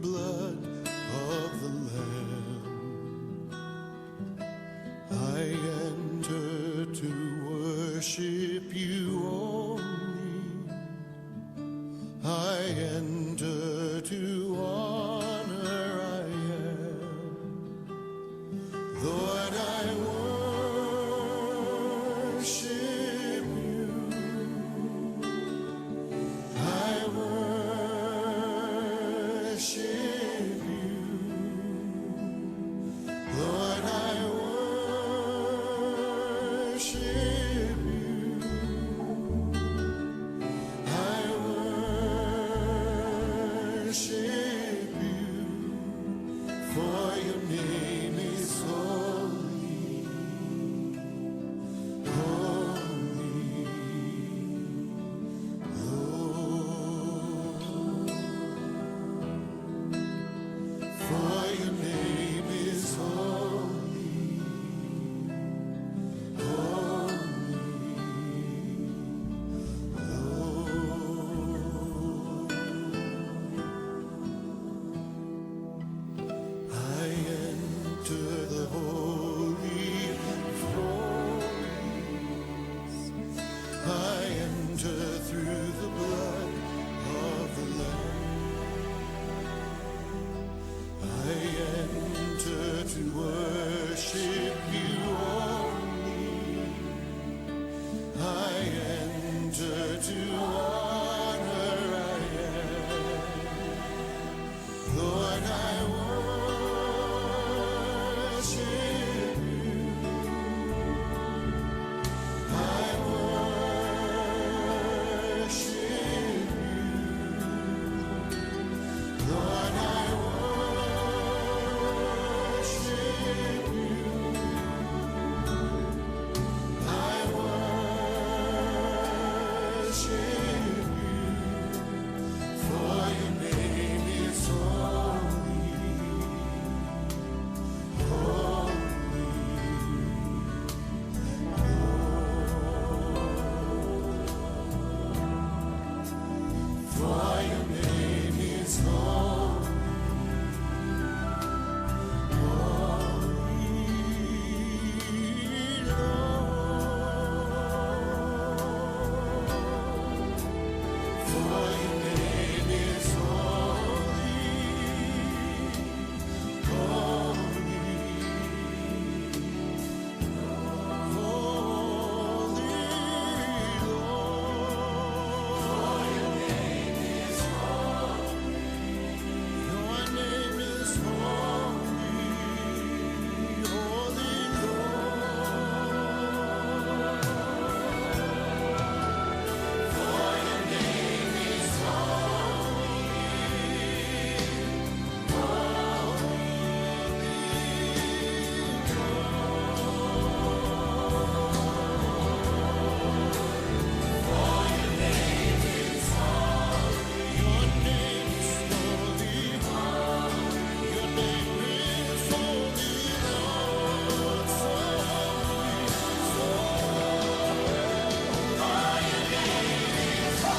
blood of the Lamb. I enter to worship you only. I enter to honor I am. Lord, I worship you. I worship you. Lord, I worship you. I worship you. For your name is holy, holy, Lord. For your name is holy, holy, Lord. I enter the holy of holies. I enter through the blood of the Lamb. I enter to worship you only. I enter to honor I am. Lord, I worship you. I worship you. Lord, I worship you. I worship you. For your name is holy, holy, Lord. For your name is holy, holy, Lord. For your name is holy, holy, holy, Lord. For your name is holy, your name is holy, holy, Lord. For your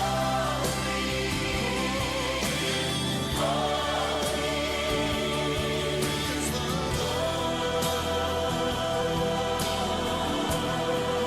name is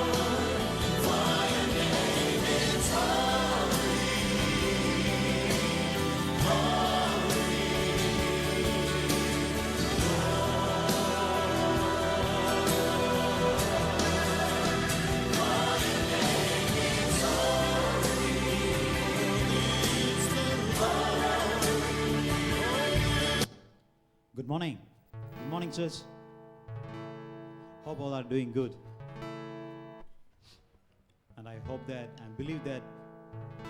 Good morning. Good morning, church. Hope all are doing good. And I hope that and believe that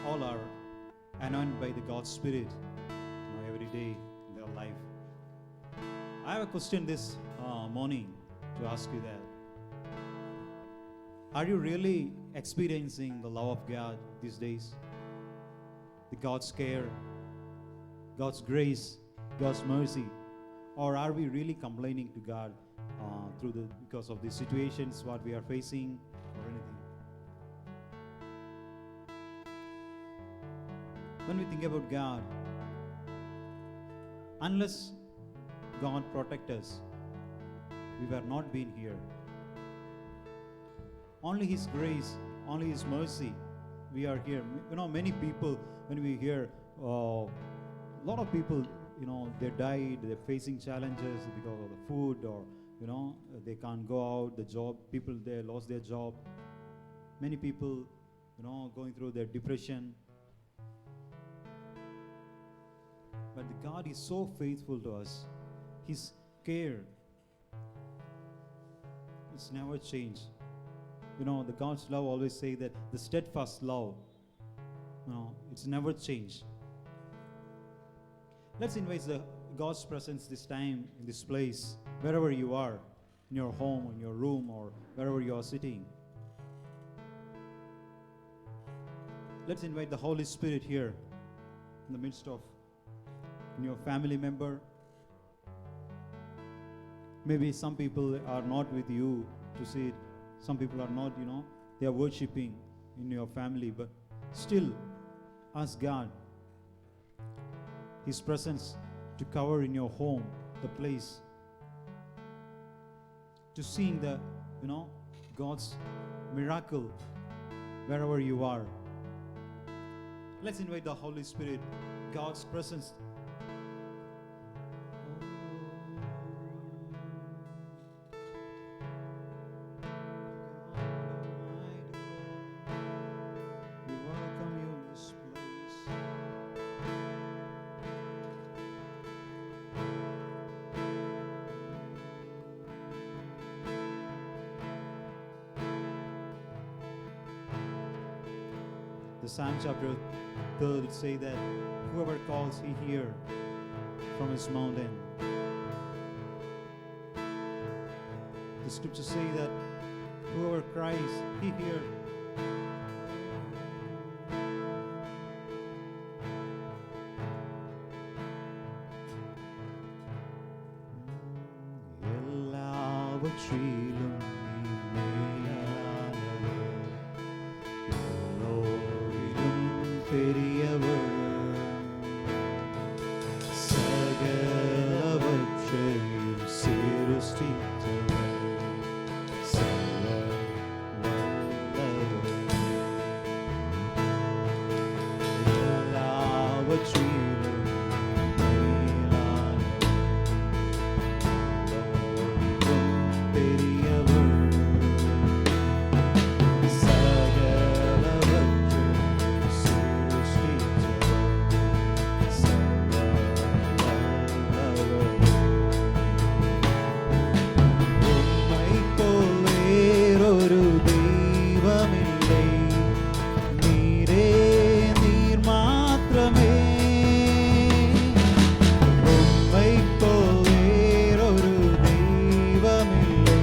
all are anointed by the God's Spirit every day in their life. I have a question this morning to ask you that. Are you really experiencing the love of God these days? The God's care, God's grace, God's mercy? Or are we really complaining to God because of the situations what we are facing or anything? When we think about God, Unless God protect us, we were not been here. Only His grace, only His mercy, we are here. You know, many people, when we hear, a lot of people, you know, they died, they're facing challenges because of the food, or, you know, they can't go out, the job, people, they lost their job. Many people, you know, going through their depression. But God is so faithful to us. His care, it's never changed. You know, the God's love always say that the steadfast love, you know, it's never changed. Let's invite God's presence this time in this place, wherever you are, in your home, in your room, or wherever you are sitting. Let's invite the Holy Spirit here in the midst of your family member. Maybe some people are not with you to see it. Some people are not, you know, they are worshiping in your family, but still ask God, His presence to cover in your home, the place, to seeing the, you know, God's miracle wherever you are. Let's invite the Holy Spirit, God's presence. We welcome you in this place. The Psalm chapter 3 say that whoever calls, He hear from His mountain. The scriptures say that whoever cries, He hear. എല്ലാവற்றிലും നീ മേലാനവർ, എല്ലോരിലും പെരിയവർ, സകലവற்றையும் சிருஷ்டித்தவர், சர்வ வல்லவர். எல்லாவற்றிலும் மேலானவர், எல்லோரிலும் பெரியவர், சகலவற்றையும் சிருஷ்டித்தவர், சர்வ வல்லவர். உம்மைப் போல் வேறொரு தெய்வமில்லை, நீரே நீர் மாத்திரமே. உம்மைப் போல் வேறொரு தெய்வமில்லை,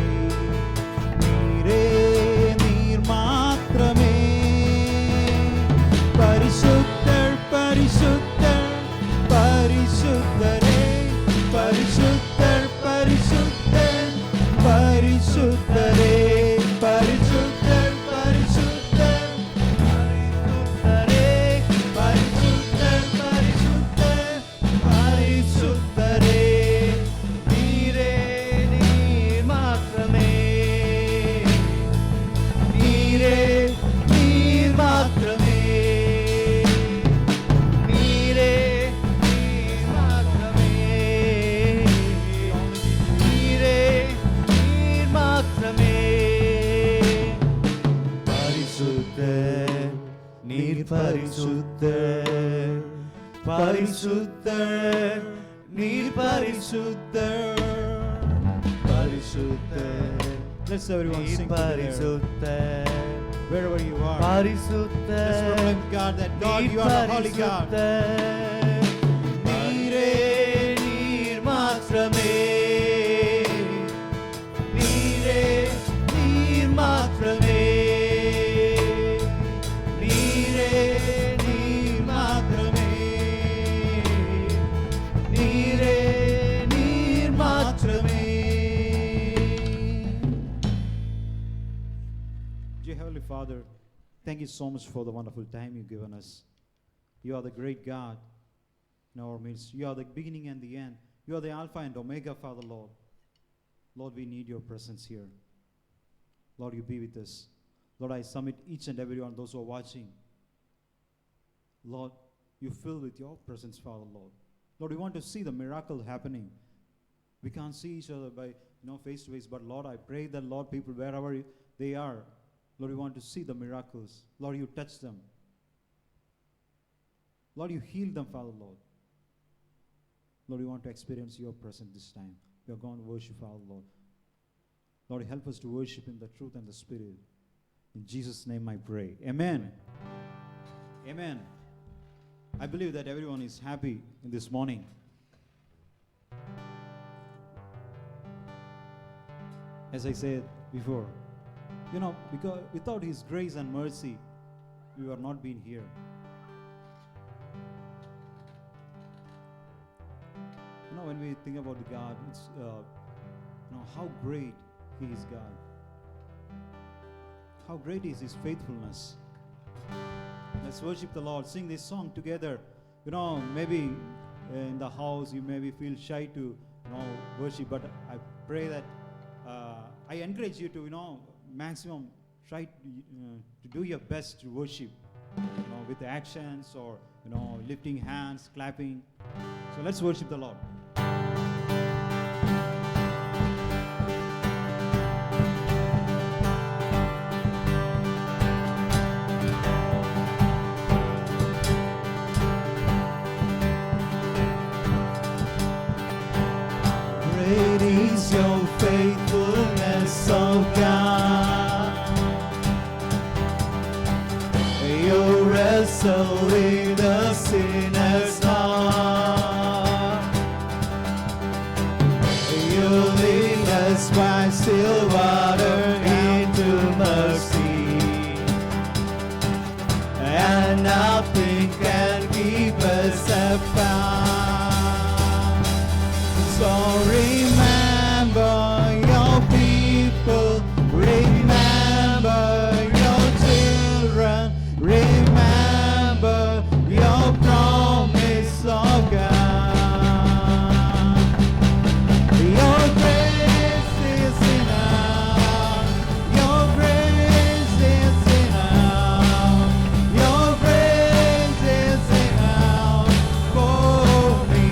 நீரே நீர் மாத்திரமே. பரிசுத்தர் பரிசுத்தர் பரிசுத்தரே, பரிசுத்தர் பரிசுத்தர் பரிசுத்தரே, பரிசுத்தர் பரிசுத்தர் பரிசுத்தரே, பரிசுத்தர் பரிசுத்தர் பரிசுத்தரே. நீரே நீர் மாத்திரமே, நீரே நீர் மாத்திரமே, நீரே நீர் மாத்திரமே, நீரே நீர் மாத்திரமே. பரிசுத்தர், நீர் பரிசுத்தர், பரிசுத்தர், நீர் பரிசுத்தர், பரிசுத்தர். Let's everyone sing together. Wherever you are, let's proclaim God that God, you are the holy God. நீரே நீர் மாத்திரமே, நீரே நீர் மாத்திரமே, நீரே நீர் மாத்திரமே, நீரே நீர் மாத்திரமே. Dear Heavenly Father, thank you so much for the wonderful time you've given us. You are the great God. in our midst. You are the beginning and the end. You are the Alpha and Omega, Father, Lord. Lord, we need your presence here. Lord, you be with us. Lord, I submit each and every one, those who are watching. Lord, you fill with your presence, Father, Lord. Lord, we want to see the miracle happening. We can't see each other by face to face, but Lord, I pray that, Lord, people wherever they are, Lord, we want to see the miracles. Lord, you touch them. Lord, you heal them, Father, Lord. Lord, we want to experience your presence this time. We are going to worship, Father, Lord. Lord, help us to worship in the truth and the spirit. In Jesus' name I pray. Amen. Amen. I believe that everyone is happy in this morning. As I said before, because without His grace and mercy, we would not been here. When we think about God, it's how great He is, God. How great is His faithfulness. Let's worship the Lord. Sing this song together. Maybe in the house you maybe feel shy to worship, but I pray that I encourage you to maximum try to do your best to worship, with the actions or lifting hands, clapping. So let's worship the Lord. Great is your faithfulness, O God. You wrestle in the sinner's heart. You lead us by still water into mercy, and nothing can keep us apart. So remember your people, remember your children, remember your promise, of God. Your grace is enough, your grace is enough, your grace is enough for me.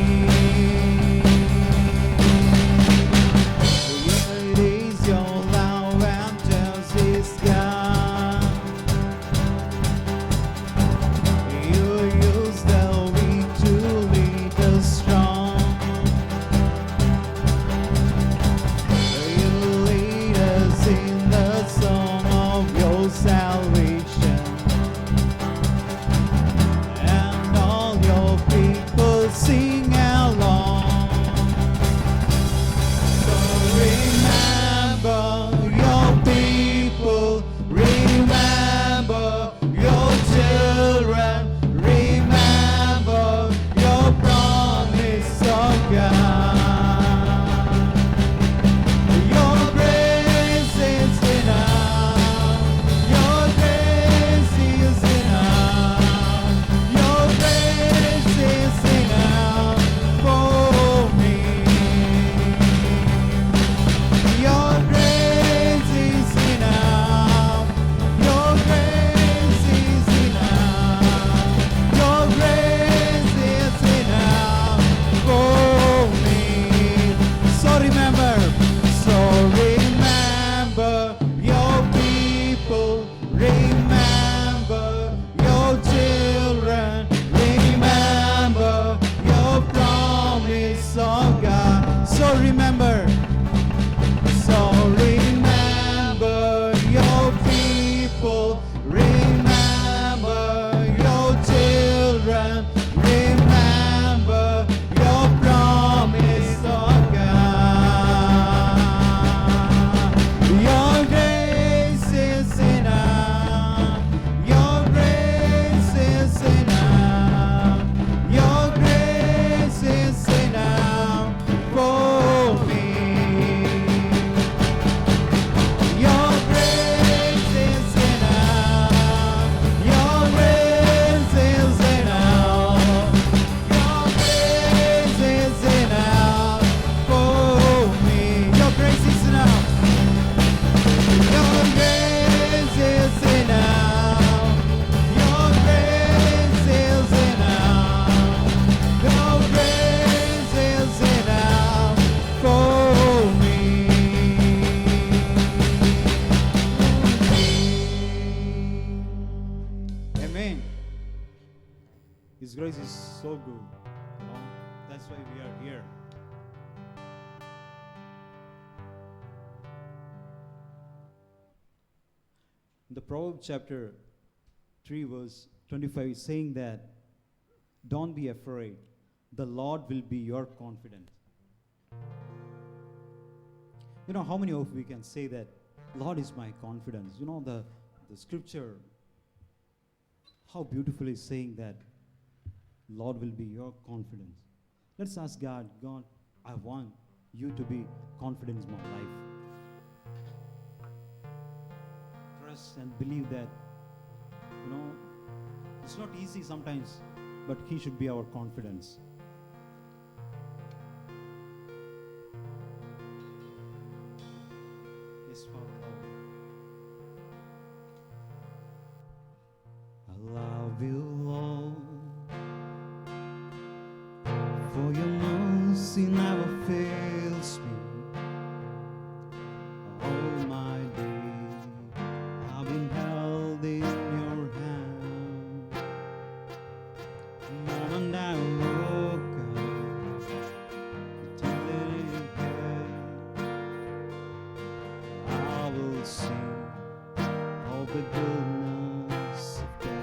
It is your love and justice, God. Amen. His grace is so good. That's why we are here. In the Proverbs chapter 3 verse 25 is saying that don't be afraid. The Lord will be your confidence. You know how many of we can say that Lord is my confidence? You know the scripture, how beautifully is saying that Lord will be your confidence. Let's ask God, God, I want you to be confident in my life. Trust and believe that, you know, it's not easy sometimes, but He should be our confidence. Yes, Father. I love you, Lord, for your mercy never fails me. All my days I've been held in your hand. The moment I woke up till it end, I will sing of the goodness of God.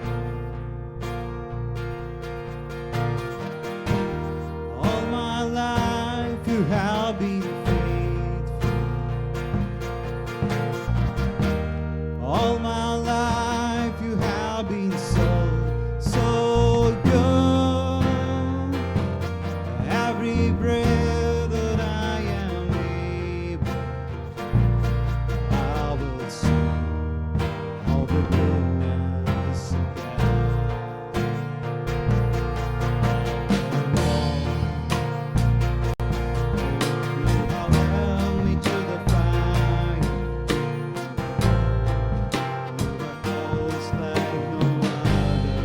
All my life you have been faithful. All my life you have been so, so good. Every breath that I am able, I will sing of the goodness of God. You have held me to the fire. You are close like no other.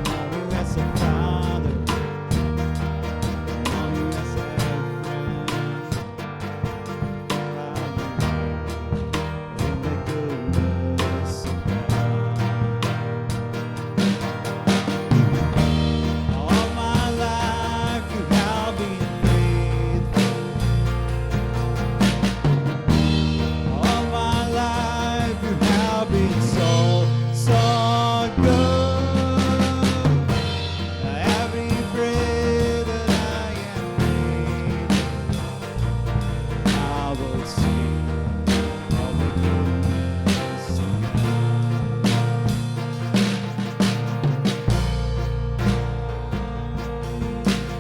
Know you as a father, know you as a friend. In the goodness of God. All my life you have been faithful. All my life you have been so, so good. Every breath that I am able, I will sing of the goodness of God.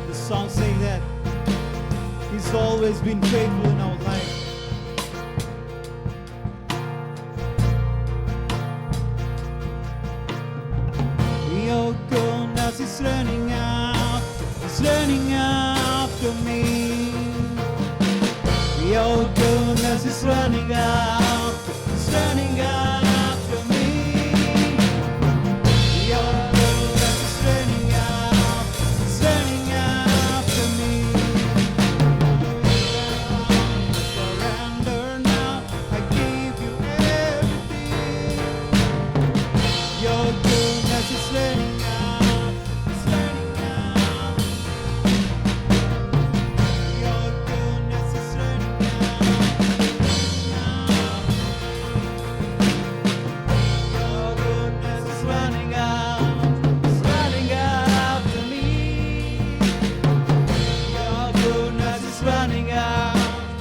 The song saying that He's always been faithful in our life. Your goodness is running after me. Your goodness is running after me. Your goodness is running after me. I surrender now. I give you everything. Your goodness is running out. Your goodness is running out. Your goodness is running after me. Your goodness is running after me.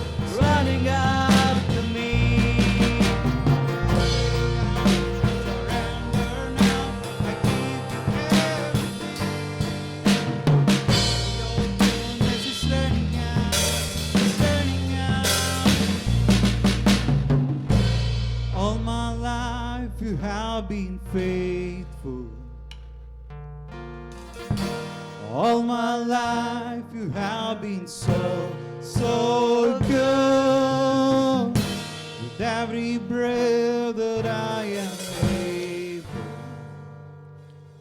Surrender now, I give you everything. Your goodness is running out. All my life you have been faithful. All my life you have been so, so good. With every breath that I am able,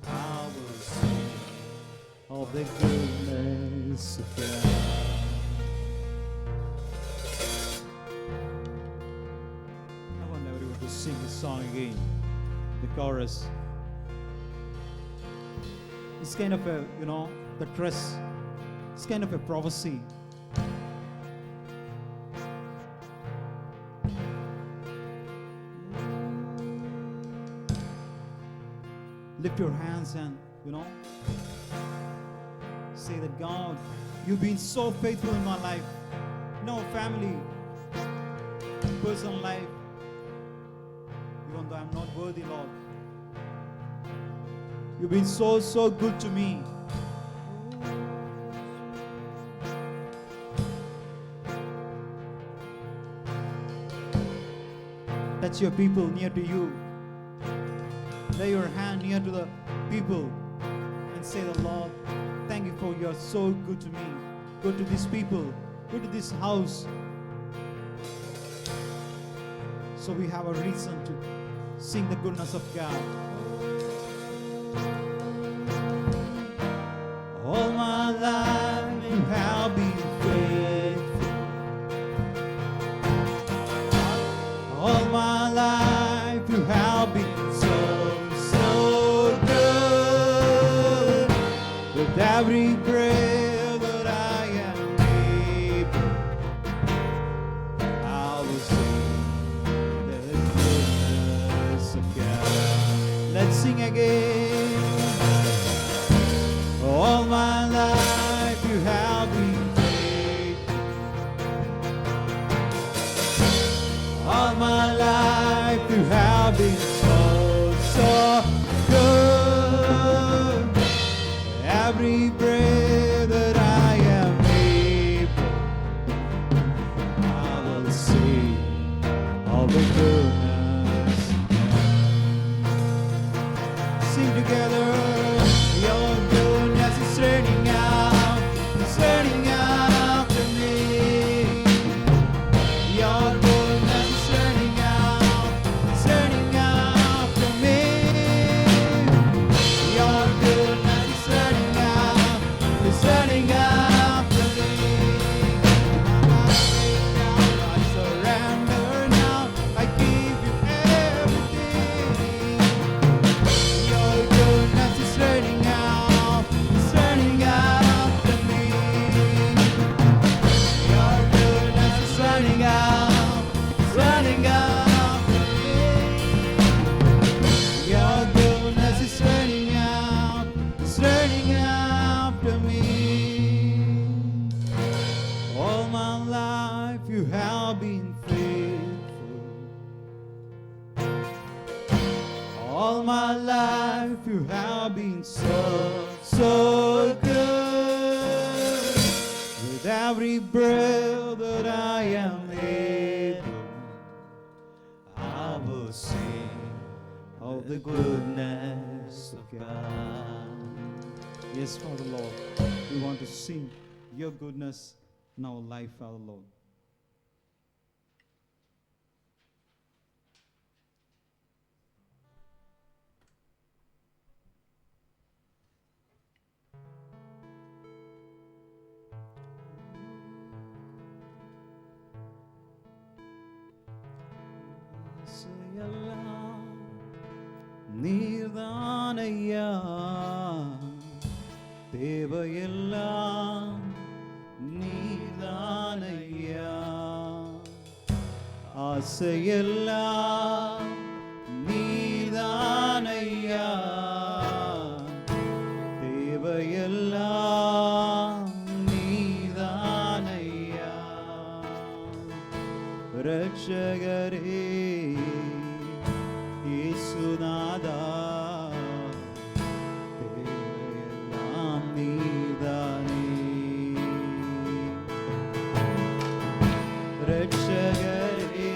I will sing of the goodness of God. I want everyone to sing this song again. the chorus. It's kind of a, the dress. It's kind of a prophecy. Lift your hands and, say that, God, you've been so faithful in my life. Family, personal life. Even though I'm not worthy, Lord. You've been so, so good to me. Touch your people near to you. Lay your hand near to the people and say, the Lord, thank you for you're so good to me. Good to these people. Good to this house. So we have a reason to sing the goodness of God. All my life you have been faithful. All my life you have been so, so good. With every prayer that I am able, I will sing the goodness of God. Let's sing again. All my life you have been faithful. All my life you have been so, so good. Every breath that I am able, I will sing all the goodness. Sing together. Your goodness is running out, it's running after me. Your goodness is running out, it's running after me. Your goodness is running out, it's running after me. I surrender now, I give you everything. Your goodness is running out, it's running after me. Your goodness is running out, it's running after me. Your goodness is running out, it's running after me. All my life you have been faithful. All my life you have been so, so good. With every breath that I am able, I will sing of the goodness of God. Yes, Father Lord, we want to sing your goodness in our life, Father Lord. நீர்தானையா தேவையெல்லாம் நீர்தானையா ஆசையெல்லாம் நீர்தானையா தேவையெல்லாம் நீர்தானையா ரட்சகரே இயேசுநாதா தேவையெல்லாம் நீதானே ரட்சகரே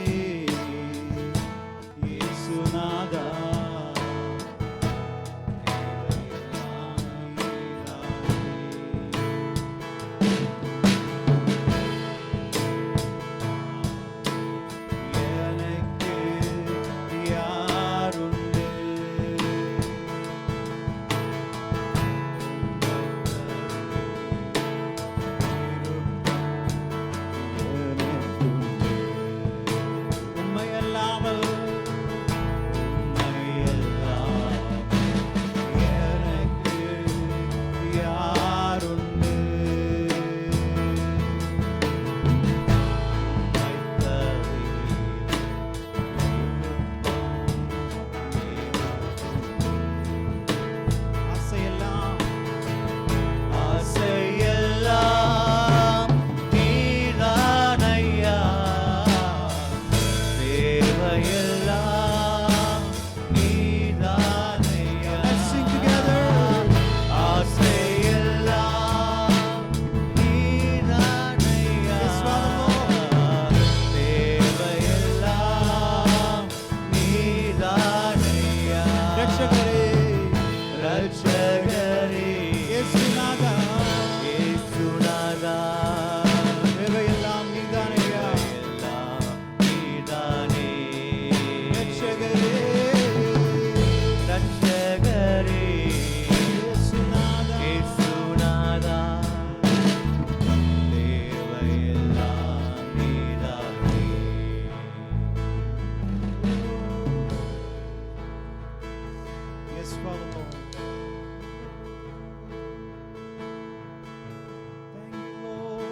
Yes, Father Lord. Thank you, Lord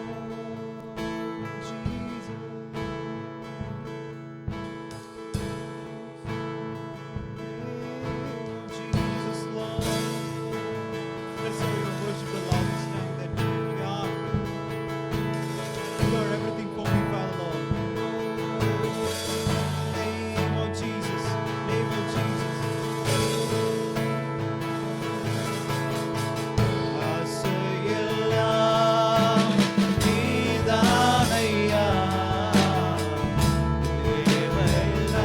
Jesus. Jesus, Lord. Let's all your worship the Lord this time that God, you are everything for me, Father Lord. Name of Jesus, name of Jesus. ஆசையெல்லாம் நீதானையா, தேவையெல்லாம்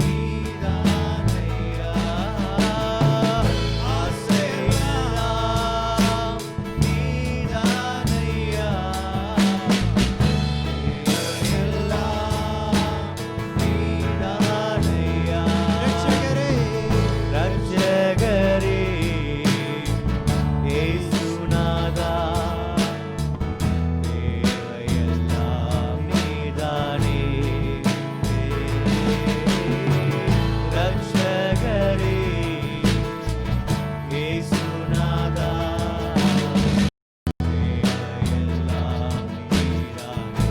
நீதானையா. ஆசையெல்லாம் நீதானையா, தேவையெல்லாம் நீதானையா. ரட்சகரே, ரட்சகரே, இயேசுநாதா, தேவையெல்லாம் நீதானே. ரட்சகரே, இயேசுநாதா, தேவையெல்லாம் நீதானே.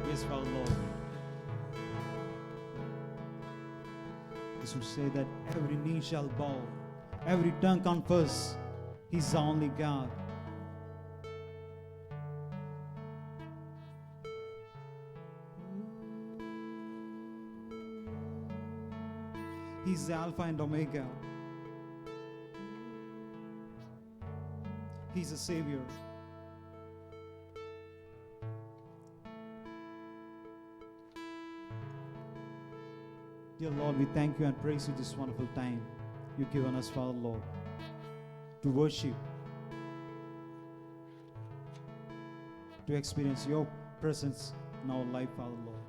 Yes, Father Lord. This will say that every knee shall bow, every tongue confess He's the only God. He's the Alpha and Omega. He's the Savior. Dear Lord, we thank you and praise you this wonderful time you've given us, Father Lord, to worship, to experience your presence in our life, Father Lord.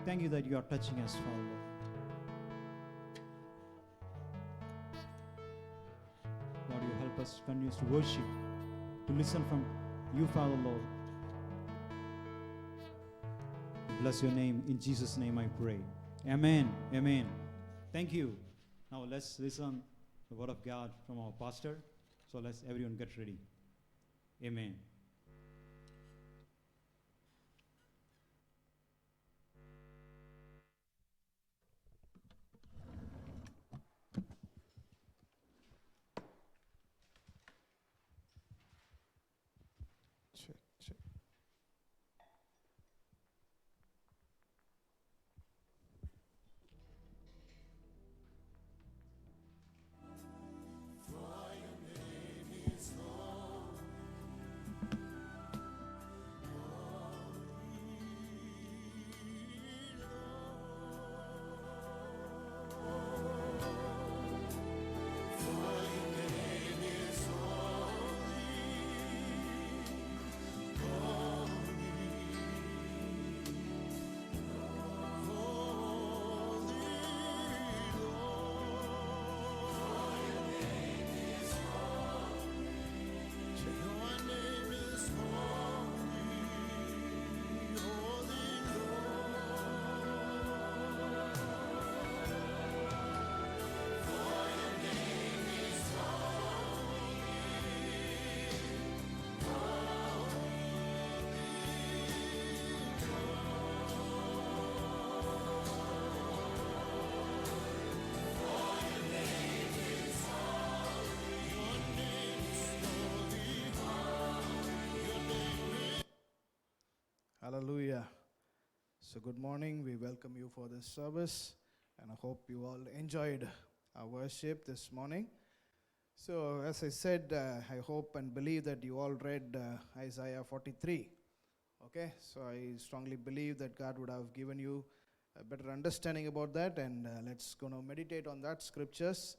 Thank you that you are touching us, Father Lord. Lord, you help us to continue to worship, to listen from you, Father Lord. Bless your name. In Jesus' name I pray. Amen. Amen. Thank you. Now let's listen the word of God from our pastor. So let's everyone get ready. Amen. Check, check. Hallelujah. So, good morning. We welcome you for this service, and I hope you all enjoyed our worship this morning. So, as I said, I hope and believe that you all read Isaiah 43. Okay, so I strongly believe that God would have given you a better understanding about that, and let's go now meditate on that scriptures.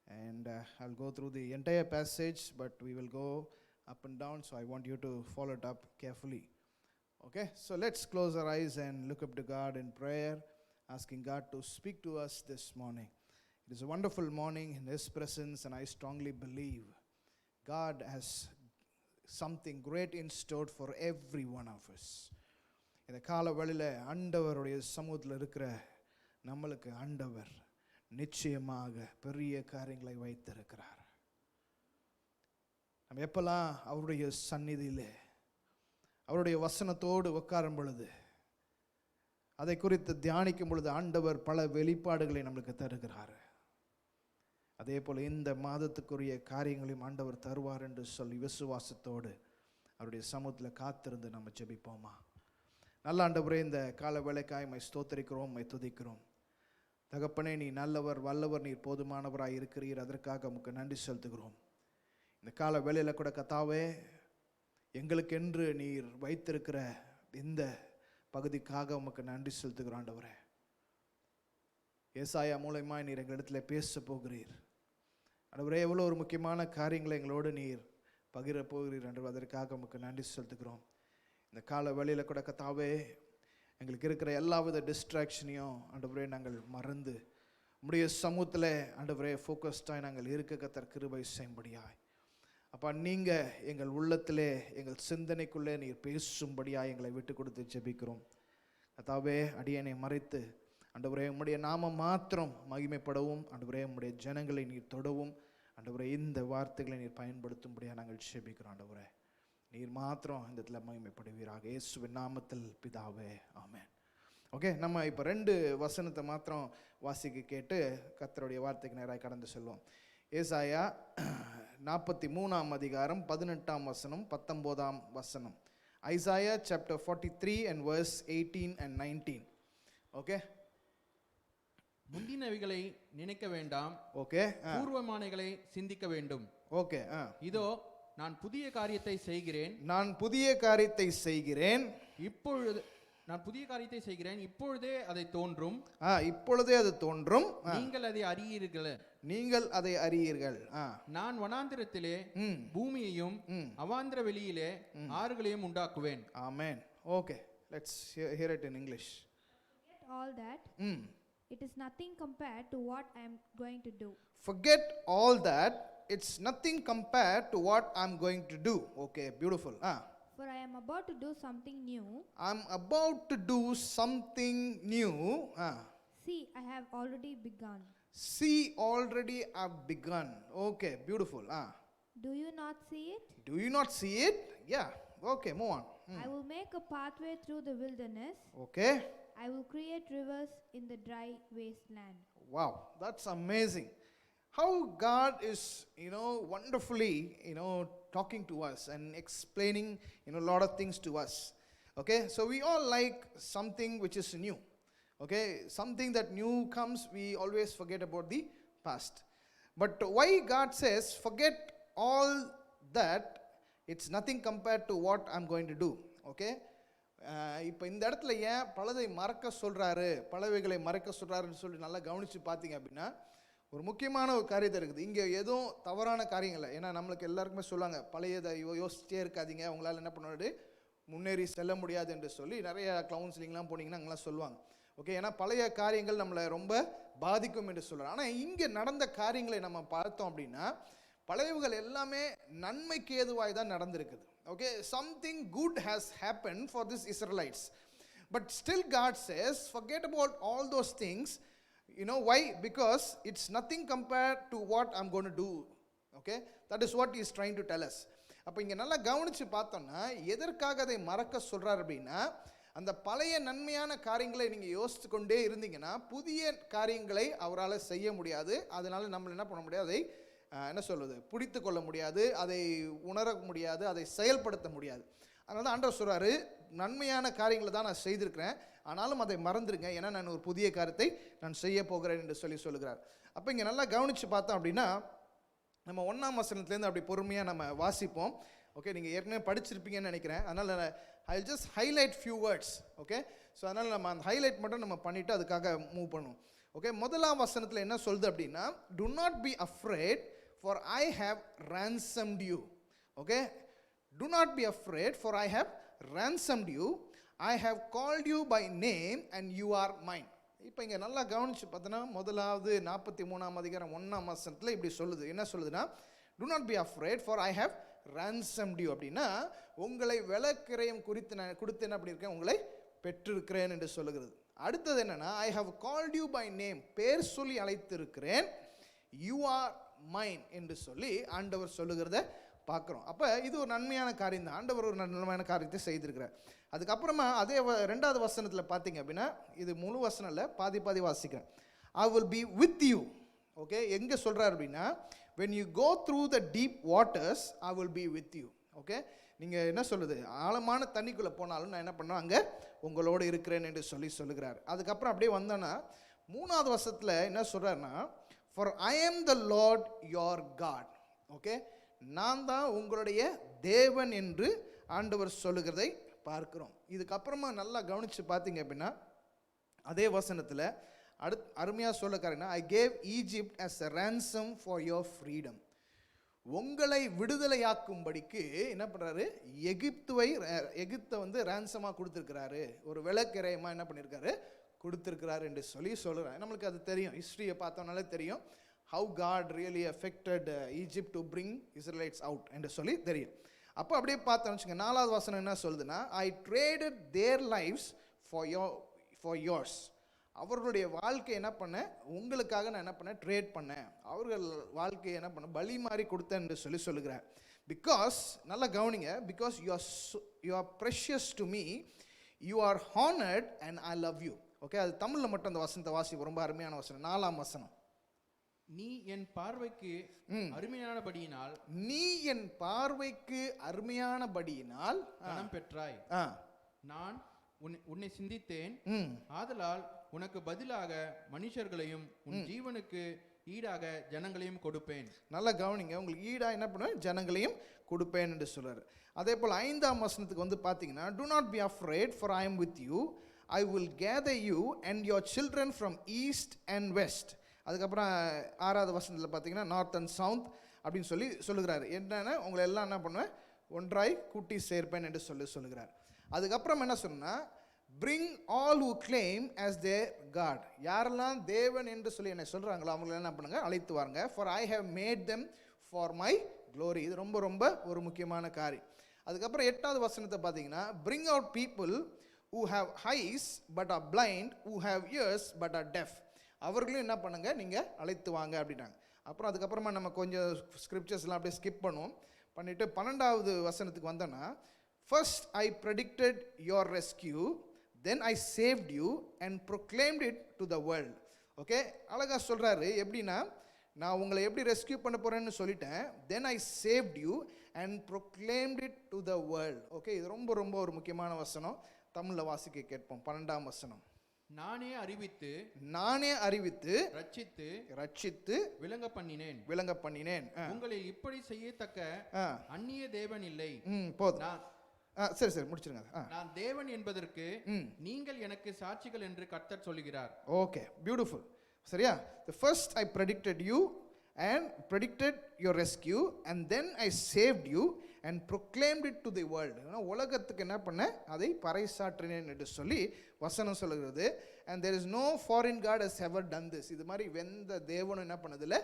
And I'll go through the entire passage, but we will go up and down, so I want you to follow it up carefully. Okay, so let's close our eyes and look up to God in prayer, asking God to speak to us this morning. It is a wonderful morning in His presence, and I strongly believe God has something great in store for every one of us. இந்த கால வேளையில் ஆண்டவருடைய சமூகத்தில் இருக்கிற நம்மளுக்கு ஆண்டவர் நிச்சயமாக பெரிய காரியங்களை வைத்திருக்கிறார். நம்ம எப்பெல்லாம் அவருடைய சந்நிதியில் அவருடைய வசனத்தோடு உட்காரும் பொழுது, அதை குறித்து தியானிக்கும் பொழுது ஆண்டவர் பல வெளிப்பாடுகளை நம்மளுக்கு தருகிறார். அதே போல் இந்த மாதத்துக்குரிய காரியங்களையும் ஆண்டவர் தருவார் என்று சொல்லி விசுவாசத்தோடு அவருடைய சமூகத்தில் காத்திருந்து நம்ம ஜெபிப்போமா? நல்ல ஆண்டவரே, இந்த கால வேளைக்காய் மை ஸ்தோத்திரிக்கிறோம், மை துதிக்கிறோம். தகப்பனே, நீ நல்லவர், வல்லவர், நீர் போதுமானவராய் இருக்கிறீர். அதற்காக உமக்கு நன்றி செலுத்துகிறோம். இந்த கால வேளையில் கூட கர்த்தாவே, எங்களுக்கென்று நீர் வைத்திருக்கிற இந்த பகுதிக்காக உமக்கு நன்றி செலுத்துகிறோம். ஆண்டவரே, ஏசாயா மூலமாக நீர் எங்களிடத்தில் பேச போகிறீர். ஆண்டவரே, எவ்வளோ ஒரு முக்கியமான காரியங்களை எங்களோடு நீர் பகிர போகிறீர் என்று அதற்காக உமக்கு நன்றி செலுத்துகிறோம். இந்த கால வேளையில் கூட கர்த்தாவே, எங்களுக்கு இருக்கிற எல்லாவித டிஸ்ட்ராக்ஷனையும் ஆண்டவரே நாங்கள் மறந்து உம்முடைய சமூகத்தில் ஆண்டவரே ஃபோக்கஸ்டாக நாங்கள் இருக்க கர்த்தர் கிருபை செய்யும்படியாய் அப்பா, நீங்கள் எங்கள் உள்ளத்திலே எங்கள் சிந்தனைக்குள்ளே நீர் பேசும்படியாக எங்களை விட்டு கொடுத்து ஜெபிக்கிறோம். கர்த்தாவே, அடியனை மறைத்து ஆண்டவரே உம்முடைய நாமம் மாத்திரம் மகிமைப்படவும், ஆண்டவரே உம்முடைய ஜனங்களை நீர் தொடவும், ஆண்டவரே இந்த வார்த்தைகளை நீர் பயன்படுத்தும்படியாக நாங்கள் ஜெபிக்கிறோம். ஆண்டவரே, நீர் மாத்திரம் இந்த இடத்துல மகிமைப்படுவீராக, இயேசுவின் நாமத்தில் பிதாவே, ஆமென். ஓகே, நம்ம இப்போ 2 வசனத்தை மாத்திரம் வாசிக்க கேட்டு கர்த்தருடைய வார்த்தைக்கு நேராக கடந்து செல்வோம். ஏசாயா 43 அதிகாரம் 18 வசனம் 19 வசனம். Isaiah chapter 43 and verse 18 and 19. Okay, முந்தினவைகளை நினைக்க வேண்டாம், ஓகே, பூர்வமானவைகளை சிந்திக்க வேண்டும். ஓகே, இதோ நான் புதிய காரியத்தை செய்கிறேன், நான் புதிய காரியத்தை செய்கிறேன், இப்பொழுதே அதை தோன்றும், இப்பொழுதே அது தோன்றும், நீங்கள் அதை அறியீர்கள், நீங்கள் அதை அறியீர்கள். நான் வனாந்திரத்திலே பூமியையும் அவாந்திர வெளியிலே ஆறுகளையும் உண்டாக்குவேன். ஆமென். Okay, let's hear it in English. All that, it is nothing compared to what I am going to do. Forget all that, it's nothing compared to what I'm going to do. Okay, beautiful. For I am about to do something new. I'm about to do something new. See, I have already begun. See, already I've begun. Okay, beautiful. Do you not see it? Do you not see it? Yeah. Okay, move on. I will make a pathway through the wilderness. Okay. I will create rivers in the dry wasteland. Wow, that's amazing. How God is, wonderfully, talking to us and explaining, a lot of things to us. Okay, so we all like something which is new. Okay, something that new comes, we always forget about the past. But why God says, forget all that, it's nothing compared to what I'm going to do. Okay, இப்போ இந்த இடத்துல ஏன் பலதை மறக்க சொல்கிறாரு, பலவைகளை மறக்க சொல்கிறாருன்னு சொல்லி நல்லா கவனித்து பார்த்தீங்க அப்படின்னா, ஒரு முக்கியமான ஒரு காரியத்தை இருக்குது. இங்கே எதுவும் தவறான காரியங்கள் இல்லை. ஏன்னா நம்மளுக்கு எல்லாருக்குமே சொல்லுவாங்க, பழையதை யோசிச்சே இருக்காதீங்க, உங்களால் என்ன பண்ணாது முன்னேறி செல்ல முடியாது என்று சொல்லி நிறைய கவுன்சிலிங்லாம் போனீங்கன்னா அங்கெல்லாம் சொல்லுவாங்க. ஓகே, ஏன்னா பழைய காரியங்கள் நம்மளை ரொம்ப பாதிக்கும் என்று சொல்கிறாங்க. ஆனால் இங்கே நடந்த காரியங்களை நம்ம பார்த்தோம் அப்படின்னா, பழையவுகள் எல்லாமே நன்மைக்கு ஏதுவாய் தான் நடந்திருக்குது. Okay, something good has happened for these Israelites. But still God says, forget about all those things. You know why? Because it's nothing compared to what I'm going to do. Okay, that is what he is trying to tell us. அப்போ இங்கே நல்லா கவனித்து பார்த்தோம்னா, எதற்காக அதை மறக்க சொல்கிறார் அப்படின்னா, அந்த பழைய நன்மையான காரியங்களை நீங்கள் யோசித்து கொண்டே இருந்தீங்கன்னா புதிய காரியங்களை அவரால் செய்ய முடியாது. அதனால் நம்மளை என்ன பண்ண முடியாது, அதை என்ன சொல்வது, பிடித்து கொள்ள முடியாது, அதை உணர முடியாது, அதை செயல்படுத்த முடியாது. அதனால தான் ஆண்டவர் சொல்கிறாரு, நன்மையான காரியங்களை தான் நான் செய்திருக்கிறேன், ஆனாலும் அதை மறந்துடுங்க, ஏன்னா நான் ஒரு புதிய காரியத்தை நான் செய்ய போகிறேன் என்று சொல்லுகிறார். அப்போ இங்கே நல்லா கவனித்து பார்த்தோம் அப்படின்னா, நம்ம 1ஆம் வசனத்துலேருந்து அப்படி பொறுமையாக நம்ம வாசிப்போம். ஓகே, நீங்கள் ஏற்கனவே படிச்சிருப்பீங்கன்னு நினைக்கிறேன். அதனால் I just highlight few words. Okay, so அதனால் நம்ம அந்த ஹைலைட் மட்டும் நம்ம பண்ணிவிட்டு அதுக்காக மூவ் பண்ணுவோம். ஓகே, 1ஆம் வசனத்தில் என்ன சொல்லுது அப்படின்னா, do not be afraid for I have ransomed you. Okay, do not be afraid for I have ransomed you. I have called you by name and you are mine. இப்போ இங்கே நல்லா கவனிச்சு பார்த்தோன்னா முதலாவது 43ஆம் அதிகாரம் 1ஆம் வசனத்தில் இப்படி சொல்லுது. என்ன சொல்லுதுன்னா, do not be afraid for I have ransomed you. அப்படின்னா உங்களை விலக்கிரயம் கொடுத்து என்ன பண்ணியிருக்கேன், உங்களை பெற்றிருக்கிறேன் என்று சொல்லுகிறது. அடுத்தது என்னன்னா, I have called you by name, பேர் சொல்லி அழைத்திருக்கிறேன், யூ ஆர் மைன் என்று சொல்லி ஆண்டவர் சொல்லுகிறத பார்க்குறோம். அப்போ இது ஒரு நன்மையான காரியம் தான். ஆண்டவர் ஒரு நன்மையான காரியத்தை செய்திருக்கிறார். அதுக்கப்புறமா அதே 2வது வசனத்தில் பார்த்தீங்க அப்படின்னா, இது முழு வசனம் இல்லை, பாதி பாதி வாசிக்கிறேன். I will be with you. Okay, எங்கே சொல்கிறார் அப்படின்னா, when you go through the deep waters I will be with you. Okay, நீங்கள் என்ன சொல்லுது, ஆழமான தண்ணிக்குள்ளே போனாலும் நான் என்ன பண்ணுவேன், அங்கே உங்களோடு இருக்கிறேன் என்று சொல்லுகிறார். அதுக்கப்புறம் அப்படியே வந்தோன்னா 3வது வசனத்தில் என்ன சொல்கிறாருன்னா, for I am the Lord your God. Okay, நான் தான் உங்களுடைய தேவன் என்று ஆண்டவர் சொல்லுகிறதை பார்க்கிறோம். இதுக்கப்புறமா நல்லா கவனித்து பார்த்தீங்க அப்படின்னா, அதே வசனத்தில் அருமையாக சொல்லுக்காருன்னா, I gave Egypt as a ransom for your freedom. உங்களை விடுதலையாக்கும்படிக்கு என்ன பண்ணுறாரு, எகிப்தை வந்து ரேன்சமாக கொடுத்துருக்கிறாரு, ஒரு விலக்கிரயமாக என்ன பண்ணியிருக்காரு, கொடுத்துருக்கிறாரு என்று சொல்லுறாரு. நம்மளுக்கு அது தெரியும், ஹிஸ்ட்ரியை பார்த்தோம்னாலே தெரியும், how God really affected Egypt to bring Israelites out என்று சொல்லி தெரியும். அப்போ அப்படியே பார்த்தோம்னு வச்சுங்க, 4வது வசனம் என்ன சொல்லுதுன்னா, ஐ traded their lives for yours. அவர்களுடைய வாழ்க்கையை என்ன பண்ணேன், உங்களுக்காக நான் என்ன பண்ணேன், ட்ரேட் பண்ணேன். அவர்கள் வாழ்க்கையை என்ன பண்ண, பலி மாதிரி கொடுத்தேன் என்று சொல்லுகிறார். பிகாஸ் நல்லா கவனிங்க, because you are precious to me, you are honoured and I love you. Okay, அது தமிழில் மட்டும் அந்த வசனத்தை வாசி, ரொம்ப அருமையான வசனம். 4ஆம் வசனம், நீ என் பார்வைக்கு அருமையானபடியினால், நீ என் பார்வைக்கு அருமையானபடியினால் கனம் பெற்றாய். நான் உன்னை சிந்தித்தேன், ஆதலால் உனக்கு பதிலாக மனுஷர்களையும் உன் ஜீவனுக்கு ஈடாக ஜனங்களையும் கொடுப்பேன். நல்லா கவனிங்க, உங்களுக்கு ஈடாக என்ன பண்ணுவேன், ஜனங்களையும் கொடுப்பேன் என்று சொல்றாரு. அதே போல் 5ஆம் வசனத்துக்கு வந்து பார்த்தீங்கன்னா, do not be afraid for I am with you, I will gather you and your children from east and west. அதுக்கப்புறம் 6வது வசனத்தில் பார்த்தீங்கன்னா, நார்த் அண்ட் சவுத் அப்படின்னு சொல்லுகிறாரு. என்னன்னா, உங்களை எல்லாம் என்ன பண்ணுவேன், ஒன்றாய் கூட்டி சேர்ப்பேன் என்று சொல்லுகிறார். அதுக்கப்புறம் என்ன சொன்னா, bring all who claim as their God. யாரெல்லாம் தேவன் என்று சொல்லி என்னை சொல்கிறாங்களோ அவங்களை என்ன பண்ணுங்க, அழைத்து வாருங்க. for I have made them for my glory. இது ரொம்ப ரொம்ப ஒரு முக்கியமான காரியம். அதுக்கப்புறம் 8வது வசனத்தை பார்த்தீங்கன்னா, bring out people who have eyes but are blind, who have ears but are deaf. அவர்களும் என்ன பண்ணுங்க, நீங்கள் அழைத்து வாங்க அப்படின்னாங்க. அப்புறம் அதுக்கப்புறமா நம்ம கொஞ்சம் ஸ்கிரிப்சர்ஸ்லாம் அப்படியே ஸ்கிப் பண்ணிவிட்டு 12வது வசனத்துக்கு வந்தோன்னா, first I predicted your rescue, then I saved you and proclaimed it to the world. Okay, அழகாக சொல்கிறாரு. எப்படின்னா, நான் உங்களை எப்படி ரெஸ்கியூ பண்ண போகிறேன்னு சொல்லிட்டேன், then I saved you and proclaimed it to the world. Okay, இது ரொம்ப ரொம்ப ஒரு முக்கியமான வசனம். தமிழில் வாசிக்க கேட்போம். 12ஆம் வசனம், நானே அறிவித்து ரட்சித்து விளங்க பண்ணினேன். உங்களில் இப்படி செய்யத்தக்க அந்நிய தேவன் இல்லை. போதும், சரி முடிச்சிருங்க. நான் தேவன் என்பதற்கு நீங்கள் எனக்கு சாட்சிகள் என்று கர்த்தர் சொல்கிறார். Okay, beautiful. சரியா, the first I predicted you and predicted your rescue and then I saved you and proclaimed it to the world. உலகத்துக்கு என்ன பண்ண, அதை பறைசாற்றினேன் என்று சொல்லி வசனம் சொல்லுகிறது. and there is no foreign god has ever done this. இது மாதிரி எந்த தேவனும் என்ன பண்ணதில்லை,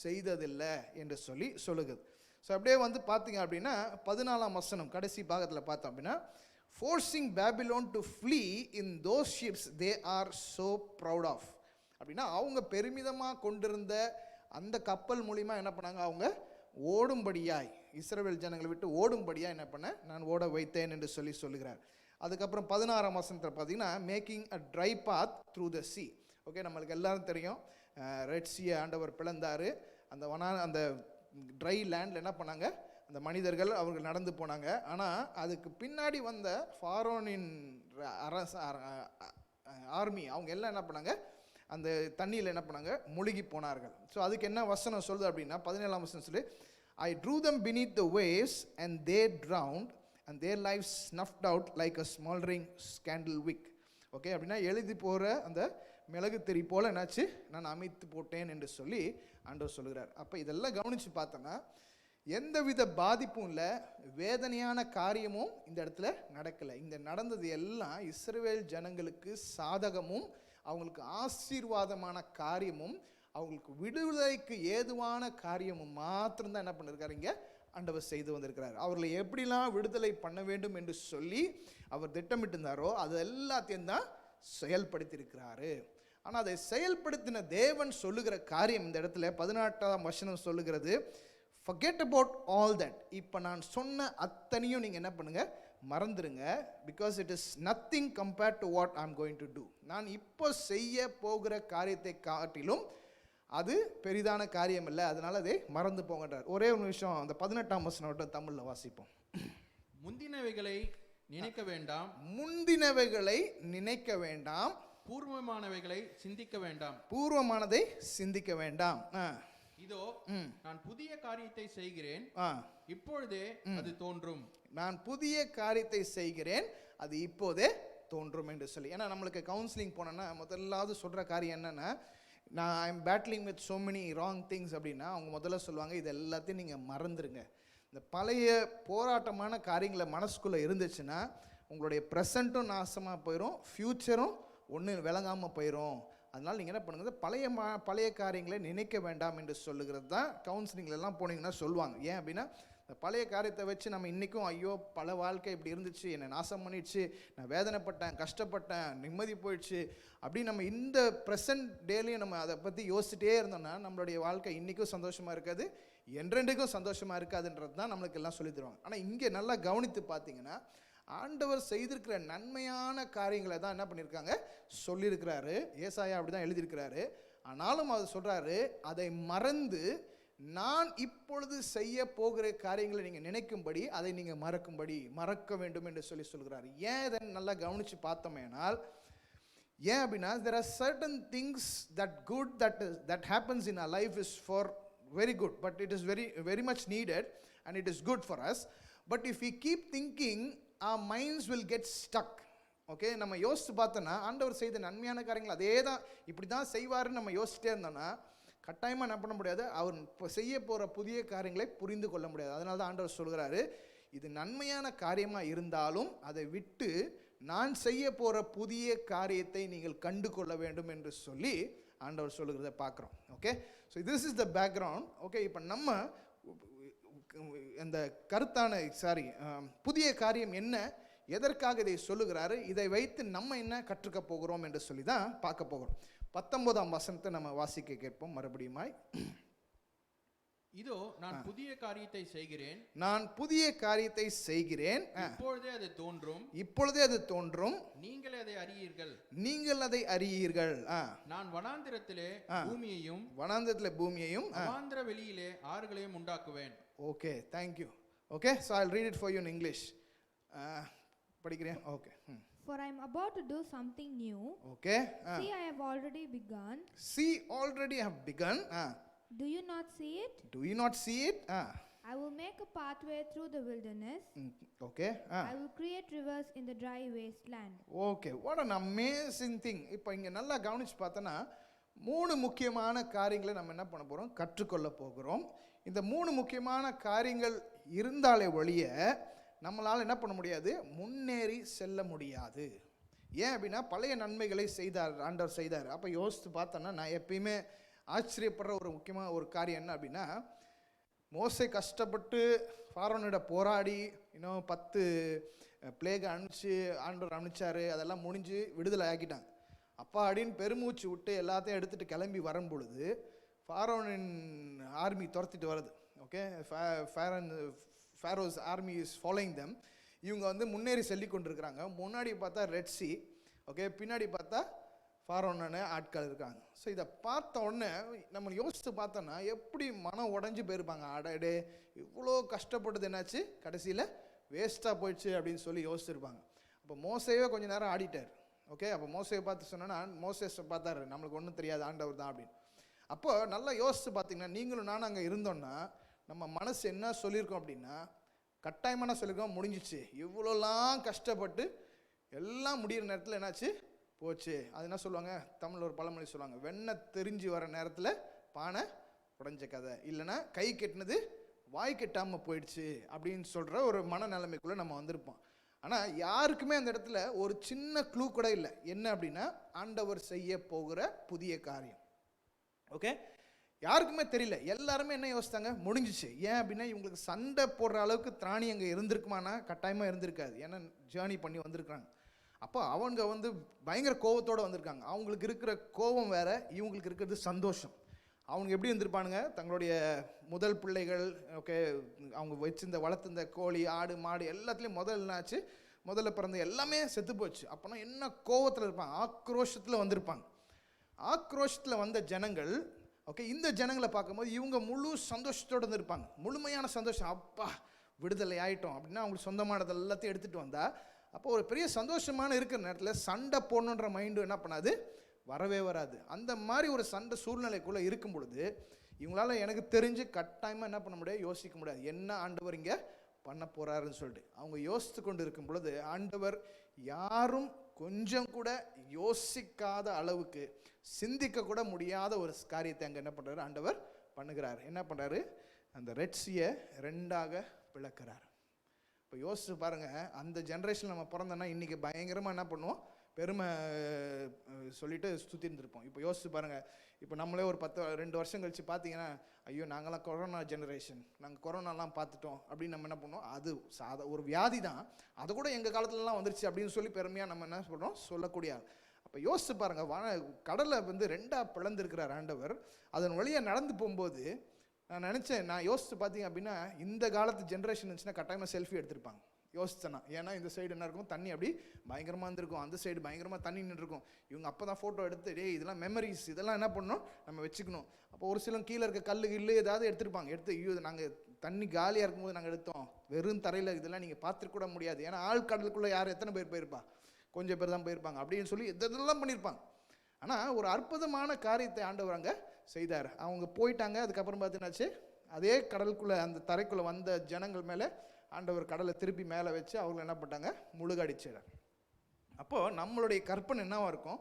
செய்ததில்லை என்று சொல்லுகிறது. ஸோ அப்படியே வந்து பார்த்தீங்க அப்படின்னா 14ஆம் வசனம் கடைசி பாகத்தில் பார்த்தோம் அப்படின்னா, forcing Babylon to flee in those ships they are so proud of. அப்படின்னா அவங்க பெருமிதமாக கொண்டிருந்த அந்த கப்பல் மூலிமா என்ன பண்ணாங்க, அவங்க ஓடும்படியாய், இஸ்ரவேல் ஜனங்களை விட்டு ஓடும்படியாக என்ன பண்ண, நான் ஓட வைத்தேன் என்று சொல்லுகிறார். அதுக்கப்புறம் 16ஆம் வசனத்தில் பார்த்தீங்கன்னா, making a dry path through the sea. Okay, நம்மளுக்கு எல்லாரும் தெரியும், ரெட் சீயை ஆண்டவர் பிளந்தார். அந்த ட்ரை லேண்டில் என்ன பண்ணாங்க, அந்த மனிதர்கள் அவர்கள் நடந்து போனாங்க. ஆனால் அதுக்கு பின்னாடி வந்த ஃபாரோனின் ஆர்மி அவங்க எல்லாம் என்ன பண்ணாங்க, அந்த தண்ணியில் என்ன பண்ணாங்க, முழுகி போனார்கள். ஸோ அதுக்கு என்ன வசனம் சொல்லுது அப்படின்னா, 17ஆம் வசனம் சொல்லி, ஐ true them beneath the waves and they drowned and their lives snuffed out like a smoldering scandal wick. Okay, அப்படின்னா எழுதி போகிற அந்த மிளகு திரி போல் என்னாச்சு, நான் அமைத்து போட்டேன் என்று சொல்லி ஆண்டவர் சொல்கிறார். அப்போ இதெல்லாம் கவனித்து பார்த்தோன்னா எந்தவித பாதிப்பும் இல்லை, வேதனையான காரியமும் இந்த இடத்துல நடக்கலை. இந்த நடந்தது எல்லாம் இஸ்ரவேல் ஜனங்களுக்கு சாதகமும் அவங்களுக்கு ஆசீர்வாதமான காரியமும் அவங்களுக்கு விடுதலைக்கு ஏதுவான காரியமும் மாத்திரம்தான் என்ன பண்ணிருக்காரு இங்கே ஆண்டவர் செய்து வந்திருக்கிறார். அவர்களை எப்படிலாம் விடுதலை பண்ண வேண்டும் என்று சொல்லி அவர் திட்டமிட்டிருந்தாரோ அது எல்லாத்தையும் தான் செயல்படுத்தியிருக்கிறாரு. ஆனால் அதை செயல்படுத்தின தேவன் சொல்லுகிற காரியம் இந்த இடத்துல 18ஆம் வசனம் சொல்லுகிறது, forget about all that. இப்போ நான் சொன்ன அத்தனையும் நீங்கள் என்ன பண்ணுங்க, மறந்துடுங்க. Because it is nothing compared to what I am going to do. நான் இப்போ செய்ய போகிற காரியத்தை காட்டிலும் அது பெரிதான காரியம் இல்லை, அதனால அதை மறந்து போங்கன்றார். ஒரே ஒரு விஷயம், அந்த 18ஆம் வசனம் தமிழில் வாசிப்போம். முந்தினவைகளை நினைக்க வேண்டாம், முந்தினவைகளை நினைக்க வேண்டாம், பூர்வமானவைகளை சிந்திக்க வேண்டாம், பூர்வமானதை சிந்திக்க வேண்டாம். இதோ நான் புதிய காரியத்தை செய்கிறேன், இப்பொழுதே அது தோன்றும். நான் புதிய காரியத்தை செய்கிறேன், அது இப்போதே தோன்றும் என்று சொல்லி. ஏன்னா நம்மளுக்கு கவுன்சிலிங் போனோன்னா முதலாவது சொல்கிற காரியம் என்னென்னா, நான் I am battling with so many wrong things அப்படின்னா அவங்க முதல்ல சொல்லுவாங்க, இது எல்லாத்தையும் நீங்கள் மறந்துடுங்க. இந்த பழைய போராட்டமான காரியங்களை மனசுக்குள்ளே இருந்துச்சுன்னா உங்களுடைய ப்ரெசண்ட்டும் நாசமாக போயிடும், ஃப்யூச்சரும் ஒன்று விளங்காமல் போயிடும். அதனால் நீங்கள் என்ன பண்ணுங்கள், பழைய காரியங்களை நினைக்க வேண்டாம் என்று சொல்லுகிறது தான் கவுன்சிலிங்லலாம் போனீங்கன்னா சொல்லுவாங்க. ஏன் அப்படின்னா இந்த பழைய காரியத்தை வச்சு நம்ம இன்றைக்கும் ஐயோ பல வாழ்க்கை இப்படி இருந்துச்சு, என்னை நாசம் பண்ணிடுச்சு, நான் வேதனைப்பட்டேன், கஷ்டப்பட்டேன், நிம்மதி போயிடுச்சு அப்படின்னு நம்ம இந்த ப்ரெசன்ட் டேலையும் நம்ம அதை பற்றி யோசிச்சுட்டே இருந்தோம்னா நம்மளுடைய வாழ்க்கை இன்றைக்கும் சந்தோஷமாக இருக்காது, என்றென்றைக்கும் சந்தோஷமாக இருக்காதுன்றது தான் நம்மளுக்கு எல்லாம் சொல்லி தருவாங்க. ஆனால் இங்கே நல்லா கவனித்து பார்த்தீங்கன்னா ஆண்டவர் செய்திருக்கிற நன்மையான காரியங்களை தான் என்ன பண்ணியிருக்காங்க சொல்லியிருக்கிறாரு. ஏசாயா அப்படி தான் எழுதியிருக்கிறாரு. ஆனாலும் அவர் சொல்கிறாரு, அதை மறந்து நான் இப்பொழுது செய்ய போகிற காரியங்களை நீங்கள் நினைக்கும்படி அதை நீங்கள் மறக்க வேண்டும் என்று சொல்கிறாரு. ஏன் இதை நல்லா கவனித்து பார்த்தோமேனால், ஏன் அப்படின்னா there are certain things that happens in our life is for very good, but it is very much needed and it is good for us. But if we keep thinking, our minds will get stuck. Okay, நம்ம யோசித்து பார்த்தோன்னா ஆண்டவர் செய்த நன்மையான காரியங்கள் அதே தான் இப்படி தான் செய்வாருன்னு நம்ம யோசிச்சிட்டே இருந்தோம்னா கட்டாயமாக என்ன பண்ண முடியாது, அவர் இப்போ செய்ய போகிற புதிய காரியங்களை புரிந்து கொள்ள முடியாது. அதனால தான் ஆண்டவர் சொல்கிறாரு, இது நன்மையான காரியமாக இருந்தாலும் அதை விட்டு நான் செய்ய போகிற புதிய காரியத்தை நீங்கள் கண்டு கொள்ள வேண்டும் என்று சொல்லி ஆண்டவர் சொல்லுகிறத பார்க்குறோம். Okay, so this is the background. Okay, இப்போ நம்ம இந்த புதிய காரியம் என்ன, எதற்காக இதை சொல்லுகிறாரு, இதை வைத்து நம்ம என்ன கற்றுக்க போகிறோம் என்று சொல்லி தான் பார்க்க போகிறோம். 19ஆம் வசனத்தை நம்ம வாசிக்க கேட்போம் மறுபடியுமாய். இதோ நான் புதிய காரியத்தை செய்கிறேன், நான் புதிய காரியத்தை செய்கிறேன், இப்பொழுதே அது தோன்றும், இப்பொழுதே அது தோன்றும், நீங்கள் அதை அறியீர்கள், நீங்கள் அதை அறியீர்கள். நான் வனாந்திரத்திலே பூமியையும், வனாந்திரத்திலே பூமியையும், வனாந்திர வெளியிலே ஆறுகளையும் உண்டாக்குவேன். Okay, thank you. Okay, so I'll read it for you in English. படிக்கிறேன். Okay. For I am about to do something new. Okay. See, I have already begun. See, already have begun. Do you not see it? Do you not see it? I will make a pathway through the wilderness. Okay. I will create rivers in the dry wasteland. Okay, what an amazing thing. இப்போ இங்கே நல்லா கவனிச்சு பார்த்தோன்னா 3 முக்கியமான காரியங்களை நம்ம என்ன பண்ண போகிறோம், கற்றுக்கொள்ள போகிறோம். இந்த 3 முக்கியமான காரியங்கள் இருந்தாலே ஒழிய நம்மளால் என்ன பண்ண முடியாது, முன்னேறி செல்ல முடியாது. ஏன் அப்படின்னா பழைய நன்மைகளை ஆண்டவர் செய்தார். அப்போ யோசித்து பார்த்தோன்னா நான் எப்பயுமே ஆச்சரியப்படுற ஒரு முக்கியமான ஒரு காரியம் என்ன அப்படின்னா, மோசே கஷ்டப்பட்டு ஃபாரோனிட போராடி 10 பிளேகை ஆண்டவர் அனுப்பிச்சாரு, அதெல்லாம் முடிஞ்சு விடுதலை ஆக்கிட்டாங்க. அப்பா அப்படின்னு பெருமூச்சு விட்டு எல்லாத்தையும் எடுத்துகிட்டு கிளம்பி வரும் பொழுது ஃபாரோனின் ஆர்மி துரத்திட்டு வருது. Okay, Pharaoh's army is following them. இவங்க முன்னேறி செல்லி கொண்டிருக்கிறாங்க. முன்னாடி பார்த்தா ரெட் சி, ஓகே, பின்னாடி பார்த்தா ஃபாரோனான ஆட்கள் இருக்காங்க. ஸோ இதை பார்த்த உடனே நம்ம யோசித்து பார்த்தோன்னா எப்படி மனம் உடஞ்சி போயிருப்பாங்க. அடடே இவ்வளோ கஷ்டப்பட்டது என்னாச்சு, கடைசியில் வேஸ்ட்டாக போயிடுச்சு அப்படின்னு சொல்லி யோசிச்சிருப்பாங்க. அப்போ மோசேவே கொஞ்சம் நேரம் ஆடிட்டார். ஓகே, அப்போ மோசையை பார்த்து சொன்னோன்னா மோசே பார்த்தாரு, நம்மளுக்கு ஒன்றும் தெரியாது, ஆண்டவர் தான் அப்படின்னு. அப்போ நல்லா யோசித்து பார்த்தீங்கன்னா நீங்களும் நானும் அங்கே இருந்தோன்னா நம்ம மனசு என்ன சொல்லியிருக்கோம் அப்படின்னா, கட்டாயமான சொல்லியிருக்கோம், முடிஞ்சிச்சு, இவ்வளோலாம் கஷ்டப்பட்டு எல்லாம் முடிகிற நேரத்தில் என்னாச்சு, போச்சு. அது என்ன சொல்லுவாங்க, தமிழ் ஒரு பழமொழி சொல்லுவாங்க, வெண்ணெய் தெரிஞ்சு வர நேரத்தில் பானை உடைஞ்ச கதை, இல்லைன்னா கை கெட்டினது வாய் கெட்டாமல் போயிடுச்சு அப்படின்னு சொல்கிற ஒரு மனநிலைமைக்குள்ளே நம்ம வந்திருப்போம். ஆனால் யாருக்குமே அந்த இடத்துல ஒரு சின்ன க்ளூ கூட இல்லை. என்ன அப்படின்னா ஆண்டவர் செய்ய போகிற புதிய காரியம். ஓகே, யாருக்குமே தெரியல. எல்லாருமே என்ன யோசித்தாங்க, முடிஞ்சிச்சு. ஏன் அப்படின்னா இவங்களுக்கு சண்டை போடுற அளவுக்கு திராணி அங்கே இருந்திருக்குமானா கட்டாயமாக இருந்திருக்காது. ஏன்னா ஜேர்னி பண்ணி வந்திருக்காங்க. அப்போ அவங்க வந்து பயங்கர கோபத்தோடு வந்திருக்காங்க. அவங்களுக்கு இருக்கிற கோபம் வேற, இவங்களுக்கு இருக்கிறது சந்தோஷம். அவங்க எப்படி இருந்திருப்பானுங்க, தங்களுடைய முதல் பிள்ளைகள், ஓகே, அவங்க வச்சிருந்த வளர்த்துருந்த கோழி ஆடு மாடு எல்லாத்துலேயும் முதல்ல பிறந்த எல்லாமே செத்து போச்சு. அப்போனா என்ன கோபத்தில் இருப்பாங்க, ஆக்ரோஷத்தில் வந்திருப்பாங்க. ஆக்ரோஷத்தில் வந்த ஜனங்கள், ஓகே, இந்த ஜனங்களை பார்க்கும்போது இவங்க முழு சந்தோஷத்தோடு இருந்திருப்பாங்க. முழுமையான சந்தோஷம், அப்பா விடுதலை ஆகிட்டோம் அப்படின்னா அவங்களுக்கு சொந்தமானது எல்லாத்தையும் எடுத்துகிட்டு வந்தால் அப்போ ஒரு பெரிய சந்தோஷமான இருக்கிற நேரத்தில் சண்டை போடணுன்ற மைண்டு என்ன பண்ணாது, வரவே வராது. அந்த மாதிரி ஒரு சண்டை சூழ்நிலைக்குள்ளே இருக்கும் பொழுது இவங்களால எனக்கு தெரிஞ்சு கட்டாயமாக என்ன பண்ண முடியாது, யோசிக்க முடியாது என்ன ஆண்டவர் இங்கே பண்ண போகிறாருன்னு சொல்லிட்டு. அவங்க யோசித்து கொண்டு இருக்கும் பொழுது ஆண்டவர் யாரும் கொஞ்சம் கூட யோசிக்காத அளவுக்கு சிந்திக்க கூட முடியாத ஒரு காரியத்தை அங்கே என்ன பண்ணுறாரு, ஆண்டவர் பண்ணுகிறார். என்ன பண்ணுறாரு, அந்த ரெட் சீயை 2ஆக பிளக்கிறார். இப்போ யோசிச்சு பாருங்கள், அந்த ஜென்ரேஷன் நம்ம பிறந்தோன்னா இன்றைக்கி பயங்கரமாக என்ன பண்ணுவோம், பெருமை சொல்லிட்டு சுற்றி இருந்திருப்போம். இப்போ யோசிச்சு பாருங்கள், இப்போ நம்மளே ஒரு 2 வருஷம் கழித்து பார்த்தீங்கன்னா, ஐயோ நாங்களாம் கொரோனா ஜெனரேஷன், நாங்கள் கொரோனாலாம் பார்த்துட்டோம் அப்படின்னு நம்ம என்ன பண்ணுவோம், அது ஒரு வியாதி தான், அது கூட எங்கள் காலத்துலலாம் வந்துருச்சு அப்படின்னு சொல்லி பெருமையாக நம்ம என்ன சொல்கிறோம், சொல்லக்கூடிய. அப்போ யோசிச்சு பாருங்கள், கடலை வந்து 2ஆக பிளந்திருக்கிறார் ஆண்டவர். அதன் வழியாக நடந்து போகும்போது நான் நினச்சேன், நான் யோசிச்சு பார்த்தீங்க அப்படின்னா இந்த காலத்து ஜென்ரேஷன் இருந்துச்சுன்னா கட்டாயமாக செல்ஃபி எடுத்திருப்பாங்க யோசிச்சேன்னா. ஏன்னா இந்த சைடு என்ன இருக்கும், தண்ணி அப்படி பயங்கரமாக இருந்திருக்கும், அந்த சைடு பயங்கரமாக தண்ணி நின்றுருக்கும். இவங்க அப்போ தான் ஃபோட்டோ எடுத்து, இதெல்லாம் மெமரிஸ், இதெல்லாம் என்ன பண்ணணும், நம்ம வச்சுக்கணும். அப்போ ஒரு சிலம் கீழே இருக்க கல்லு ஏதாவது எடுத்துருப்பாங்க. எடுத்து நாங்கள் தண்ணி காலியாக இருக்கும்போது நாங்கள் எடுத்தோம், வெறும் தரையில் இதெல்லாம் நீங்கள் பார்த்துக்கூட முடியாது. ஏன்னா ஆழ்கடலுக்குள்ளே யார் எத்தனை பேர் போயிருப்பா, கொஞ்சம் பேர் தான் போயிருப்பாங்க அப்படின்னு சொல்லி இதெல்லாம் பண்ணியிருப்பாங்க. ஆனால் ஒரு அற்புதமான காரியத்தை ஆண்டவர் அங்கே செய்தார். அவங்க போயிட்டாங்க. அதுக்கப்புறம் பார்த்தீங்கன்னாச்சு அதே கடலுக்குள்ளே அந்த தரைக்குள்ளே வந்த ஜனங்கள் மேலே ஆண்டவர் கடலை திருப்பி மேலே வச்சு அவங்க என்ன பண்ணிட்டாங்க, முழுகடிச்சிடார். அப்போது நம்மளுடைய கற்பனை என்னவாக இருக்கும்,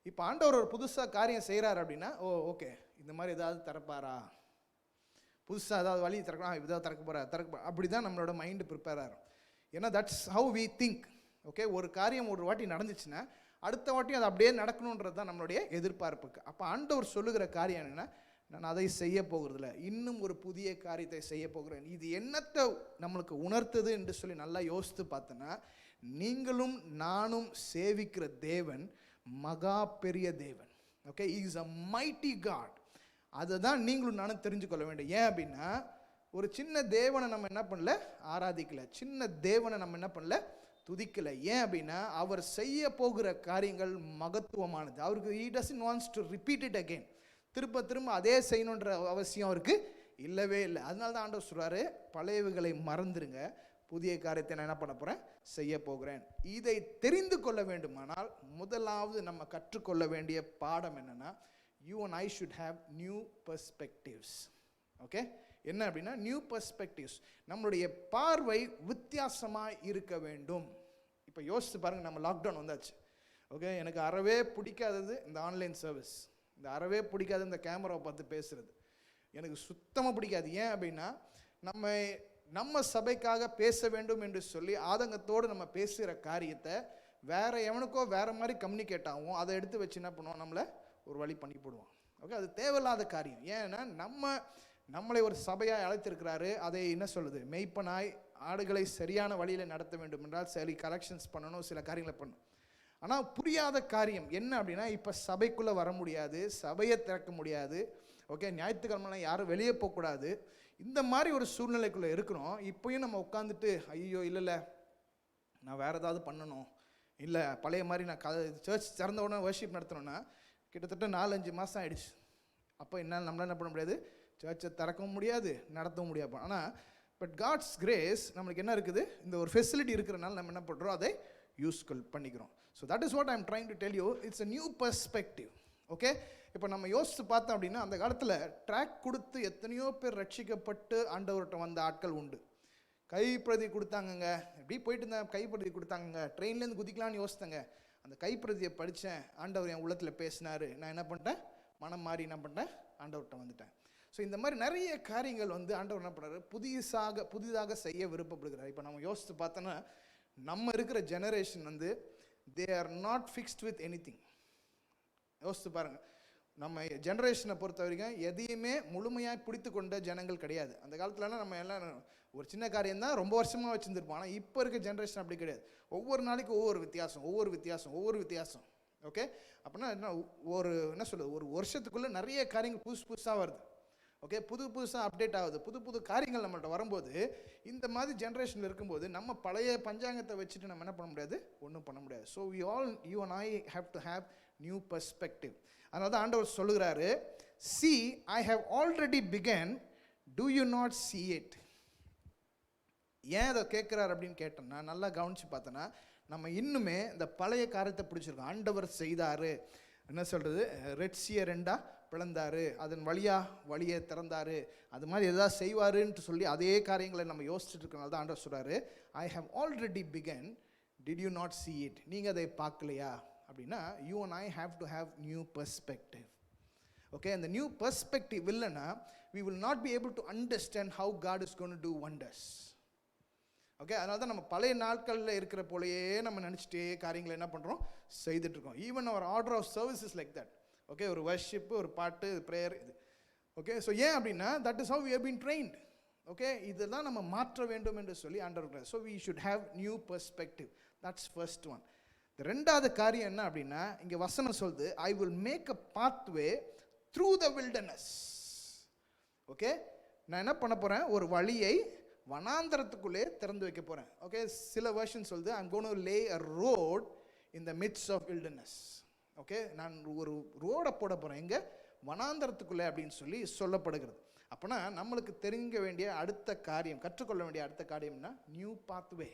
இப்போ ஆண்டவர் ஒரு புதுசாக காரியம் செய்கிறார் அப்படின்னா, ஓகே இந்த மாதிரி ஏதாவது திறப்பாரா, புதுசாக ஏதாவது வழி திறக்கலாம், ஏதாவது திறக்க போகிறா அப்படி தான் நம்மளோட மைண்டு ப்ரிப்பேர் ஆகும். ஏன்னா that's how we think. Okay, ஒரு காரியம் ஒரு வாட்டி நடந்துச்சுன்னா அடுத்த வாட்டி அது அப்படியே நடக்கணுன்றது தான் நம்மளுடைய எதிர்பார்ப்புக்கு. அப்போ ஆண்டவர் சொல்லுகிற காரியம் என்னென்னா, நான் அதை செய்ய போகிறதில்ல, இன்னும் ஒரு புதிய காரியத்தை செய்ய போகிறேன். இது என்னத்தை நம்மளுக்கு உணர்த்துது என்று சொல்லி நல்லா யோசித்து பார்த்தோன்னா, நீங்களும் நானும் சேவிக்கிற தேவன் மகா பெரிய தேவன். Okay, is a mighty God. அதை தான் நீங்களும் நானும் தெரிஞ்சுக்கொள்ள வேண்டும். ஏன் அப்படின்னா ஒரு சின்ன தேவனை நம்ம என்ன பண்ணல, ஆராதிக்கலை. சின்ன தேவனை நம்ம என்ன பண்ணல, துதிக்கலை. ஏன் அப்படின்னா அவர் செய்ய போகிற காரியங்கள் மகத்துவமானது. அவருக்கு he doesn't wants to repeat it again. திரும்ப அதே செய்யணுன்ற அவசியம் அவருக்கு இல்லவே இல்லை. அதனால தான் ஆண்டவர் சொல்கிறாரு, பழையவைகளை மறந்துடுங்க, புதிய காரியத்தை நான் என்ன பண்ண போகிறேன், செய்ய போகிறேன். இதை தெரிந்து கொள்ள வேண்டுமானால் முதலாவது நம்ம கற்றுக்கொள்ள வேண்டிய பாடம் என்னென்னா, you and I should have new perspectives. Okay, என்ன அப்படின்னா நியூ பெர்ஸ்பெக்டிவ்ஸ். நம்மளுடைய பார்வை வித்தியாசமாக இருக்க வேண்டும். இப்போ யோசிச்சு பாருங்கள், நம்ம லாக்டவுன் வந்தாச்சு. ஓகே, எனக்கு அறவே பிடிக்காதது இந்த ஆன்லைன் சர்வீஸ், இந்த அறவே பிடிக்காது இந்த கேமராவை பார்த்து பேசுகிறது, எனக்கு சுத்தமாக பிடிக்காது. ஏன் அப்படின்னா நம்ம சபைக்காக பேச வேண்டும் என்று சொல்லி ஆதங்கத்தோடு நம்ம பேசுகிற காரியத்தை வேற எவனுக்கோ வேற மாதிரி கம்யூனிகேட் ஆகும், அதை எடுத்து வச்சு என்ன பண்ணுவோம், நம்மளை ஒரு வழி பண்ணி போடுவோம். ஓகே, அது தேவையில்லாத காரியம். ஏன்னா நம்மளை ஒரு சபையாய் அழைத்திருக்கிறாரு, அதை என்ன சொல்லுது, மெய்ப்பனாய் ஆடுகளை சரியான வழியில் நடத்த வேண்டும் என்றால் சரி கரெக்ஷன்ஸ் பண்ணணும், சில காரியங்களை பண்ணணும். ஆனால் புரியாத காரியம் என்ன அப்படின்னா, இப்போ சபைக்குள்ளே வர முடியாது, சபையை திறக்க முடியாது. ஓகே, ஞாயிற்றுக்கிழமை யாரும் வெளியே போகக்கூடாது. இந்த மாதிரி ஒரு சூழ்நிலைக்குள்ளே இருக்கிறோம். இப்போயும் நம்ம உட்காந்துட்டு ஐயோ இல்லை நான் வேறு ஏதாவது பண்ணணும், இல்லை பழைய மாதிரி நான் சர்ச் திறந்த உடனே வர்ஷிப் நடத்தணும்னா கிட்டத்தட்ட 4-5 மாதம் ஆகிடுச்சு. அப்போ நம்மளால் என்ன பண்ண முடியாது, சர்ச்சை திறக்கவும் முடியாது, நடத்தவும் முடியாது. ஆனால் பட் காட்ஸ் கிரேஸ் நம்மளுக்கு என்ன இருக்குது, இந்த ஒரு ஃபெசிலிட்டி இருக்கிறனால நம்ம என்ன பண்ணுறோம், அதை யூஸ்ஃபுல் பண்ணிக்கிறோம். So that is what I am trying to tell you, it's a new perspective. Okay, இப்போ நம்ம யோசித்து பார்த்தோம் அப்படின்னா, அந்த காலத்தில் ட்ராக் கொடுத்து எத்தனையோ பேர் ரட்சிக்கப்பட்டு ஆண்டவர்கிட்ட வந்த ஆட்கள் உண்டு. கைப்பிரதி கொடுத்தாங்கங்க, எப்படி போயிட்டு இருந்தேன், கைப்பிரதி கொடுத்தாங்கங்க, ட்ரெயின்லேருந்து குதிக்கலான்னு யோசித்தேங்க, அந்த கைப்பிரதியை படித்தேன், ஆண்டவர் என் உள்ளத்தில் பேசினார், நான் என்ன பண்ணிட்டேன், மனம் மாறி என்ன பண்ணிட்டேன், ஆண்டவர்கிட்ட வந்துட்டேன். ஸோ இந்த மாதிரி நிறைய காரியங்கள் ஆண்டவர் என்ன பண்ணுறாரு, புதிதாக செய்ய விருப்பப்படுகிறார். இப்போ நம்ம யோசித்து பார்த்தோன்னா நம்ம இருக்கிற ஜெனரேஷன் வந்து they are not fixed with anything. யோசித்து பாருங்க, நம்ம ஜெனரேஷனை பொறுத்த வரைக்கும் எதையுமே முழுமையாக பிடித்து கொண்ட ஜனங்கள் கிடையாது. அந்த காலத்துலலாம் நம்ம எல்லாம் ஒரு சின்ன காரியம் தான் ரொம்ப வருஷமாக வச்சுருந்துருப்போம். ஆனால் இப்போ இருக்க ஜென்ரேஷன் அப்படி கிடையாது. ஒவ்வொரு நாளைக்கு ஒவ்வொரு வித்தியாசம். ஓகே, அப்படின்னா என்ன, என்ன சொல்லுது, ஒரு வருஷத்துக்குள்ளே நிறைய காரியங்கள் புதுசாக வருது. ஓகே, புதுசாக அப்டேட் ஆகுது. புது காரியங்கள் நம்மள்ட்ட வரும்போது, இந்த மாதிரி ஜென்ரேஷனில் இருக்கும்போது நம்ம பழைய பஞ்சாங்கத்தை வச்சுட்டு நம்ம என்ன பண்ண முடியாது, ஒன்றும் பண்ண முடியாது. So you and I have to have new perspective. அதனால தான் ஆண்டவர் சொல்லுகிறாரு, see I have already begun, do you not see it? ஏன் அதை கேட்குறாரு அப்படின்னு கேட்டோம்னா, நல்லா கவனித்து பார்த்தோன்னா நம்ம இன்னுமே இந்த பழைய காரியத்தை பிடிச்சிருக்கோம். ஆண்டவர் செய்தார், என்ன சொல்கிறது, ரெட்சியை ரெண்டாக பிளந்தார், அதன் வழியை திறந்தார், அது மாதிரி எதாவது செய்வாருன்ட்டு சொல்லி அதே காரியங்களை நம்ம யோசிச்சுட்டு இருக்கனால தான் ஆண்டவர் சொல்கிறாரு, I have already begun, did you not see it? நீங்கள் அதை பார்க்கலையா அப்படின்னா, you and I have to have new perspective. Okay, and the new perspective இல்லைன்னா we will not be able to understand how God is going to do wonders. Okay, அதனால தான் நம்ம பழைய நாட்களில் இருக்கிற போலையே நம்ம நினச்சிட்டே காரியங்களை என்ன பண்ணுறோம், செய்துட்ருக்கோம். Even our order of services like that. Okay, ஒரு வர்ஷிப்பு, ஒரு பாட்டு, ப்ரேயர், இது. ஓகே, ஸோ ஏன் அப்படின்னா that is how we have been trained. Okay, இதெல்லாம் நம்ம மாற்ற வேண்டும் என்று சொல்லி ஆண்டவர். So we should have new perspective. That's first one. ரெண்டாவது காரியம் என்ன அப்படின்னா, இங்கே வசனம் சொல்லுது, I will make a pathway through the wilderness. Okay, நான் என்ன பண்ண போகிறேன், ஒரு வழியை வனாந்தரத்துக்குள்ளே திறந்து வைக்க போகிறேன். ஓகே, சில வெர்ஷன் சொல்லுது, I'm going to lay a road in the midst of wilderness. Okay, நான் ஒரு ரோடை போட போகிறேன் எங்கே, வனாந்தரத்துக்குள்ளே அப்படின்னு சொல்லி சொல்லப்படுகிறது. அப்போனா நம்மளுக்கு தெரிஞ்ச வேண்டிய அடுத்த காரியம், கற்றுக்கொள்ள வேண்டிய அடுத்த காரியம்னா நியூ பாத்வே.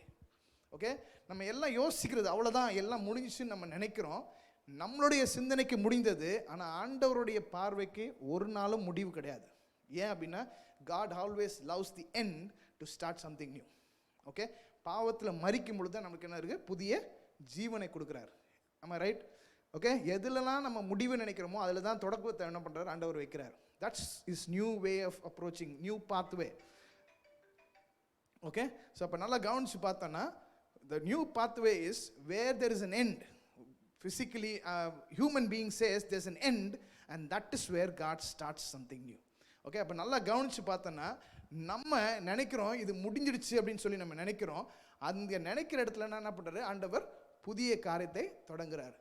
ஓகே, நம்ம எல்லாம் யோசிக்கிறது அவ்வளோதான், எல்லாம் முடிஞ்சிச்சுன்னு நம்ம நினைக்கிறோம். நம்மளுடைய சிந்தனைக்கு முடிந்தது, ஆனால் ஆண்டவருடைய பார்வைக்கு ஒரு நாளும் முடிவு கிடையாது. ஏன் அப்படின்னா, God always loves the end to start something new. Okay, பாவத்தில் மரிக்கும் பொழுது தான் நமக்கு என்ன இருக்குது, புதிய ஜீவனை கொடுக்குறாரு. ஆமா, ரைட்? ஓகே, எதுலலாம் நம்ம முடிவு நினைக்கிறோமோ அதில் தான் தொடக்கத்தை என்ன பண்ணுறாரு, ஆண்டவர் வைக்கிறார். That's is new way of approaching, new pathway. Okay, so அப்போ நல்லா கவனிச்சு பார்த்தோன்னா, the new pathway is where there is an end. Physically, human being says there's an end, and that is where God starts something new. Okay, அப்போ நல்லா கவனித்து பார்த்தோன்னா, நம்ம நினைக்கிறோம் இது முடிஞ்சிடுச்சு அப்படின்னு சொல்லி நம்ம நினைக்கிறோம். அந்த நினைக்கிற இடத்துல என்ன பண்ணுறாரு, ஆண்டவர் புதிய காரியத்தை தொடங்குறாரு.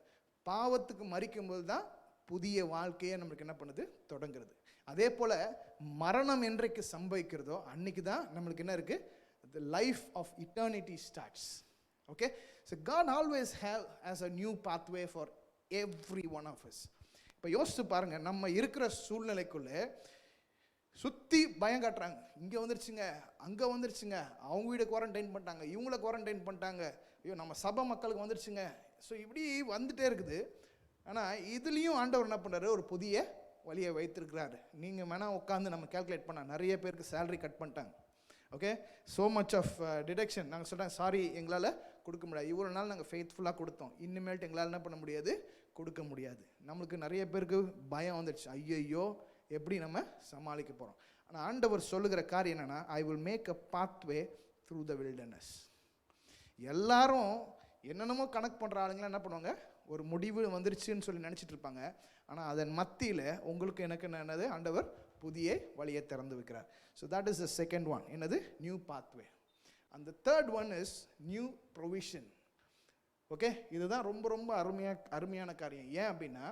பாவத்துக்கு மரிக்கும்போது தான் புதிய வாழ்க்கையை நம்மளுக்கு என்ன பண்ணுது, தொடங்குறது. அதே போல் மரணம் என்றைக்கு சம்பவிக்கிறதோ அன்னைக்கு தான் நம்மளுக்கு என்ன இருக்குது, the life of eternity starts. Okay, so God always has a new pathway for every one of us. இப்போ யோசிச்சு பாருங்க, நம்ம இருக்கிற சூழ்நிலைக்குள்ளே சுற்றி பயம் காட்டுறாங்க. இங்கே வந்துருச்சுங்க, அங்கே வந்துருச்சுங்க, அவங்க வீடை குவாரண்டைன் பண்ணிட்டாங்க, இவங்கள குவாரண்டைன் பண்ணிட்டாங்க, ஐயோ நம்ம சபை மக்களுக்கு வந்துருச்சுங்க. ஸோ இப்படி வந்துட்டே இருக்குது. ஆனால் இதுலேயும் ஆண்டவர் என்ன பண்ணுறாரு, ஒரு புதிய வழியை வைத்திருக்கிறாரு. நீங்கள் வேணால் உட்காந்து நம்ம கேல்குலேட் பண்ணால் நிறைய பேருக்கு சேலரி கட் பண்ணிட்டாங்க. Okay, so much of deduction. நாங்கள் சொல்கிறேன், சாரி எங்களால் கொடுக்க முடியாது, இவ்வளோ நாள் நாங்கள் ஃபெய்த்ஃபுல்லாக கொடுத்தோம், இனிமேல்ட்டு எங்களால் என்ன பண்ண முடியாது, கொடுக்க முடியாது. நம்மளுக்கு நிறைய பேருக்கு பயம் வந்துடுச்சு, ஐயோ எப்படி நம்ம சமாளிக்க போகிறோம். ஆனால் ஆண்டவர் சொல்லுகிற காரியம் என்னென்னா, I will make a pathway through the wilderness. எல்லாரும் என்னென்னமோ கணக்கு பண்ணுற ஆளுங்களாம் என்ன பண்ணுவாங்க, ஒரு முடிவு வந்துருச்சுன்னு சொல்லி நினச்சிட்டு இருப்பாங்க. ஆனால் அதன் மத்தியில் உங்களுக்கு எனக்கு என்னது, ஆண்டவர் புதிய வழியை திறந்து வைக்கிறார். So that is the second one, என்னது, new pathway. And the third one is new provision. Okay, இதுதான் ரொம்ப ரொம்ப அருமையான காரியம். ஏன் அப்படின்னா,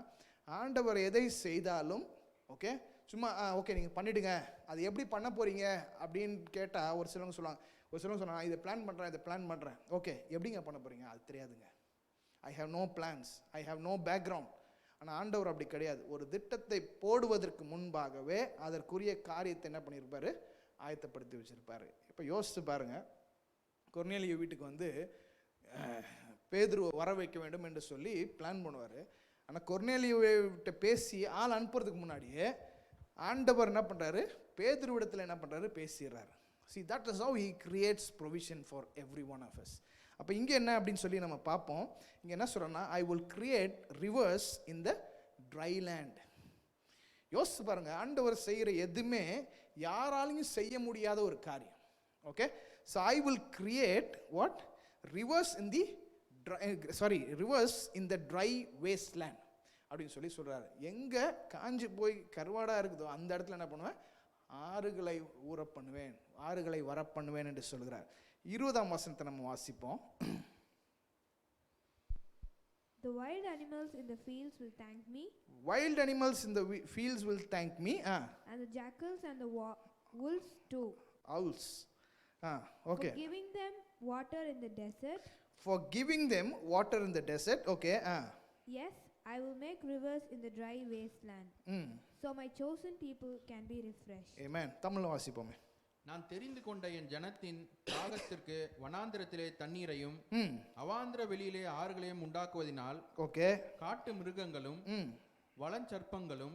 ஆண்டவர் எதை செய்தாலும் ஓகே சும்மா ஓகே நீங்கள் பண்ணிவிடுங்க, அது எப்படி பண்ண போகிறீங்க அப்படின்னு கேட்டால் ஒரு சிலவங்க சொல்லுவாங்க, இதை பிளான் பண்ணுறேன். ஓகே, எப்படிங்க பண்ண போகிறீங்க, அது தெரியாதுங்க. I have no plans, I have no background. ஆனால் ஆண்டவர் அப்படி கிடையாது. ஒரு திட்டத்தை போடுவதற்கு முன்பாகவே அதற்குரிய காரியத்தை என்ன பண்ணியிருப்பார், ஆயத்தப்படுத்தி வச்சுருப்பார். இப்போ யோசித்து பாருங்கள், கொர்நேலியு வீட்டுக்கு வந்து பேதுருவை வர வைக்க வேண்டும் என்று சொல்லி பிளான் பண்ணுவார். ஆனால் கொர்நேலியுவிட்ட பேசி ஆள் அனுப்புறதுக்கு முன்னாடியே ஆண்டவர் என்ன பண்ணுறாரு, பேதுருவிடத்தில் என்ன பண்ணுறாரு, பேசிடுறாரு. See, that is how he creates provision for every one of us. அப்போ இங்கே என்ன அப்படின்னு சொல்லி நம்ம பார்ப்போம். இங்கே என்ன சொல்கிறோன்னா, I will create reverse in the try land. யோசிச்சு பாருங்கள், ஆண்டவர் செய்கிற எதுவுமே யாராலையும் செய்ய முடியாத ஒரு காரியம். Okay, so I will create what reverse in the try waste land அப்படின்னு சொல்றாரு. எங்கே காஞ்சி போய் கருவாடாக இருக்குதோ அந்த இடத்துல என்ன பண்ணுவேன், ஆறுகளை ஊற பண்ணுவேன், ஆறுகளை வர பண்ணுவேன் என்று சொல்கிறார். 20ஆம் வசனத்தை நம்ம வாசிப்போம். The wild animals in the fields will thank me. Wild animals in the fields will thank me. And the jackals and the wolves too. Owls. Okay. For giving them water in the desert. For giving them water in the desert. Okay. Yes, I will make rivers in the dry wasteland. So my chosen people can be refreshed. Amen. தமிழ்ல வாசிப்போமே. நான் தெரிந்து கொண்ட என் ஜனத்தின் தாகத்திற்கு வனாந்திரத்திலே தண்ணீரையும் அவாந்திர வெளியிலே ஆறுகளையும் உண்டாக்குவதினால் okay காட்டு மிருகங்களும் வளஞ்சற்பங்களும்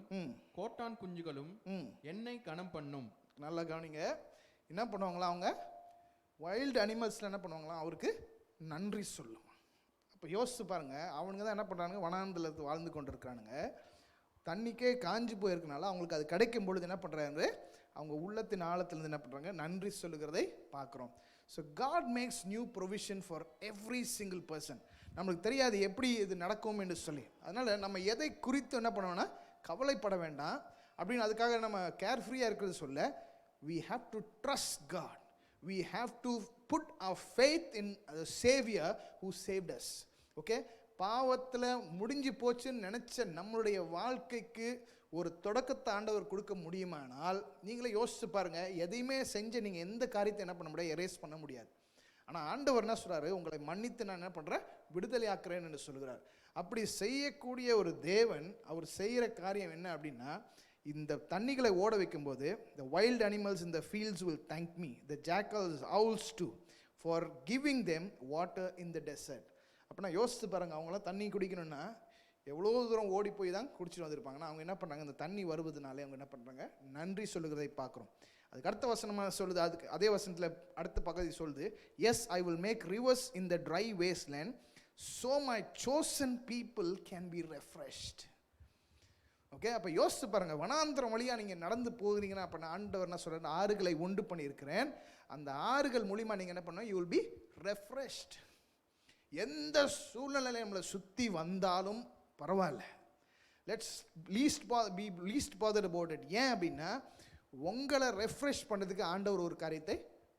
கோட்டான் குஞ்சுகளும் என்னை கனம் பண்ணும். நல்லா கவனிங்க. என்ன பண்ணுவாங்களா அவங்க, வைல்டு அனிமல்ஸ்ல என்ன பண்ணுவாங்களா, அவருக்கு நன்றி சொல்லும். அப்போ யோசிச்சு பாருங்க, அவனுங்க தான் என்ன பண்ணுறானுங்க, வனாந்திரத்தில் வாழ்ந்து கொண்டு இருக்கிறானுங்க. தண்ணிக்கே காஞ்சி போயிருக்கனால அவங்களுக்கு அது கிடைக்கும் பொழுது என்ன பண்ணுறாங்க, அவங்க உள்ளத்தின் ஆழத்திலிருந்து என்ன பண்ணுறாங்க, நன்றி சொல்லுகிறதை பார்க்குறோம். So God makes new provision for every single person. நம்மளுக்கு தெரியாது எப்படி இது நடக்கும் என்று சொல்லி. அதனால் நம்ம எதை குறித்து என்ன பண்ணோம்னா கவலைப்பட வேண்டாம் அப்படின்னு அதுக்காக நம்ம கேர்ஃப்ரீயாக இருக்கிறது சொல்ல. we have to trust God. we have to put our faith in the Savior who saved us. Okay, பாவத்தில் முடிஞ்சு போச்சுன்னு நினச்ச நம்மளுடைய வாழ்க்கைக்கு ஒரு தொடக்கத்தை ஆண்டவர் கொடுக்க முடியுமானால் நீங்களே யோசிச்சு பாருங்கள். எதையுமே செஞ்சு நீங்கள் எந்த காரியத்தை என்ன பண்ண முடியாது, எரேஸ் பண்ண முடியாது. ஆனால் ஆண்டவர் என்ன சொல்கிறாரு, உங்களை மன்னித்து நான் என்ன பண்ணுறேன், விடுதலை ஆக்குறேன் என்று சொல்கிறார். அப்படி செய்யக்கூடிய ஒரு தேவன் அவர் செய்கிற காரியம் என்ன அப்படின்னா, இந்த தண்ணிகளை ஓட வைக்கும்போது the wild animals in the fields will thank me, the jackals, owls too, for giving them water in the desert. அப்படின்னா யோசிச்சு பாருங்கள், அவங்களாம் தண்ணி குடிக்கணும்னா எவ்வளோ தூரம் ஓடி போய் தான் குடிச்சிட்டு வந்திருப்பாங்கன்னா அவங்க என்ன பண்ணுறாங்க, இந்த தண்ணி வருவதுனாலே அவங்க என்ன பண்ணுறாங்க, நன்றி சொல்லுகிறதை பார்க்குறோம். அதுக்கு அடுத்த வசனமாக சொல்லுது, அதுக்கு அதே வசனத்தில் அடுத்த பகுதி சொல்லுது, as I will make rivers in the dry waste land so my chosen people can be refreshed. Okay, அப்போ யோசிச்சு பாருங்கள், வனாந்திரம் வழியாக நீங்கள் நடந்து போகிறீங்கன்னா அப்போ நான் ஆண்டவர் என்ன சொல்கிறேன், ஆறுகளை உண்டு பண்ணியிருக்கிறேன். அந்த ஆறுகள் மூலிமா நீங்கள் என்ன பண்ணணும், யூ வில் பி ரெஃப்ரெஷ்ட். எந்த சூழ்நிலையில் நம்மளை சுற்றி வந்தாலும் பரவாயில்ல, let's least bothered about it. ஏன் அப்படின்னா உங்களை ரெஃப்ரெஷ் பண்ணுறதுக்கு ஆண்டவர் ஒரு காரியத்தை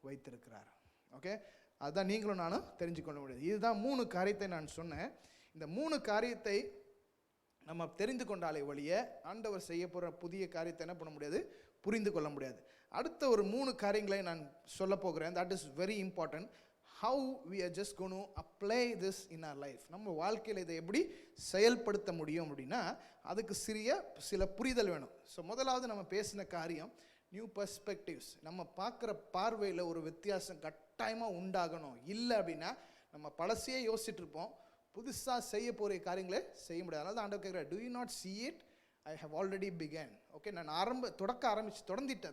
வைத்திருக்கிறார். ஓகே, அதுதான் நீங்களும் நானும் தெரிஞ்சுக்கொள்ள முடியாது. இதுதான் 3 காரியத்தை நான் சொன்னேன். இந்த 3 காரியத்தை நம்ம தெரிந்து கொண்டாலே வழிய ஆண்டவர் செய்ய போகிற புதிய காரியத்தை என்ன பண்ண முடியாது, புரிந்து கொள்ள முடியாது. அடுத்த ஒரு 3 காரியங்களை நான் சொல்ல போகிறேன். That is very important. how we are just going to apply this in our life. நம்ம வாழ்க்கையில் இதை எப்படி செயல்படுத்த முடியும் அப்படின்னா அதுக்கு சில புரிதல் வேணும். ஸோ முதலாவது நம்ம பேசின காரியம் நியூ பெர்ஸ்பெக்டிவ்ஸ். நம்ம பார்க்குற பார்வையில் ஒரு வித்தியாசம் கட்டாயமாக உண்டாகணும். இல்லை அப்படின்னா நம்ம பழசையே யோசிச்சுட்டு இருப்போம், புதுசாக செய்ய போகிற காரியங்களை செய்ய முடியாது. அதனால தான் ஆண்டவர் கேட்குறேன், do you not see it? I have already began. Okay, நான்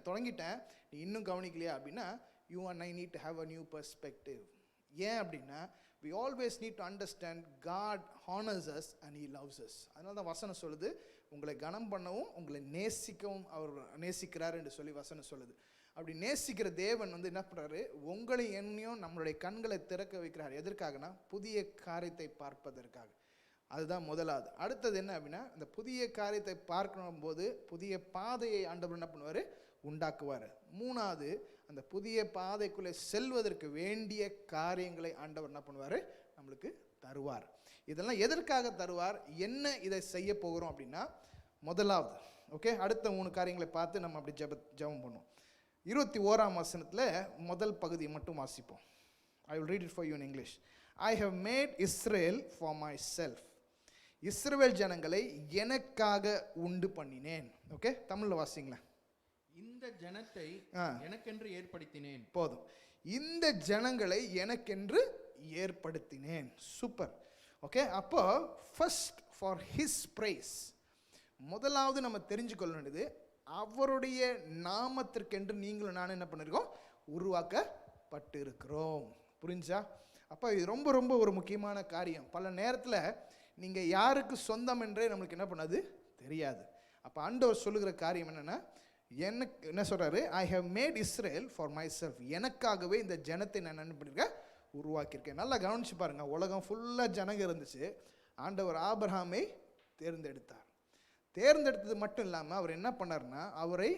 தொடங்கிட்டேன், நீ இன்னும் கவனிக்கலையா அப்படின்னா you and I need to have a new perspective. ஏன் அப்படின்னா we always need to understand God honors us and he loves us. அதனால தான் வசனம் சொல்லுது, உங்களை கனம் பண்ணவும் உங்களை நேசிக்கவும் அவர் நேசிக்கிறார் என்று சொல்லி வசனம் சொல்லுது. அப்படி நேசிக்கிற தேவன் வந்து என்ன பண்ணுறாரு, உங்களை என்னையும் நம்மளுடைய கண்களை திறக்க வைக்கிறார். எதற்காகனா புதிய காரியத்தை பார்ப்பதற்காக. அதுதான் முதலாவது. அடுத்தது என்ன அப்படின்னா, இந்த புதிய காரியத்தை பார்க்கணும் போது புதிய பாதையை ஆண்டவர் என்ன பண்ணுவார், உண்டாக்குவார். மூணாவது, அந்த புதிய பாதைக்குள்ளே செல்வதற்கு வேண்டிய காரியங்களை ஆண்டவர் என்ன பண்ணுவார், நம்மளுக்கு தருவார். இதெல்லாம் எதற்காக தருவார், என்ன இதை செய்ய போகிறோம் அப்படின்னா முதலாவது. ஓகே, அடுத்த 3 காரியங்களை பார்த்து நம்ம அப்படி ஜெபம் பண்ணுவோம். 21ஆம் வசனத்தில் முதல் பகுதியை மட்டும் வாசிப்போம். I will read it for you in English. I have made Israel for myself. இஸ்ரவேல் ஜனங்களை எனக்காக உண்டு பண்ணினேன். ஓகே, தமிழ்ல வாசிங்களேன். இந்த ஜனத்தை எனக்கென்று ஏற்படுத்தினேன். போதும், இந்த ஜனங்களை எனக்கென்று ஏற்படுத்தினேன். சூப்பர். ஓகே, அப்போ ஃபர்ஸ்ட் ஃபார் ஹிஸ் பிரைஸ். முதலாவது நம்ம தெரிஞ்சு கொள்ள வேண்டியது, அவருடைய நாமத்திற்கென்று நீங்களும் நான் என்ன பண்ணிருக்கோம், உருவாக்கப்பட்டு இருக்கிறோம். புரிஞ்சா? அப்போ இது ரொம்ப ரொம்ப ஒரு முக்கியமான காரியம். பல நேரத்தில் நீங்கள் யாருக்கு சொந்தம் என்றே நம்மளுக்கு என்ன பண்ணாது தெரியாது. அப்போ ஆண்டவர் சொல்லுகிற காரியம் என்னென்னா, எனக்கு என்ன சொல்கிறாரு, I have made Israel for myself. எனக்காகவே இந்த ஜனத்தை நான் என்ன பண்ணியிருக்கேன், உருவாக்கியிருக்கேன். நல்லா கவனிச்சு பாருங்க, உலகம் ஃபுல்லாக ஜனங்க இருந்துச்சு, ஆண்டவர் ஆபிரகாமை தேர்ந்தெடுத்தார். தேர்ந்தெடுத்தது மட்டும் இல்லாமல் அவர் என்ன பண்ணார்னா, அவரை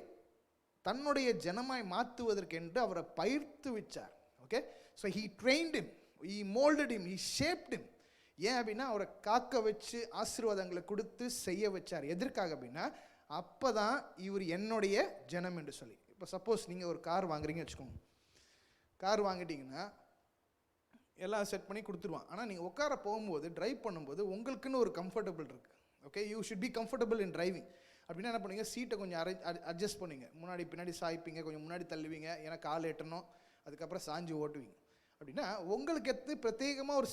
தன்னுடைய ஜனமாய் மாற்றுவதற்கென்று அவரை பயிர்த்து வச்சார். Okay, so he trained him, he molded him, he shaped him. ஏன் அப்படின்னா அவரை காக்க வச்சு ஆசீர்வாதங்களை கொடுத்து செய்ய வச்சார். எதற்காக அப்படின்னா அப்போ தான் இவர் என்னுடைய ஜனம் என்று சொல்லி. இப்போ சப்போஸ் நீங்கள் ஒரு கார் வாங்குறீங்கன்னு வச்சுக்கோங்க, கார் வாங்கிட்டீங்கன்னா எல்லாம் செட் பண்ணி கொடுத்துருவான். ஆனால் நீங்கள் உட்கார போகும்போது ட்ரைவ் பண்ணும்போது உங்களுக்குன்னு ஒரு கம்ஃபர்டபுள் இருக்குது. Okay, you should be comfortable in driving. அப்படின்னா என்ன பண்ணுவீங்க, சீட்டை கொஞ்சம் அட்ஜஸ்ட் பண்ணுவீங்க, முன்னாடி பின்னாடி சாய்ப்பீங்க, கொஞ்சம் முன்னாடி தள்ளுவீங்க, ஏன்னா கால் எட்டணும், அதுக்கப்புறம் சாஞ்சு ஓட்டுவீங்க. அப்படின்னா உங்களுக்கு எடுத்து பிரத்யேகமாக ஒரு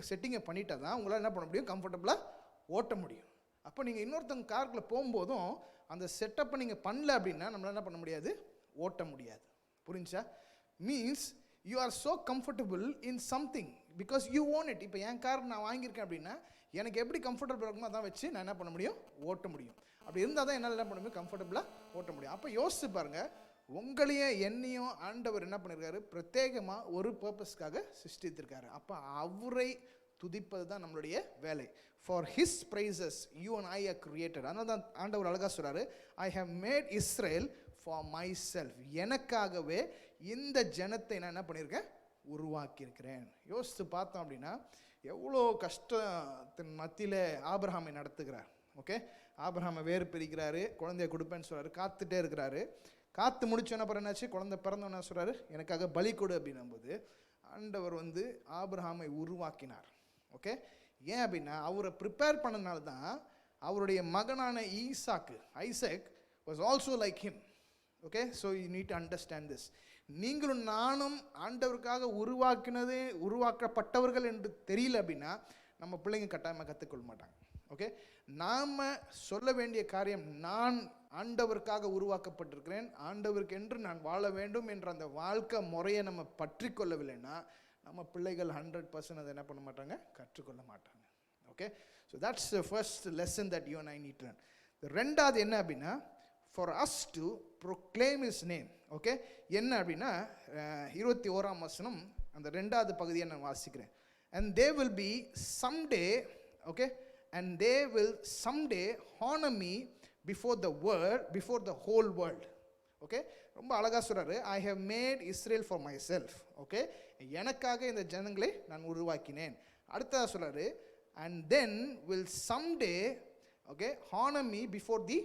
செட்டிங்கை பண்ணிட்டா தான் உங்களால் என்ன பண்ண முடியும், கம்ஃபர்டபுளாக ஓட்ட முடியும். அப்போ நீங்கள் இன்னொருத்தவங்க காருக்குள்ளே போகும்போதும் அந்த செட்டப்பை நீங்கள் பண்ணல அப்படின்னா நம்மளால் என்ன பண்ண முடியாது, ஓட்ட முடியாது. புரிஞ்சா? Means you are so comfortable in something because you own it. இப்போ என் கார் நான் வாங்கியிருக்கேன் அப்படின்னா எனக்கு எப்படி கம்ஃபர்டபுள் இருக்குமோ அதான் வச்சு நான் என்ன பண்ண முடியும், ஓட்ட முடியும். அப்படி இருந்தால் தான் என்னால் என்ன பண்ண முடியும், கம்ஃபர்டபுளாக ஓட்ட முடியும். அப்போ யோசிச்சு பாருங்கள், உங்களையும் என்னையும் ஆண்டவர் என்ன பண்ணியிருக்காரு, பிரத்யேகமாக ஒரு பர்பஸ்க்காக சிருஷ்டித்திருக்காரு. அப்போ அவரை துதிப்பது தான் நம்மளுடைய வேலை. For his praises you and I are created. அதனால தான் ஆண்டவர் அழகாக சொல்கிறாரு, I have made Israel for myself. எனக்காகவே இந்த ஜனத்தை நான் என்ன பண்ணியிருக்கேன், உருவாக்கியிருக்கிறேன். யோசித்து பார்த்தோம் அப்படின்னா எவ்வளோ கஷ்டத்தின் மத்தியில் ஆபிரகாமை நடத்துகிறார். ஓகே, ஆபிரகாமை வேறு பிரிக்கிறாரு, குழந்தைய கொடுப்பேன்னு சொல்கிறாரு, காத்துட்டே இருக்கிறாரு. காத்து முடிச்சோன்னா அப்புறம் என்னாச்சு, குழந்தை பிறந்தோன்னா சொல்கிறாரு எனக்காக பலி கொடு அப்படின்னும்போது ஆண்டவர் ஆபிரகாமை உருவாக்கினார். ஓகே, ஏன் அப்படின்னா அவரை ப்ரிப்பேர் பண்ணனால தான் அவருடைய மகனான Isaac was also like him. Okay, so you need to understand this. நீங்களும் நானும் ஆண்டவருக்காக உருவாக்கப்பட்டவர்கள் என்று தெரியல அப்படின்னா நம்ம பிள்ளைங்க கட்டாயமாக கற்றுக்கொள்ள மாட்டாங்க. ஓகே, நாம் சொல்ல வேண்டிய காரியம், நான் ஆண்டவருக்காக உருவாக்கப்பட்டிருக்கிறேன், ஆண்டவருக்கு என்று நான் வாழ வேண்டும் என்ற அந்த வாழ்க்கை முறையை நம்ம பற்றி கொள்ளவில்லைன்னா நம்ம பிள்ளைகள் 100% அதை என்ன பண்ண மாட்டாங்க, கற்றுக்கொள்ள மாட்டாங்க. Okay, so that's the first lesson that you and I need to learn. ரெண்டாவது என்ன அப்படின்னா, for us to proclaim his name. Okay, என்ன அப்படின்னா 21ஆம் வசனம் அந்த ரெண்டாவது பகுதியை நான் வாசிக்கிறேன். And they will be someday, okay, and they will someday honor me before the whole world. Okay, ரொம்ப அழகாக சொல்கிறாரு, I have made Israel for myself. Okay, எனக்காக இந்த ஜனங்களை நான் உருவாக்கினேன். அடுத்ததாக சொல்கிறாரு, and then will someday, okay, honor me before the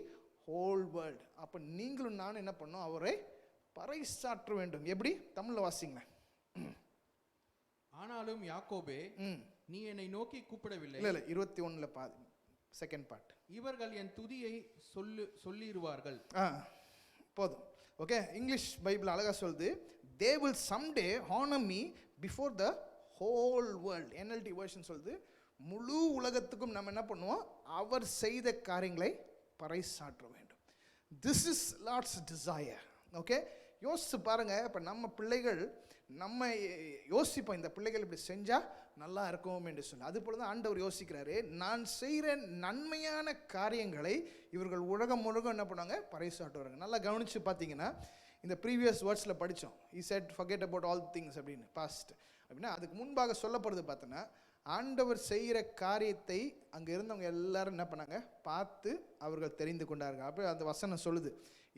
whole world. அப்போ நீங்களும் நானும் என்ன பண்ணோம், அவரை பறைசாற்ற வேண்டும். எப்படி, தமிழில் வாசிங்களேன். ஆனாலும் யாக்கோபே, நீ என்னை நோக்கி கூப்பிடவில்லை. இல்லை 21 பாதி செகண்ட் பார்ட். இவர்கள் என் துதியை சொல்லிடுவார்கள். போதும். ஓகே, இங்கிலீஷ் பைபிள் அழகாக சொல்லுது, they will someday honour me before the whole world. NLT version சொல்லுது, முழு உலகத்துக்கும் நம்ம என்ன பண்ணுவோம், அவர் செய்த காரியங்களை பறைசாற்ற வேண்டும். This is Lord's desire. Okay, யோசிச்சு பாருங்கள். இப்போ நம்ம பிள்ளைகள், நம்ம யோசிப்போம் இந்த பிள்ளைகள் இப்படி செஞ்சால் நல்லா இருக்கும் என்று சொல்லி. அதுபோல தான் ஆண்டவர் யோசிக்கிறாரு, நான் செய்கிற நன்மையான காரியங்களை இவர்கள் உலகம் முழுக்க என்ன பண்ணுவாங்க, பறைசாட்டுவாங்க. நல்லா கவனித்து பார்த்தீங்கன்னா இந்த ப்ரீவியஸ் வேர்ட்ஸில் படித்தோம், he said forget about all things அப்படின்னு பாஸ்ட். அப்படின்னா அதுக்கு முன்பாக சொல்லப்படுறது பார்த்தோன்னா ஆண்டவர் செய்கிற காரியத்தை அங்கே இருந்தவங்க எல்லாரும் என்ன பண்ணாங்க, பார்த்து அவர்கள் தெரிந்து கொண்டார்கள். அப்போ அந்த வசனம் சொல்லுது,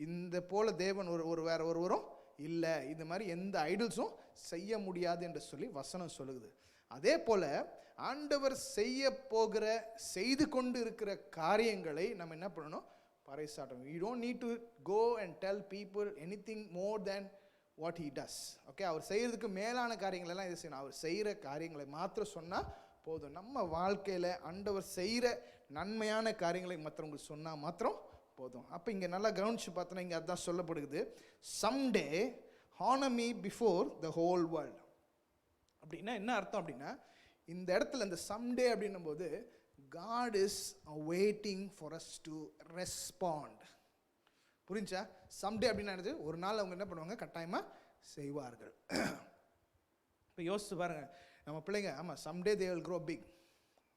இந்த போல தேவன் வேற ஒருவரும் இல்லை, இந்த மாதிரி எந்த ஐடல்ஸும் செய்ய முடியாது என்று சொல்லி வசனம் சொல்லுது. அதே போல் ஆண்டவர் செய்து கொண்டு இருக்கிற காரியங்களை நம்ம என்ன பண்ணணும், பறைசாற்றணும். You don't need to go and tell people anything more than what he does. Okay, அவர் செய்கிறதுக்கு மேலான காரியங்கள் எல்லாம் இது செய்யணும். அவர் செய்கிற காரியங்களை மாத்திரம் சொன்னால் போதும். நம்ம வாழ்க்கையில் ஆண்டவர் செய்கிற நன்மையான காரியங்களை மற்றவங்களுக்கு சொன்னால் மாத்திரம் போதும். அப்போ இங்கே நல்லா கவனித்து பார்த்தோன்னா இங்கே அதுதான் சொல்லப்படுகிறது, someday honour me before the whole world. அப்படின்னா என்ன அர்த்தம் அப்படின்னா, இந்த இடத்துல இந்த சம்டே அப்படின்னும் போது God is waiting for us to respond. புரிஞ்சா? சம்டே அப்படின்னா என்னது, ஒரு நாள் அவங்க என்ன பண்ணுவாங்க, கட்டாயமாக செய்வார்கள். இப்போ யோசிச்சு பாருங்க, நம்ம பிள்ளைங்க ஆமாம் someday they will grow big.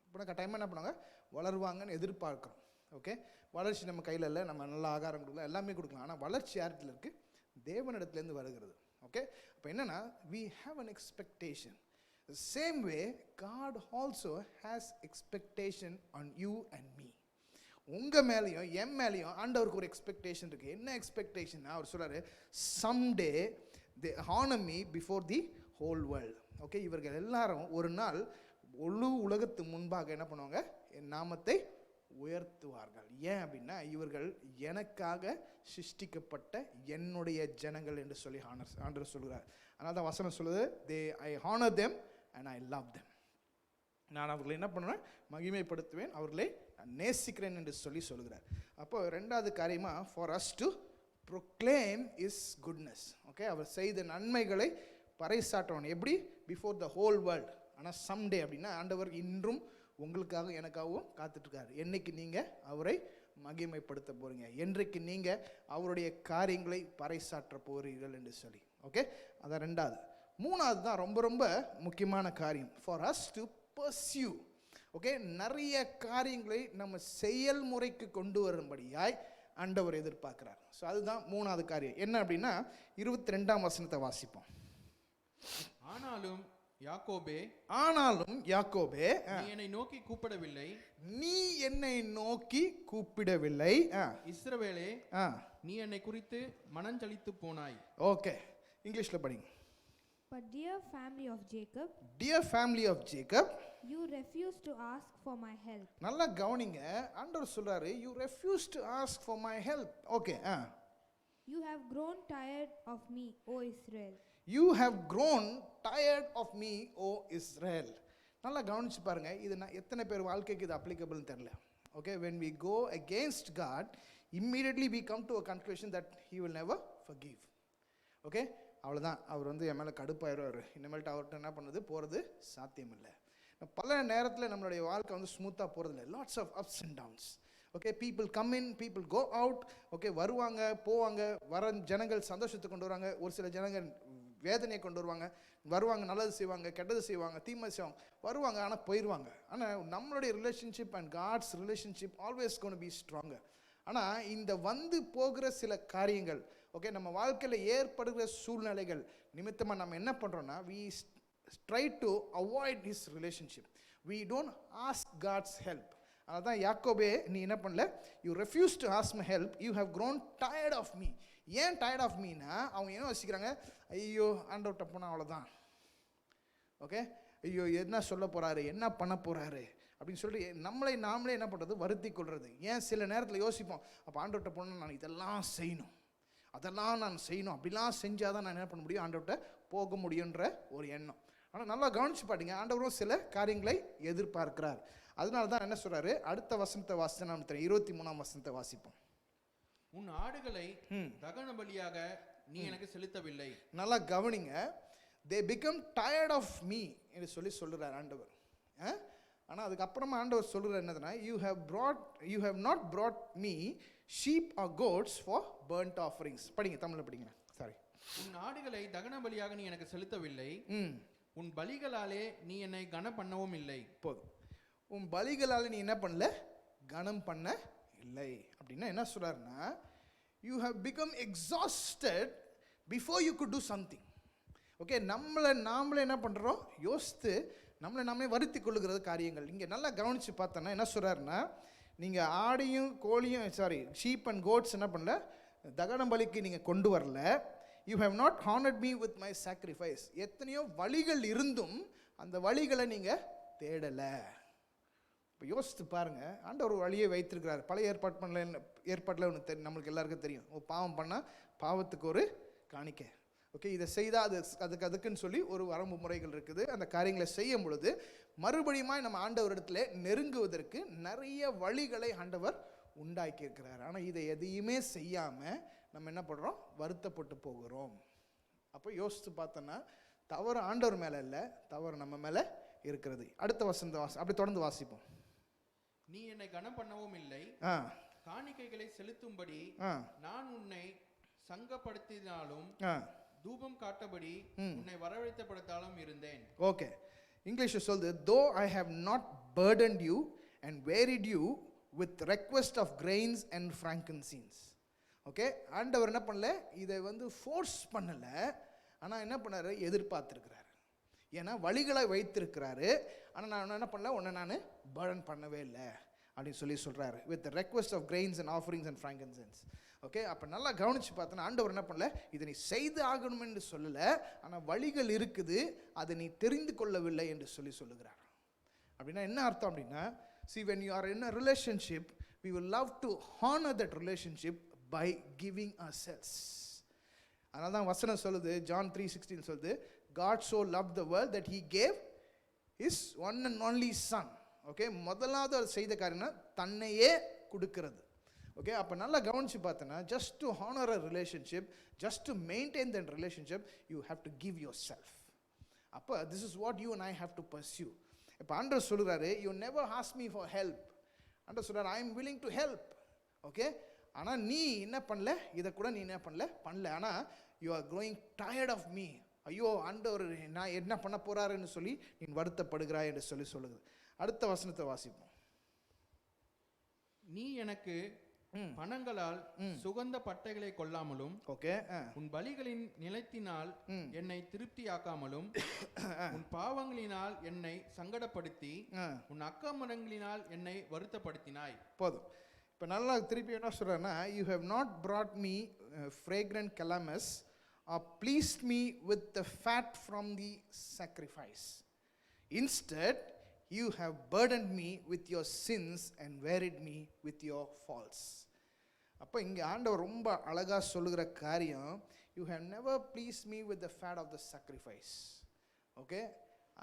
இப்போ கட்டாயமாக என்ன பண்ணுவாங்க, வளருவாங்கன்னு எதிர்பார்க்குறோம். ஓகே, வளர்ச்சி நம்ம கையில் இல்லை, நம்ம நல்ல ஆகாரம் கொடுக்கலாம், எல்லாமே கொடுக்கலாம். ஆனால் வளர்ச்சி யார்கிட்ட இருக்குது, தேவனிடத்துலேருந்து வருகிறது. ஓகே, அப்போ என்னென்னா we have an expectation. The same way, God also has expectation on you and me. உங்கள் மேலேயும் என் மேலேயும் ஆண்டவருக்கு ஒரு எக்ஸ்பெக்டேஷன் இருக்குது. என்ன எக்ஸ்பெக்டேஷன்? அவர் சொல்கிறாரு, someday they honour me before the whole world. Okay, இவர்கள் எல்லாரும் ஒரு நாள் முழு உலகத்து முன்பாக என்ன பண்ணுவாங்க? என் நாமத்தை உயர்த்துவார்கள். ஏன் அப்படின்னா, இவர்கள் எனக்காக சிருஷ்டிக்கப்பட்ட என்னுடைய ஜனங்கள் என்று சொல்லி ஆண்டவர் சொல்கிறார். அதனால தான் வசனம் சொல்லுது, I honour them and I love them. நான் அவர்களை என்ன பண்ணுவேன்? மகிமைப்படுத்துவேன், அவர்களை நான் நேசிக்கிறேன் என்று சொல்லி சொல்கிறார். அப்போ ரெண்டாவது காரியமாக, for us to proclaim is goodness. Okay, அவர் செய்த நன்மைகளை பறைசாற்றவன். எப்படி? Before the whole world. ஆனால் சம்டே அப்படின்னா, ஆண்டவர் இன்றும் உங்களுக்காக எனக்காகவும் காத்துட்ருக்காரு. என்னைக்கு நீங்கள் அவரை மகிமைப்படுத்த போகிறீங்க, என்றைக்கு நீங்கள் அவருடைய காரியங்களை பறைசாற்ற போகிறீர்கள் என்று சொல்லி. ஓகே, அதான் ரெண்டாவது. மூணாவது தான் ரொம்ப ரொம்ப முக்கியமான காரியம், for us to pursue. Okay, நிறைய காரியங்களை நம்ம செயல்முறைக்கு கொண்டு வரும்படியாய் ஆண்டவர் எதிர்பார்க்கிறார். ஸோ அதுதான் மூணாவது காரியம். என்ன அப்படின்னா, 22ஆம் வசனத்தை வாசிப்போம். ஆனாலும் யாக்கோபே, நீ என்னை நோக்கி கூப்பிடவில்லை, நீ என்னை நோக்கி கூப்பிடவில்லை. இஸ்ரவேலே, நீ என்னை குறித்து மனஞ்சலித்து போனாய். ஓகே, இங்கிலீஷ்ல படிங்க. But dear family of Jacob, you refuse to ask for my help. நல்லா கவனிங்க, ஆண்டவர் சொல்றாரு, you refuse to ask for my help. Okay, You have grown tired of me, O Israel. You have grown tired of me, O Israel. நல்லா கவனிச்சு பாருங்க, இது எத்தனை பேர் வாழ்க்கைக்கு இது அப்ளிகபிள்னு தெரியல. Okay, when we go against God, immediately we come to a conclusion that he will never forgive. Okay, அவ்வளோதான், அவர் என் மேலே கடுப்பாயிடுவார், இனிமேல்ட்டு அவர்கிட்ட என்ன பண்ணுறது போகிறது சாத்தியம் இல்லை. பல நேரத்தில் நம்மளுடைய வாழ்க்கை ஸ்மூத்தாக போகிறதில்ல. Lots of ups and downs. Okay, people come in, people go out. Okay, வருவாங்க போவாங்க, வர ஜனங்கள் சந்தோஷத்தை கொண்டு வருவாங்க, ஒரு சில ஜனங்கள் வேதனையை கொண்டு வருவாங்க. நல்லது செய்வாங்க, கெட்டது செய்வாங்க, தீமை செய்வாங்க, வருவாங்க, ஆனால் போயிடுவாங்க. ஆனால் நம்மளுடைய relationship and God's relationship always gonna be stronger. ஆனால் இந்த போகிற சில காரியங்கள், ஓகே, நம்ம வாழ்க்கையில் ஏற்படுகிற சூழ்நிலைகள் நிமித்தமாக நம்ம என்ன பண்ணுறோன்னா, we try to avoid his relationship. We don't ask God's help. அதான் யாக்கோபே, நீ என்ன பண்ணல? You refuse to ask my help. You have grown tired of me. ஏன் tired of meனா, அவங்க என்ன யோசிக்கிறாங்க? ஐயோ, ஆண்டவர்கிட்ட போனால் அவ்வளோதான். ஓகே, ஐயோ என்ன சொல்ல போகிறாரு, என்ன பண்ண போகிறாரு அப்படின்னு சொல்லிட்டு நாமளே என்ன பண்ணுறது? வருத்தி கொள்வது. ஏன் சில நேரத்தில் யோசிப்போம், அப்போ ஆண்டவர்கிட்ட போனால் நான் இதெல்லாம் செய்யணும், அதெல்லாம் நான் செய்யணும், அப்படிலாம் செஞ்சால் தான் நான் என்ன பண்ண முடியும், ஆண்டவர்கிட்ட போக முடியுன்ற ஒரு எண்ணம். ஆனால் நல்லா கவனிச்சு பாட்டிங்க, ஆண்டவரும் சில காரியங்களை எதிர்பார்க்கிறார். அதனால தான் என்ன சொல்கிறாரு, அடுத்த வசனத்தை வாசித்து நாம் 23ஆம் வசனத்தை வாசிப்போம். உன் ஆடுகளை தகன பலியாக நீ எனக்கு செலுத்தவில்லை. நல்லா கவனிங்க, they become tired of me என்று சொல்லுறார் ஆண்டவர். ஆனால் அதுக்கப்புறமா ஆண்டவர் சொல்லுற என்னதுன்னா, you have not brought me sheep or goats for burnt offerings. படிங்க, தமிழ்ல படிங்க. சாரி. உன் ஆடுகளை தகன பலியாக நீ எனக்கு செலுத்தவில்லை, உன் பலிகளாலே நீ என்னை கனம் பண்ணவும் இல்லை. போதும், உன் பலிகளால் நீ என்ன பண்ணல? கனம் பண்ண இல்லை. அப்படின்னா என்ன சொல்றாருன்னா, you have become exhausted before you could do something. Okay, நாமளே என்ன பண்ணுறோம்? யோசித்து நாமே வருத்தி கொள்ளுகிறது காரியங்கள். இங்கே நல்லா கவனித்து பார்த்தோன்னா என்ன சொல்கிறாருன்னா, நீங்கள் ஆடையும் கோழியும் ஷீப் அண்ட் கோட்ஸ் என்ன பண்ணல? தகன பலிக்கு நீங்கள் கொண்டு வரல. You have not honoured me with my sacrifice. எத்தனையோ வழிகள் இருந்தும் அந்த வழிகளை நீங்கள் தேடலை. இப்போ யோசித்து பாருங்கள், ஆண்டவர் ஒரு வழியை வைத்திருக்கிறார். பழைய ஏற்பாட்டில் ஒன்று நம்மளுக்கு எல்லாருக்கும் தெரியும், பாவம் பண்ணால் பாவத்துக்கு ஒரு காணிக்கை. ஓகே, இதை செய்தால் அதுக்குன்னு சொல்லி ஒரு வரம்பு முறைகள் இருக்குது. அந்த காரியங்களை செய்யும் பொழுது மறுபடியும் நம்ம ஆண்டவரிடத்தில் நெருங்குவதற்கு நிறைய வழிகளை ஆண்டவர் உண்டாக்கி இருக்கிறார். ஆனால் இதை எதையுமே செய்யாமல் நம்ம என்ன பண்ணுறோம்? வருத்தப்பட்டு போகிறோம். அப்போ யோசித்து பார்த்தோன்னா தவறு ஆண்டவர் மேலே இல்லை, தவறு நம்ம மேலே இருக்கிறது. அடுத்த வசந்த அப்படி தொடர்ந்து வாசிப்போம். நீ என்னை கனம் பண்ணவும் இல்லை, காணிக்கைகளை செலுத்தும்படி நான் உன்னை சங்கப்படுத்தினாலும் தூபம் காட்டபடி உன்னை வரவழைத்தப்படுத்தாலும் இருந்தேன். ஓகே, இங்கிலீஷ் சொல்லுது, though I have not burdened you and wearied you with request of grains and frankincense. Okay, ஆண்டவர் என்ன பண்ணல? இதை ஃபோர்ஸ் பண்ணல, ஆனால் என்ன பண்ணாரு? எதிர்பார்த்துருக்கிறார். ஏன்னா வழிகளை வைத்திருக்கிறாரு. ஆனால் நான் என்ன பண்ணல, உன்னை நான் பர்டன் பண்ணவே இல்லை அப்படின்னு சொல்கிறாரு. With request of grains and offerings and frankincense. Okay, அப்போ நல்லா கவனித்து பார்த்தோன்னா ஆண்டவர் என்ன பண்ணல, இதை நீ செய்து ஆகணும் என்று சொல்லலை, ஆனால் வழிகள் இருக்குது, அதை நீ தெரிந்து கொள்ளவில்லை என்று சொல்லுகிறார். அப்படின்னா என்ன அர்த்தம் அப்படின்னா, see when you are in a relationship, we will love to honor that relationship by giving ourselves. அதனால தான் வசனம் சொல்லுது, John 3:16 சொல்லுது, God so loved the world that he gave his one and only son. Okay, முதலாவது அவர் செய்த காரியம்னா தன்னையே கொடுக்கிறது. Okay, அப்போ நல்லா கவனித்து பார்த்தோன்னா, just to honour a relationship, just to maintain that relationship, you have to give yourself. அப்போ this is what you and I have to pursue. இப்போ ஆண்டவர் சொல்கிறாரு, you never ask me for help. ஆண்டவர் சொல்கிறார், I am willing to help. Okay, ஆனால் நீ என்ன பண்ணல, இதை கூட நீ என்ன பண்ணல. ஆனால் you are growing tired of me. ஐயோ ஆண்டவர் நான் என்ன பண்ண போகிறாருன்னு சொல்லி நீ வருத்தப்படுகிறாய் என்று சொல்லுது. அடுத்த வசனத்தை வாசிப்போம். நீ எனக்கு பணங்களால் சுகந்த பட்டைகளை கொள்ளாமலும், ஓகே, உன் பலிகளின் நிலத்தினால் என்னை திருப்தியாக்காமலும், உன் பாவங்களினால் என்னை சங்கடப்படுத்தி, உன் அக்கமரங்களினால் என்னை வருத்தப்படுத்தினாய். போதும். இப்போ நல்லா திருப்பி என்ன சொல்கிறேன்னா, you have not brought me fragrant calamus or pleased me with the fat from the sacrifice. Instead, you have burdened me with your sins and wearied me with your faults. அப்போ இங்கே ஆண்டவர் ரொம்ப அழகாக சொல்லுகிற காரியம், you have never please me with the fat of the sacrifice. Okay,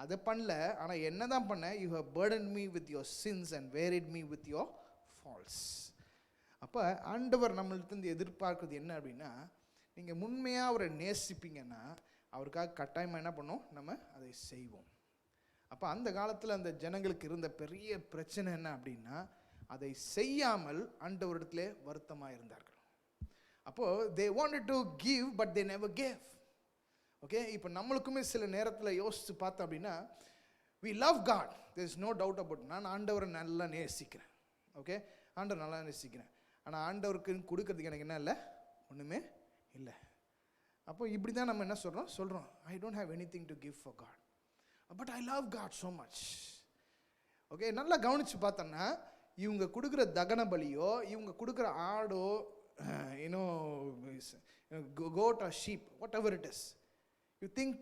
அதை பண்ணல, ஆனால் என்ன தான் பண்ண, you have burden me with your sins and wearied me with your faults. அப்போ ஆண்டவர் நம்மள்கிட்ட எதிர்பார்க்குறது என்ன அப்படின்னா, நீங்கள் உண்மையாக அவரை நேசிப்பீங்கன்னா அவருக்காக கட்டாயமாக என்ன பண்ணோம், நம்ம அதை செய்வோம். அப்போ அந்த காலத்தில் அந்த ஜனங்களுக்கு இருந்த பெரிய பிரச்சனை என்ன அப்படின்னா, அதை செய்யாமல் ஆண்டவரிடத்திலே வருத்தமாக இருந்தார்கள். அப்போது they wanted to give but they never gave. Okay, இப்போ நம்மளுக்குமே சில நேரத்தில் யோசித்து பார்த்தோம் அப்படின்னா, we love God, there is no doubt about it. நான் ஆண்டவரை நல்லா நேசிக்கிறேன். ஓகே, ஆண்டவர் நல்லா நேசிக்கிறேன், ஆனால் ஆண்டவருக்கு கொடுக்கறதுக்கு எனக்கு என்ன இல்லை, ஒன்றுமே இல்லை. அப்போ இப்படி தான் நம்ம என்ன சொல்கிறோம், I don't have anything to give for God, but I love God so much. Okay, நல்லா கவனித்து பார்த்தோன்னா, இவங்க கொடுக்குற தகன பலியோ, இவங்க கொடுக்குற ஆடோ, goat or sheep, whatever it is, you think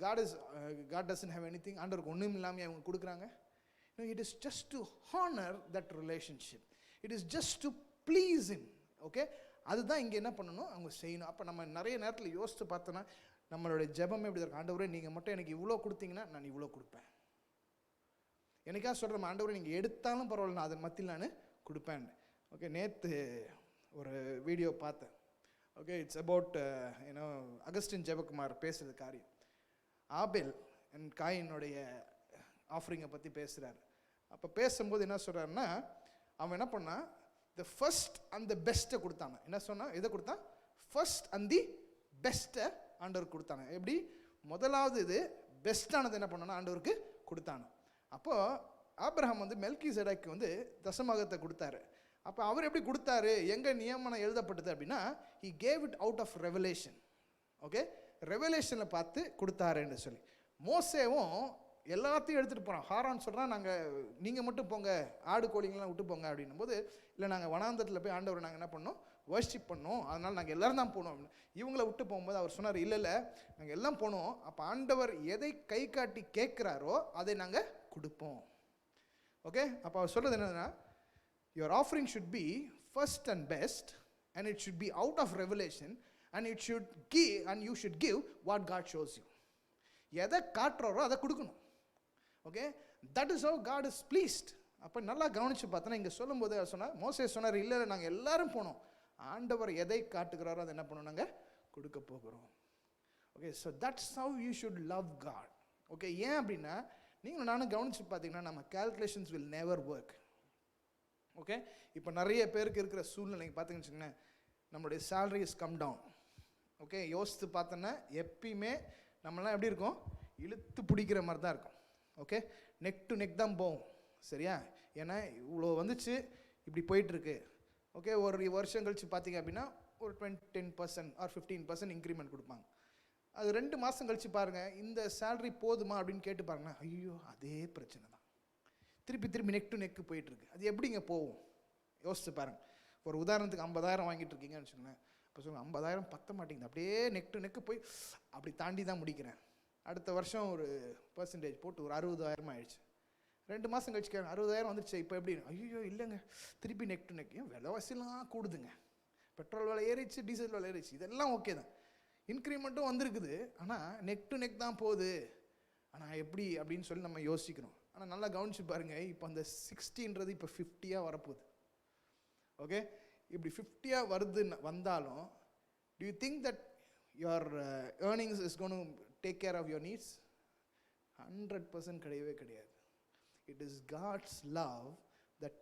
God doesn't have anything, ஆண்டவருக்கு ஒன்றும் இல்லாமல் அவங்க கொடுக்குறாங்க? No, it is just to honor that relationship. It is just to please him. Okay, அதுதான் இங்கே என்ன பண்ணணும், அவங்க செய்யணும். அப்போ நம்ம நிறைய நேரத்தில் யோசித்து பார்த்தோன்னா, நம்மளுடைய ஜெபமே எப்படி இருக்கும், ஆண்டவரே நீங்கள் மட்டும் எனக்கு இவ்வளோ கொடுத்தீங்கன்னா நான் இவ்வளோ கொடுப்பேன். எனக்காக சொல்கிறேன், ஆண்டவரே நீங்கள் எடுத்தாலும் பரவாயில்ல, நான் அதன் மத்தியில் நான் கொடுப்பேன். ஓகே, நேற்று ஒரு வீடியோ பார்த்தேன். Okay, it's about Augustine Jebakumar பேசுகிறது காரியம். ஆபேல் அண்ட் காயினுடைய ஆஃபரிங்கை பற்றி பேசுகிறார். அப்போ பேசும்போது என்ன சொல்கிறாருன்னா, அவன் என்ன பண்ணான், த ஃபர்ஸ்ட் அண்ட் த பெஸ்ட்டை கொடுத்தாங்க. என்ன சொன்னான், எதை கொடுத்தான், ஃபர்ஸ்ட் அண்ட் தி பெஸ்ட்டை ஆண்டவருக்கு கொடுத்தாங்க. எப்படி, முதலாவது இது பெஸ்ட்டானது என்ன பண்ணானா ஆண்டவருக்கு கொடுத்தானோ. அப்போது ஆபிரகாம் வந்து மெல்கிசேதேக்கு தசமகத்தை கொடுத்தாரு. அப்போ அவர் எப்படி கொடுத்தாரு, எங்கே நியமனம் எழுதப்பட்டது அப்படின்னா, he gave it out of revelation. Okay, ரெவலேஷனில் பார்த்து கொடுத்தாருன்னு சொல்லி. மோசேவும் எல்லாத்தையும் எடுத்துகிட்டு போகிறான். ஹாரான் சொல்கிறான், நீங்கள் மட்டும் போங்க, ஆடு கோழிங்கெல்லாம் விட்டு போங்க அப்படின்னும் போது, இல்லை நாங்கள் வனாந்தரத்தில் போய் ஆண்டவரை நாங்கள் என்ன பண்ணோம், வர்ஷிப் பண்ணோம், அதனால் நாங்கள் எல்லோரும் தான் போனோம் அப்படின்னு. இவங்களை விட்டு போகும்போது அவர் சொன்னார், இல்லை நாங்கள் எல்லாம் போனோம். அப்போ ஆண்டவர் எதை கை காட்டி கேட்குறாரோ அதை நாங்கள் கொடுப்போம். ஓகே, அப்போ அவர் சொல்கிறது என்னன்னா, your offering should be first and best and it should be out of revelation and it should give and you should give what God shows you. எதை காட்டுறாரோ அதை கொடுக்கணும். Okay, that is how God is pleased. அப்போ நல்லா கவனித்து பார்த்தோன்னா, இங்கே சொல்லும்போது சொன்னார், மோசே சொன்னார், இல்லை நாங்கள் எல்லாரும் போனோம், ஆண்டவர் எதை காட்டுகிறாரோ அதை என்ன பண்ணணும், நாங்கள் கொடுக்க போகிறோம். Okay, so that's how you should love God. Okay, ஏன் அப்படின்னா, நீங்களும் நானும் கவனித்து பார்த்தீங்கன்னா நம்ம calculations will never work. Okay, இப்போ நிறைய பேருக்கு இருக்கிற சூழ்நிலை பார்த்தீங்கன்னு வச்சுக்கோங்களேன், நம்மளுடைய salary is come down. Okay, யோசித்து பார்த்தோன்னா எப்பயுமே நம்மளாம் எப்படி இருக்கும், இழுத்து பிடிக்கிற மாதிரி தான் இருக்கும். ஓகே, நெக் டு நெக் தான் போகும். சரியா, ஏன்னா இவ்வளோ வந்துச்சு, இப்படி போயிட்டுருக்கு. ஓகே, ஒரு வருஷம் கழிச்சு பார்த்தீங்க அப்படின்னா ஒரு 10% ஆர் 15% இன்க்ரிமெண்ட் கொடுப்பாங்க. அது 2 மாதம் கழித்து பாருங்கள், இந்த சேலரி போதுமா அப்படின்னு கேட்டு பாருங்கன்னா, ஐயோ அதே பிரச்சனை தான், திருப்பி நெக் டு நெக்கு போயிட்டுருக்கு. அது எப்படிங்க போகும்? யோசிச்சு பாருங்கள். ஒரு உதாரணத்துக்கு 50,000 வாங்கிட்டு இருக்கீங்கன்னு வச்சுக்கோங்களேன். இப்போ சொல்லுங்கள் 50,000 பத்த மாட்டேங்குது, அப்படியே நெக் டு நெக்கு போய் அப்படி தாண்டி தான் முடிக்கிறேன். அடுத்த வருஷம் ஒரு பர்சன்டேஜ் போட்டு ஒரு 60,000 ஆயிடுச்சு. 2 மாதம் கழிச்சு 60,000 வந்துடுச்சு. இப்போ எப்படி? ஐயோ இல்லைங்க, திருப்பி நெக் டு நெக். ஏன் விலைவாசிலாம் கூடுதுங்க, பெட்ரோல் விலை ஏறிச்சு, டீசல் விலை ஏறிச்சு, இதெல்லாம் ஓகே தான், இன்க்ரிமெண்ட்டும் வந்திருக்குது, ஆனால் நெக் டு நெக் தான் போகுது. ஆனால் எப்படி அப்படின்னு சொல்லி நம்ம யோசிக்கிறோம். ஆனால் நல்லா கவனிச்சு பாருங்கள், இப்போ அந்த 60ன்றது இப்போ 50 வரப்போகுது. ஓகே, இப்படி 50 வந்தாலும் do you think that your earnings is going to take care of your needs? 100% கிடையவே கிடையாது. It is God's love that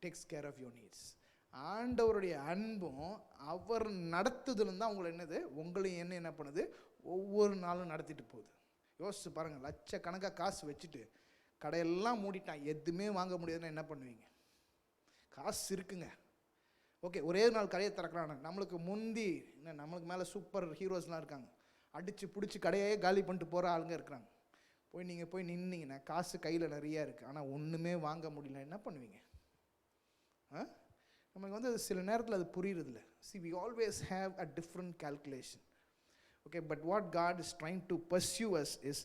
takes care of your needs. ஆண்டவருடைய அன்பும் அவர் நடத்துதலும் தான் உங்களை உங்களையும் என்ன பண்ணுது, ஒவ்வொரு நாளும் நடத்திட்டு போகுது. யோசிச்சு பாருங்கள், லட்சக்கணக்காக காசு வச்சுட்டு கடையெல்லாம் மூடிட்டான், எதுவுமே வாங்க முடியாதுன்னா என்ன பண்ணுவீங்க? காசு இருக்குங்க, ஓகே, ஒரே நாள் கடையை திறக்கிறாங்க. நம்மளுக்கு முந்தி நம்மளுக்கு மேலே சூப்பர் ஹீரோஸ்லாம் இருக்காங்க, அடித்து பிடிச்சி கடையே காலி பண்ணிட்டு போகிற ஆளுங்க இருக்கிறாங்க. நீங்கள் போய் நின்னீங்கன்னா காசு கையில் நிறையா இருக்குது, ஆனால் ஒன்றுமே வாங்க முடியல, என்ன பண்ணுவீங்க? நமக்கு சில நேரத்தில் அது புரியுறதில்ல. See, we always have a different calculation. Okay, but what God is trying to pursue us is,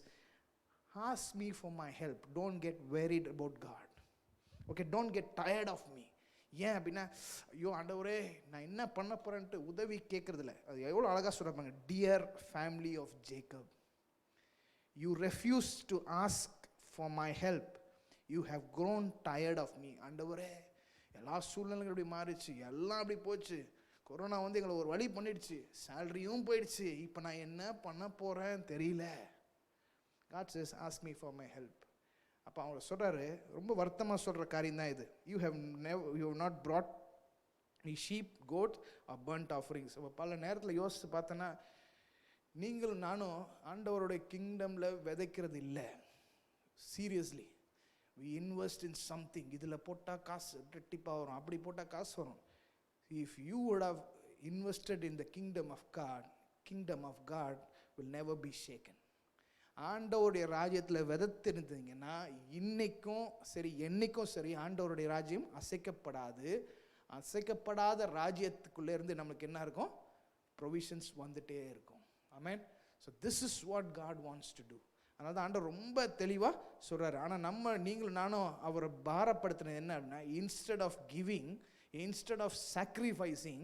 ask me for my help. Don't get worried about God. Okay, don't get tired of me. ஏன் அப்படின்னா, ஐயோ ஆண்டவரே நான் என்ன பண்ண போகிறேன்ட்டு உதவி கேட்குறதில்ல. அது எவ்வளோ அழகாக சொல்கிறாங்க, dear family of Jacob, you refuse to ask for my help, you have grown tired of me. ஆண்டவரே எல்லா சூழ்நிலைகளும் இப்படி மாறிடுச்சு, எல்லாம் அப்படி போச்சு, கொரோனா எங்களை ஒரு வழி பண்ணிடுச்சு, சேலரியும் போயிடுச்சு, இப்போ நான் என்ன பண்ண போகிறேன்னு தெரியல. God says, ask me for my help. அப்போ அவங்க சொல்கிறாரு, ரொம்ப வருத்தமாக சொல்கிற காரியம் தான் இது. You have not brought me sheep, goat or burnt offerings. அப்போ பல நேரத்தில் யோசித்து பார்த்தோன்னா, நீங்களும் நானும் ஆண்டவருடைய கிங்டமில் விதைக்கிறது இல்லை. Seriously, we invest in something. இதில் போட்டால் காசு ரெட்டிப்பாக வரும், அப்படி போட்டால் காசு வரும். If you would have invested in the kingdom of God will never be shaken. ஆண்டவருடைய ராஜ்யத்தில் விதைத்திருந்தீங்கன்னா இன்னைக்கும் சரி என்னைக்கும் சரி ஆண்டவருடைய ராஜ்யம் அசைக்கப்படாது. அசைக்கப்படாத ராஜ்யத்துக்குள்ளே இருந்து நம்மளுக்கு என்ன இருக்கும்? ப்ரொவிஷன்ஸ் வந்துட்டே இருக்கும். ஆமென். So this is what God wants to do. அதனால தான் ஆண்டவர் ரொம்ப தெளிவாக சொல்கிறாரு. ஆனால் நீங்களும் நானும் அவரை பாரப்படுத்தினது என்ன அப்படின்னா, instead of giving, instead of sacrificing,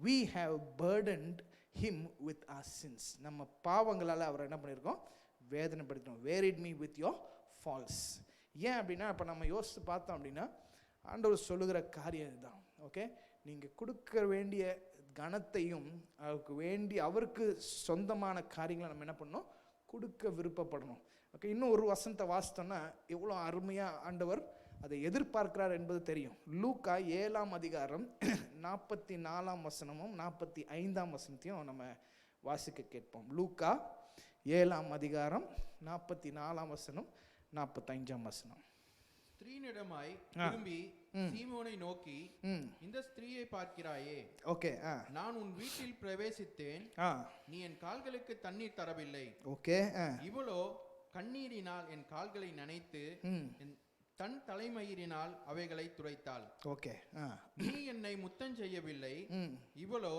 we have burdened him with our sins. நம்ம பாவங்களால் அவரை என்ன பண்ணியிருக்கோம்? வேதனைப்படுத்தினோம். wearied me with your faults. ஏன் அப்படின்னா, இப்போ நம்ம யோசித்து பார்த்தோம் அப்படின்னா, ஆண்டவர் சொல்லுகிற காரியம் இதுதான். ஓகே, நீங்கள் கொடுக்க வேண்டிய கனத்தையும் அவருக்கு சொந்தமான காரியங்களை நம்ம என்ன பண்ணணும்? கொடுக்க விருப்பப்படணும். ஓகே, இன்னும் ஒரு வசனத்தை வாசித்தோன்னா எவ்வளோ அருமையாக ஆண்டவர் அதை எதிர்பார்க்கிறார் என்பது தெரியும். லூக்கா 7ஆம் அதிகாரம் 44ஆம் வசனமும் 45ஆம் வசனத்தையும் நம்ம வாசிக்க கேட்போம். லூக்கா 7ஆம் அதிகாரம் 44ஆம் வசனம் 45ஆம் வசனம். ஸ்திரீனிடமாய் திரும்பி சீமோனை நோக்கி, இந்த ஸ்திரீயை பார்க்கிறாயே, ஓகே, நான் உன் வீட்டில் பிரவேசித்தேன், நீ என் கால்களுக்கு தண்ணீர் தரவில்லை, ஓகே, இவளோ கண்ணீரினால் என் கால்களை நனைத்து தன் தலைமயிரினால் அவைகளை துடைத்தாள், ஓகே, நீ என்னை முத்தம் செய்யவில்லை, இவளோ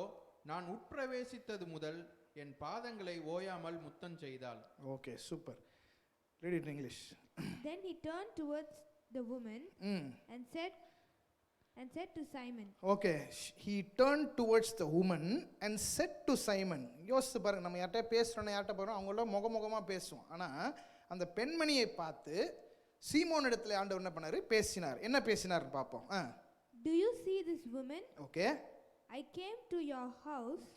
நான் உட்பிரவேசித்தது முதல் என் பாதங்களை ஓயாமல் முத்தம் செய்தாள். Okay, super. Read it in English. Then he turned towards the woman and said to Simon. Okay, he turned towards the woman and said to Simon. யோசித்து பாருங்க, நம்ம யார்கிட்ட பேசுகிறோன்னா யார்கிட்ட போகிறோம், அவங்கள முகமுகமாக பேசுவோம். ஆனால் அந்த பெண்மணியை பார்த்து சீமோன் இடத்துல ஆண்டவர் என்ன பண்ணாரு? பேசினார். என்ன பேசினார் பார்ப்போம். Do you see this woman? Okay. I came to your house.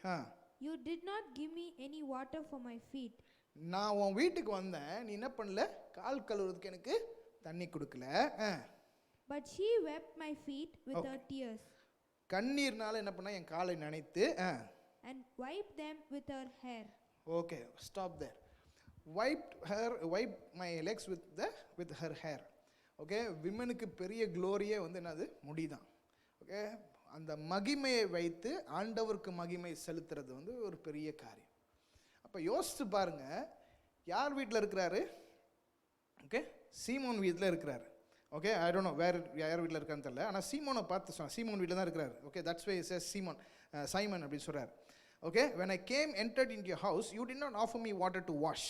You did not give me any water for my feet. நான் உன் வீட்டுக்கு வந்தேன், நீ என்ன பண்ணல? கால் கழுவுறதுக்கு எனக்கு தண்ணி கொடுக்கல. But she wept my feet with her tears. கண்ணீர்னால என்ன பண்ணா? என் காலை நனைத்து and wiped them with her hair. Okay, stop there. Wiped my legs with her hair. Okay, விமனுக்கு பெரிய க்ளோரியே என்னது? முடிதான். ஓகே, அந்த மகிமையை வைத்து ஆண்டவருக்கு மகிமை செலுத்துறது ஒரு பெரிய காரியம். அப்போ யோசிச்சு பாருங்க, யார் வீட்டில் இருக்கிறாரு? ஓகே, சீமோன் வீட்டில் இருக்கிறாரு. ஓகே, ஐ டோன்ட் நோ வேறு யார் வீட்டில் இருக்கான்னு தெரியல, ஆனால் சீமோனை பார்த்து சொன்னான், சீமோன் வீட்டில் தான் இருக்கிறாரு. ஓகே, தட்ஸ் வை இஸ் சீமோன், சைமன் அப்படின்னு சொல்கிறார். Okay, when I came entered into your house, you did not offer me water to wash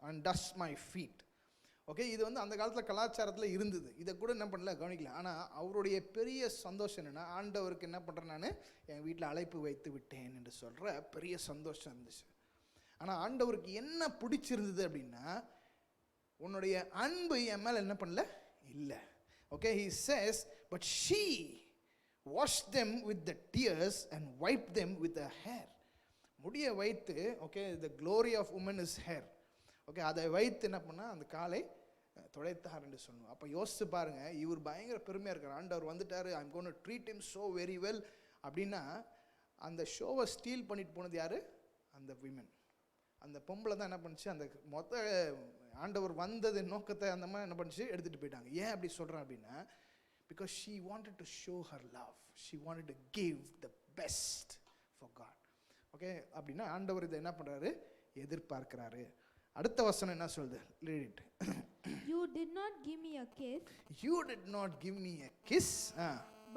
and dust my feet. Okay, இது வந்து அந்த காலத்தில் கலாச்சாரத்தில் இருந்தது, இதை கூட என்ன பண்ணல, கவனிக்கல. ஆனால் அவருடைய பெரிய சந்தோஷம் என்னென்னா, ஆண்டவருக்கு என்ன பண்ணுறேன், நான் என் வீட்டில் அழைப்பு வைத்து விட்டேன் என்று சொல்கிற பெரிய சந்தோஷம் இருந்துச்சு. ஆனால் ஆண்டவருக்கு என்ன பிடிச்சிருந்தது அப்படின்னா, உன்னுடைய அன்பு என் மேலே என்ன பண்ணல, இல்லை. Okay, he says but she washed them with the tears and wiped them with her hair. முடிய வைத்து, okay, the glory of woman is hair. Okay, அதை வைத்து என்ன பண்ணால் அந்த காலை துடைத்தார் என்று சொல்லணும். அப்போ யோசிச்சு பாருங்க, இவர் பயங்கர பெருமையாக இருக்கார், ஆண்டவர் வந்துட்டார், ஐ am going to treat him so very well அப்படின்னா, அந்த ஷோவை ஸ்டீல் பண்ணிட்டு போனது யார்? அந்த விமன், அந்த பொம்பளை தான் என்ன பண்ணுச்சு, அந்த மொத்த ஆண்டவர் வந்தது நோக்கத்தை அந்த மாதிரி என்ன பண்ணுச்சு, எடுத்துகிட்டு போயிட்டாங்க. ஏன் அப்படி சொல்கிறேன் அப்படின்னா, because she wanted to show her love, she wanted to give the best for God. Okay, அப்படின்னா ஆண்டவர் இதை என்ன பண்ணுறாரு, எதிர்பார்க்கிறாரு. அடுத்த வசனம் என்ன சொல்லுது, read it. You did not give me a kiss. You did not give me a kiss.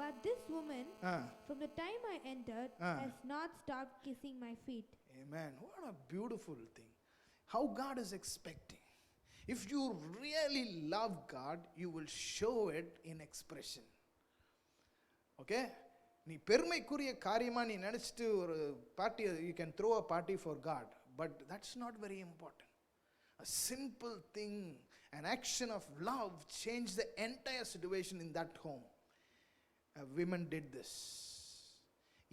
But this woman, from the time I entered, has not stopped kissing my feet. Amen. What a beautiful thing. How God is expecting. If you really love God, you will show it in expression. Okay? நீ பெருமைக்குரிய காரியமா நீ நினைச்சிட்டு ஒரு party, you can throw a party for God, but that's not very important. A simple thing, an action of love changed the entire situation in that home. A woman did this.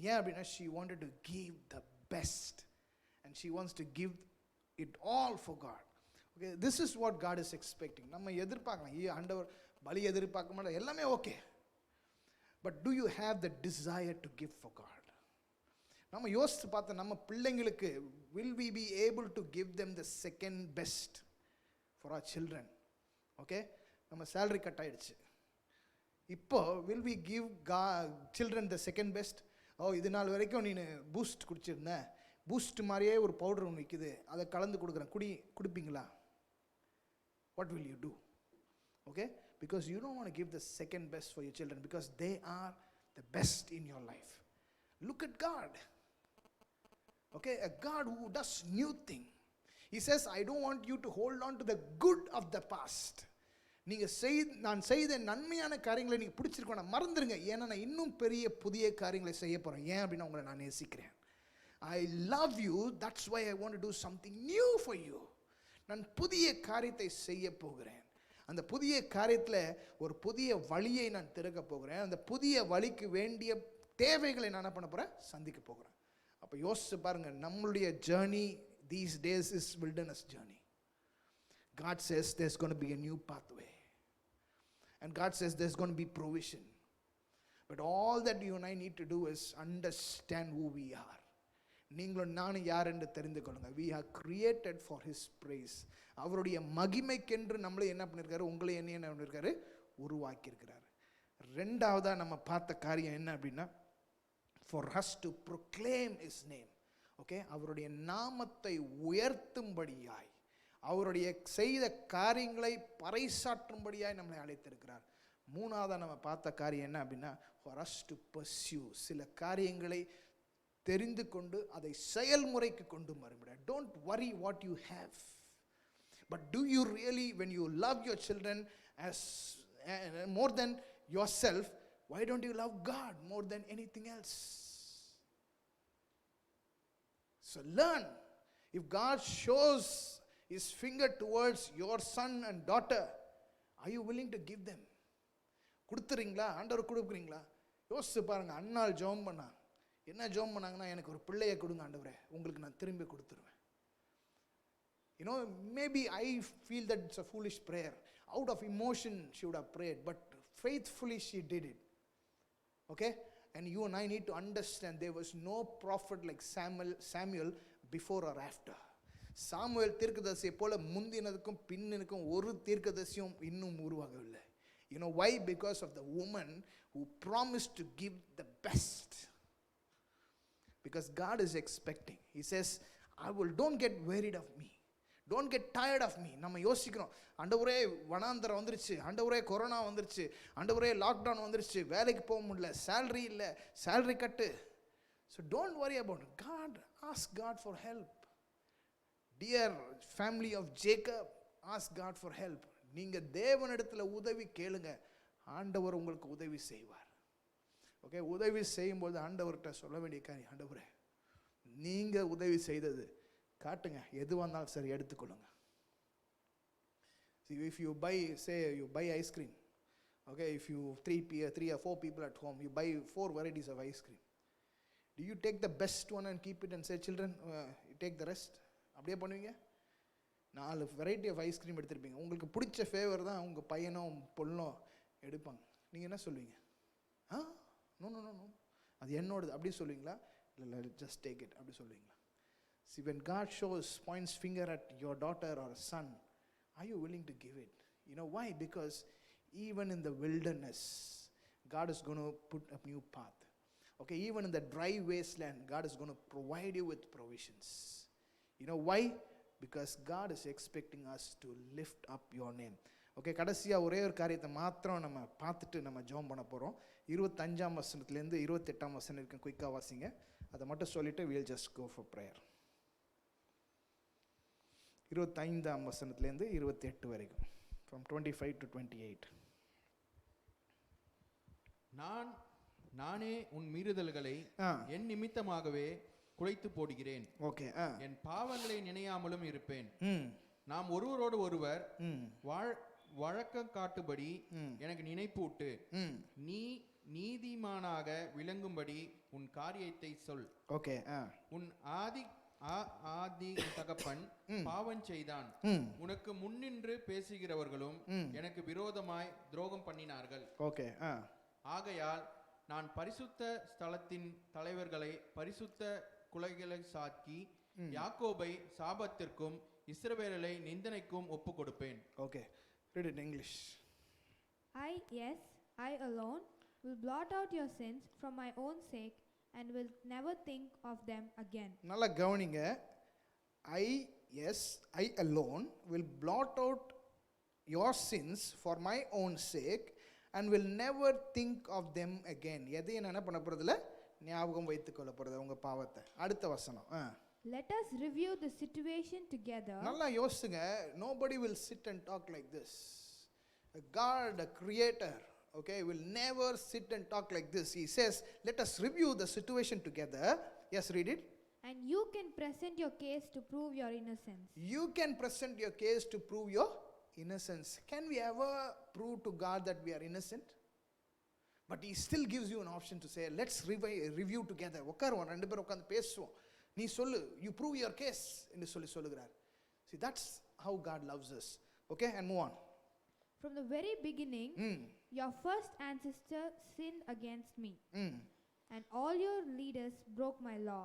Yeah, because she wanted to give the best, and she wants to give it all for God. Okay, this is what God is expecting. நம்ம எதிர்பார்க்கலாம், ஆண்டவர் பலி எதிர்பார்க்க மாட்டோம், எல்லாமே okay, but do you have the desire to give for God? நம்ம யோசித்து பார்த்த நம்ம பிள்ளைங்களுக்கு, will we be able to give them the second best for our children? Okay, நம்ம சேலரி கட் ஆயிடுச்சு, இப்போ will we give children the second best? இது நாள் வரைக்கும் நீ பூஸ்ட் குடிச்சிருந்த, பூஸ்ட் மாதிரியே ஒரு பவுடர் ஒன்று விற்குது, அதை கலந்து கொடுக்குறேன், குடிப்பீங்களா? What will you do? Okay, because you don't want to give the second best for your children, because they are the best in your life. Look at God. Okay, a God who does new thing. He says, I don't want you to hold on to the good of the past. நான் செய்த நன்மையான காரியங்களை நீங்கள் பிடிச்சிருக்கணும், மறந்துடுங்க, ஏன்னா நான் இன்னும் பெரிய புதிய காரியங்களை செய்ய போகிறேன். ஏன் அப்படின்னா உங்களை நான் நேசிக்கிறேன். I love you, that's why I want to do something new for you. நான் புதிய காரியத்தை செய்ய போகிறேன். அந்த புதிய காரியத்தில் ஒரு புதிய வழியை நான் திறக்க போகிறேன். அந்த புதிய வழிக்கு வேண்டிய தேவைகளை நான் என்ன பண்ண போகிறேன், சந்திக்க போகிறேன். அப்போ யோசிச்சு பாருங்க, நம்மளுடைய journey these days is wilderness journey. God says there's going to be a new pathway, and God says there's going to be provision, but all that you and I need to do is understand who we are. நீங்களும் நானும் யார் என்று தெரிந்து கொள்ளுங்க. we are created for his praise. அவருடைய மகிமைக்கென்று நம்மளை என்ன பண்ணியிருக்காரு, உங்களை என்ன பண்ணியிருக்காரு, உருவாக்கி இருக்கிறார். ரெண்டாவதா நம்ம பார்த்த காரியம் என்ன அப்படின்னா, for us to proclaim his name. Okay, அவருடைய நாமத்தை உயர்த்தும்படியாய், அவருடைய செய்த காரியங்களை பறைசாற்றும்படியாய் நம்மளை அழைத்திருக்கிறார். மூணாவதா நம்ம பார்த்த காரியம் என்ன அப்படின்னா, for us to pursue, சில காரியங்களை தெரிந்து கொண்டு அதை செயல்முறைக்கு கொண்டு வரும்படி. Don't worry what you have, but do you really, when you love your children as more than yourself, why don't you love God more than anything else? So learn. If God shows his finger towards your son and daughter, are you willing to give them? கொடுத்துறீங்களா? ஆண்டவர் கொடுக்குறீங்களா? யோசிச்சு பாருங்க. அண்ணாள் ஜெபம் பண்ணா, என்ன ஜெபம் பண்ணாங்கன்னா, எனக்கு ஒரு பிள்ளையை கொடுங்க ஆண்டவரே, உங்களுக்கு நான் திரும்பி கொடுத்துருவேன். You know, maybe I feel that it's a foolish prayer. Out of emotion she would have prayed, but faithfully she did it. Okay? And you and I need to understand, there was no prophet like Samuel before or after. Samuel தீர்க்கதரிசியை போல முந்தினதுக்கும் பின்னுக்கும் ஒரு தீர்க்கதரிசியும் இன்னும் உருவாகவில்லை. You know why? Because of the woman who promised to give the best. Because God is expecting. He says, don't get wearied of me. Don't get tired of me. நம்ம யோசிக்கிறோம், ஆண்டவரே வனாந்தரம் வந்துருச்சு, ஆண்டவரே கொரோனா வந்துருச்சு, ஆண்டவரே லாக்டவுன் வந்துருச்சு, வேலைக்கு போக முடியல, சேலரி இல்லை, salary cut. So don't worry about it. God, ask God for help. Dear family of Jacob, ask God for help. நீங்க தேவனிடத்துல உதவி கேளுங்க, ஆண்டவர் உங்களுக்கு உதவி செய்வார். ஓகே, உதவி செய்யும்போது ஆண்டவர்கிட்ட சொல்ல வேண்டிய காரியம், ஆண்டவரே நீங்க உதவி செய்தது காட்டுங்க, எது வந்தாலும் சரி எடுத்துக்கொள்ளுங்க. See, if you buy, say you buy ice cream, okay, if you three or four people at home, you buy 4 varieties of ice cream. Do you take the best one and keep it and say, children, you take the rest? அப்படியே பண்ணுவீங்க? 4 variety of ice cream எடுத்திருப்பீங்க, உங்களுக்கு பிடிச்ச favour தான் உங்கள் பையனும் பொண்ணும் எடுப்பாங்க. நீங்கள் என்ன சொல்லுவீங்க? நோ நோ நோ நோ, அது என்னோடது அப்படி சொல்லுவீங்களா? இல்லை ஜஸ்ட் டேக் இட் அப்படி சொல்லுவீங்களா? See, when God points finger at your daughter or son, are you willing to give it? You know why? Because even in the wilderness, God is going to put a new path. Okay, even in the dry wasteland, God is going to provide you with provisions. You know why? Because God is expecting us to lift up your name. Okay, கடைசியாக ஒரே ஒரு காரியத்தை மாத்திரம் நம்ம பார்த்துட்டு நம்ம ஜெபம் பண்ண போகிறோம். 25ஆம் வசனத்துலேருந்து 28ஆம் வசனம் இருக்கும், குயிக்காக வாசிங்க. அதை மட்டும் சொல்லிவிட்டு we'll just go for prayer. 25ஆம் வசனத்துலேருந்து 28 வரைக்கும், from 25 to 28. நானே உன் மீறுதல்களை என் நிமித்தமாகவே குலைத்து போடுகிறேன். ஓகே, என் பாவங்களை நினையாமலும் இருப்பேன். நாம் ஒருவரோடு ஒருவர் வழக்கம் காட்டும்படி எனக்கு நினைப்பூட்டு. நீ நீதிமானாக விளங்கும்படி உன் காரியத்தை சொல். ஓகே, உன் ஆதி தகப்பன் பாவம் செய்தான், உனக்கு முன்னின்று பேசுகிறவர்களும் எனக்கு விரோதமாய் துரோகம் பண்ணினார்கள். ஓகே, ஆகையால் நான் பரிசுத்த ஸ்தலத்தின் தலைவர்களை பரிசுத்த குலைகளை சாக்கி யாக்கோபை சாபத்திற்கும் இஸ்ரவேலை நிந்தனைக்கும் ஒப்பு கொடுப்பேன். Okay, read it in English. I alone will blot out your sins from my own sake and will never think of them again. நல்லா கவனிங்க. I alone will blot out your sins for my own sake and will never think of them again. எதையும் என்ன பண்ண போறதில்ல, ஞாபகம் வைத்துக் கொள்ள போறது உங்க பாவத்தை. அடுத்த வசனம். Let us review the situation together. நல்லா யோசிங்க. Nobody will sit and talk like this. A God, a creator, okay, will never sit and talk like this. He says, let us review the situation together. Yes, read it. And you can present your case to prove your innocence. You can present your case to prove your innocence. Can we ever prove to God that we are innocent? But he still gives you an option to say, let's review together. உட்காருவோம், ரெண்டு பேரும் உட்கார்ந்து பேசுவோம், நீ சொல்லு, you prove your case என்று சொல்லுகிறார். See, that's how God loves us. Okay, and move on. From the very beginning, your first ancestor sinned against me, and all your leaders broke my law.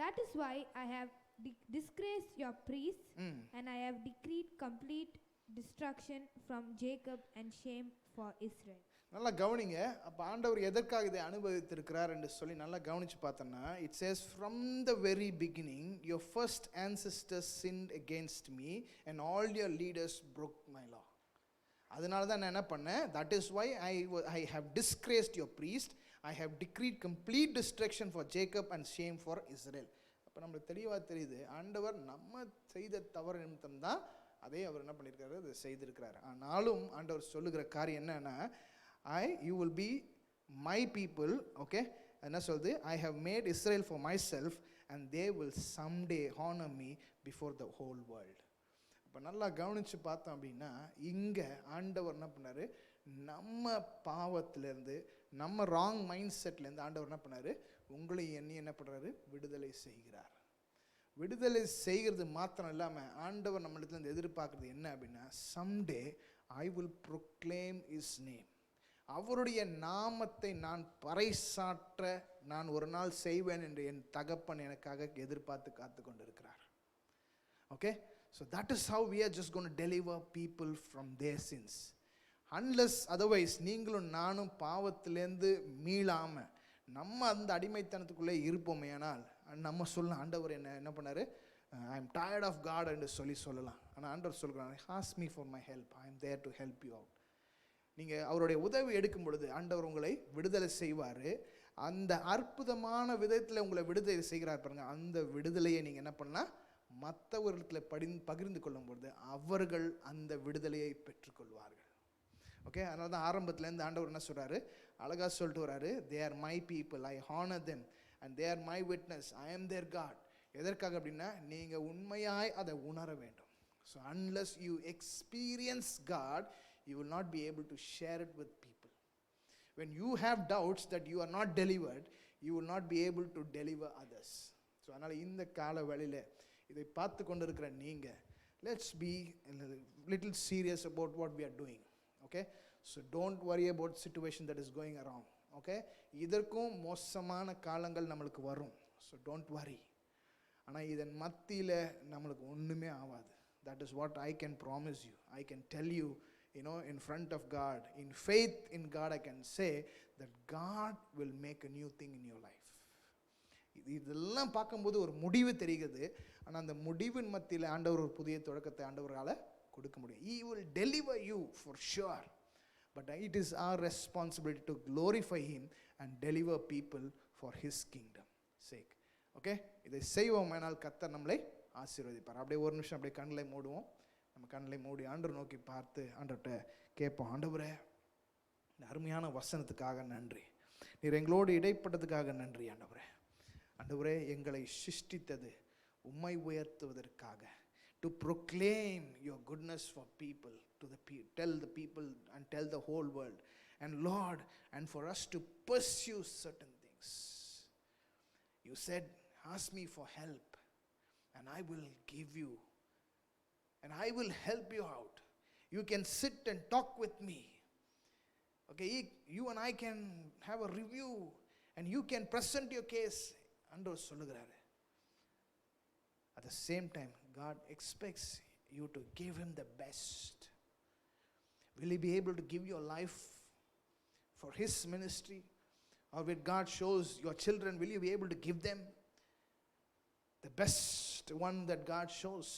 That is why I have disgraced your priests, and I have decreed complete destruction from Jacob and shame for Israel. நல்லா கவனிங்க. அப்போ ஆண்டவர் எதற்காக இதை அனுபவித்திருக்கிறார் என்று சொல்லி நல்லா கவனிச்சு பார்த்தோன்னா, it says from the very beginning your first ancestors sinned against me and all your leaders broke my law. அதனால தான் நான் என்ன பண்ணேன், that is why I have disgraced your priest, I have decreed complete destruction for Jacob and shame for Israel. அப்போ நம்மளுக்கு தெளிவாக தெரியுது, ஆண்டவர் நம்ம செய்த தவறு நிமித்தம் தான் அதே அவர் என்ன பண்ணியிருக்காரு, அதை செய்திருக்கிறார். ஆனாலும் ஆண்டவர் சொல்லுகிற காரியம் என்னன்னா, you will be my people. Okay, என்ன சொல்லுது, I have made Israel for myself and they will someday honor me before the whole world. அப்போ நல்லா கவனித்து பார்த்தோம் அப்படின்னா, இங்கே ஆண்டவர் என்ன பண்ணார், நம்ம பாவத்திலேருந்து நம்ம ராங் மைண்ட் செட்லேருந்து ஆண்டவர் என்ன பண்ணார், உங்களை என்ன பண்ணுறாரு, விடுதலை செய்கிறார். விடுதலை செய்கிறது மாத்திரம் இல்லாமல் ஆண்டவர் நம்மளிடத்துல எதிர்பார்க்குறது என்ன அப்படின்னா, someday I will proclaim his name. அவருடைய நாமத்தை நான் பறைசாற்ற நான் ஒரு நாள் செய்வேன் என்று என் தகப்பன் எனக்காக எதிர்பார்த்து காத்து கொண்டிருக்கிறார். Okay, so that is how we are just going to deliver people from their sins. Unless otherwise நீங்களும் நானும் பாவத்திலேருந்து மீளாம நம்ம அந்த அடிமைத்தனத்துக்குள்ளே இருப்போமே ஆனால் நம்ம சொல்லலாம் ஆண்டவர் என்ன பண்ணார், I am tired of God என்று சொல்லலாம். ஆனால் ஆண்டவர் சொல்கிறார், ask me for my help, I am there to help you out. நீங்கள் அவருடைய உதவி எடுக்கும் பொழுது ஆண்டவர் உங்களை விடுதலை செய்வார். அந்த அற்புதமான விதத்தில் உங்களை விடுதலை செய்கிறார் பாருங்க. அந்த விடுதலையை நீங்கள் என்ன பண்ணலாம், மற்றவர்களிடத்தில் பகிர்ந்து கொள்ளும்பொழுது அவர்கள் அந்த விடுதலையை பெற்றுக்கொள்வார்கள். ஓகே, அதனால தான் ஆரம்பத்துலேருந்து ஆண்டவர் என்ன சொல்கிறாரு, அழகாக சொல்லிட்டு வர்றாரு, they are my people, I honour them and they are my witness, I am their God. எதற்காக அப்படின்னா, நீங்கள் உண்மையாய் அதை உணர வேண்டும். So unless you experience God, you will not be able to share it with people. When you have doubts that you are not delivered, you will not be able to deliver others. So அதனால் இந்த கால வேளையில் இதை பார்த்து கொண்டு இருக்கிற நீங்கள், let's be a little serious about what we are doing. Okay, so don't worry about situation that is going around. Okay, இதற்கும் மோசமான காலங்கள் நம்மளுக்கு வரும். So don't worry. ஆனால் இதன் மத்தியில் நம்மளுக்கு ஒன்றுமே ஆகாது. That is what I can promise you. I can tell you, in front of God, in faith in God, I can say that God will make a new thing in your life. இதெல்லாம் பார்க்கும்போது ஒரு முடிவு தெரிகிறது. ஆனால் அந்த முடிவின் மத்தியில் ஆண்டவர் ஒரு புதிய தொடக்கத்தை ஆண்டவரால் கொடுக்க முடியும். He will deliver you for sure, but it is our responsibility to glorify Him and deliver people for His kingdom sake. Okay, இதை செய்வோம். ஆனால் கர்த்தர் நம்மளை ஆசீர்வதிப்பார். அப்படியே ஒரு நிமிஷம் அப்படியே கண்களை மூடுவோம். நம்ம கண்களை மூடி ஆண்டவர் நோக்கி பார்த்து ஆண்டவர்கிட்ட கேட்போம், ஆண்டவரே இந்த அருமையான வசனத்துக்காக நன்றி, நீர் எங்களோடு இடைப்பட்டதுக்காக நன்றி. ஆண்டவரே எங்களை சிருஷ்டித்தது உம்மை உயர்த்துவதற்காக, to proclaim your goodness for people, tell the people and tell the whole world, and Lord, and for us to pursue certain things. You said, ask me for help and I will give you, and I will help you out. You can sit and talk with me. Okay, you and I can have a review and you can present your case. ஆண்டவர் சொல்லுகிறாரு. At the same time, God expects you to give Him the best. Will He be able to give your life for His ministry? Or when God shows your children, will you be able to give them the best one that God shows?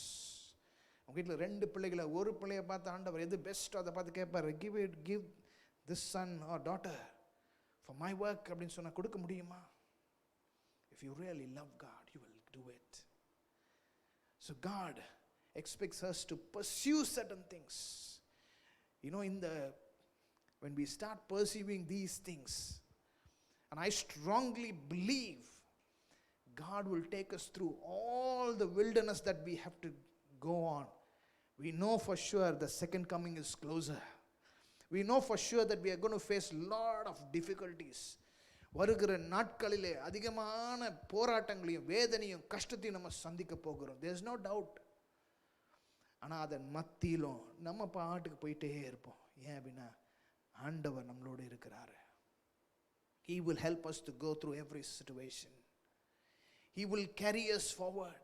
உங்கள் வீட்டில் 2 பிள்ளைகளை, ஒரு பிள்ளையை பார்த்து ஆண்டவர் எது பெஸ்ட்டோ அதை பார்த்து கேட்பார், give this son or daughter for my work அப்படின்னு சொன்னால் கொடுக்க முடியுமா? If you really love God, you will do it. So God expects us to pursue certain things. When we start pursuing these things, and I strongly believe God will take us through all the wilderness that we have to go on. We know for sure the second coming is closer. We know for sure that we are going to face a lot of difficulties. வருகிற நாட்களிலே அதிகமான போராட்டங்களையும் வேதனையும் கஷ்டத்தையும் நம்ம சந்திக்க போகிறோம். there is no doubt. ஆனால் அதன் மத்தியிலும் நம்ம பாட்டுக்கு போயிட்டே இருப்போம். ஏன் அப்படின்னா ஆண்டவர் நம்மளோடு இருக்கிறாரு. He will help us to go through every situation. He will carry us forward.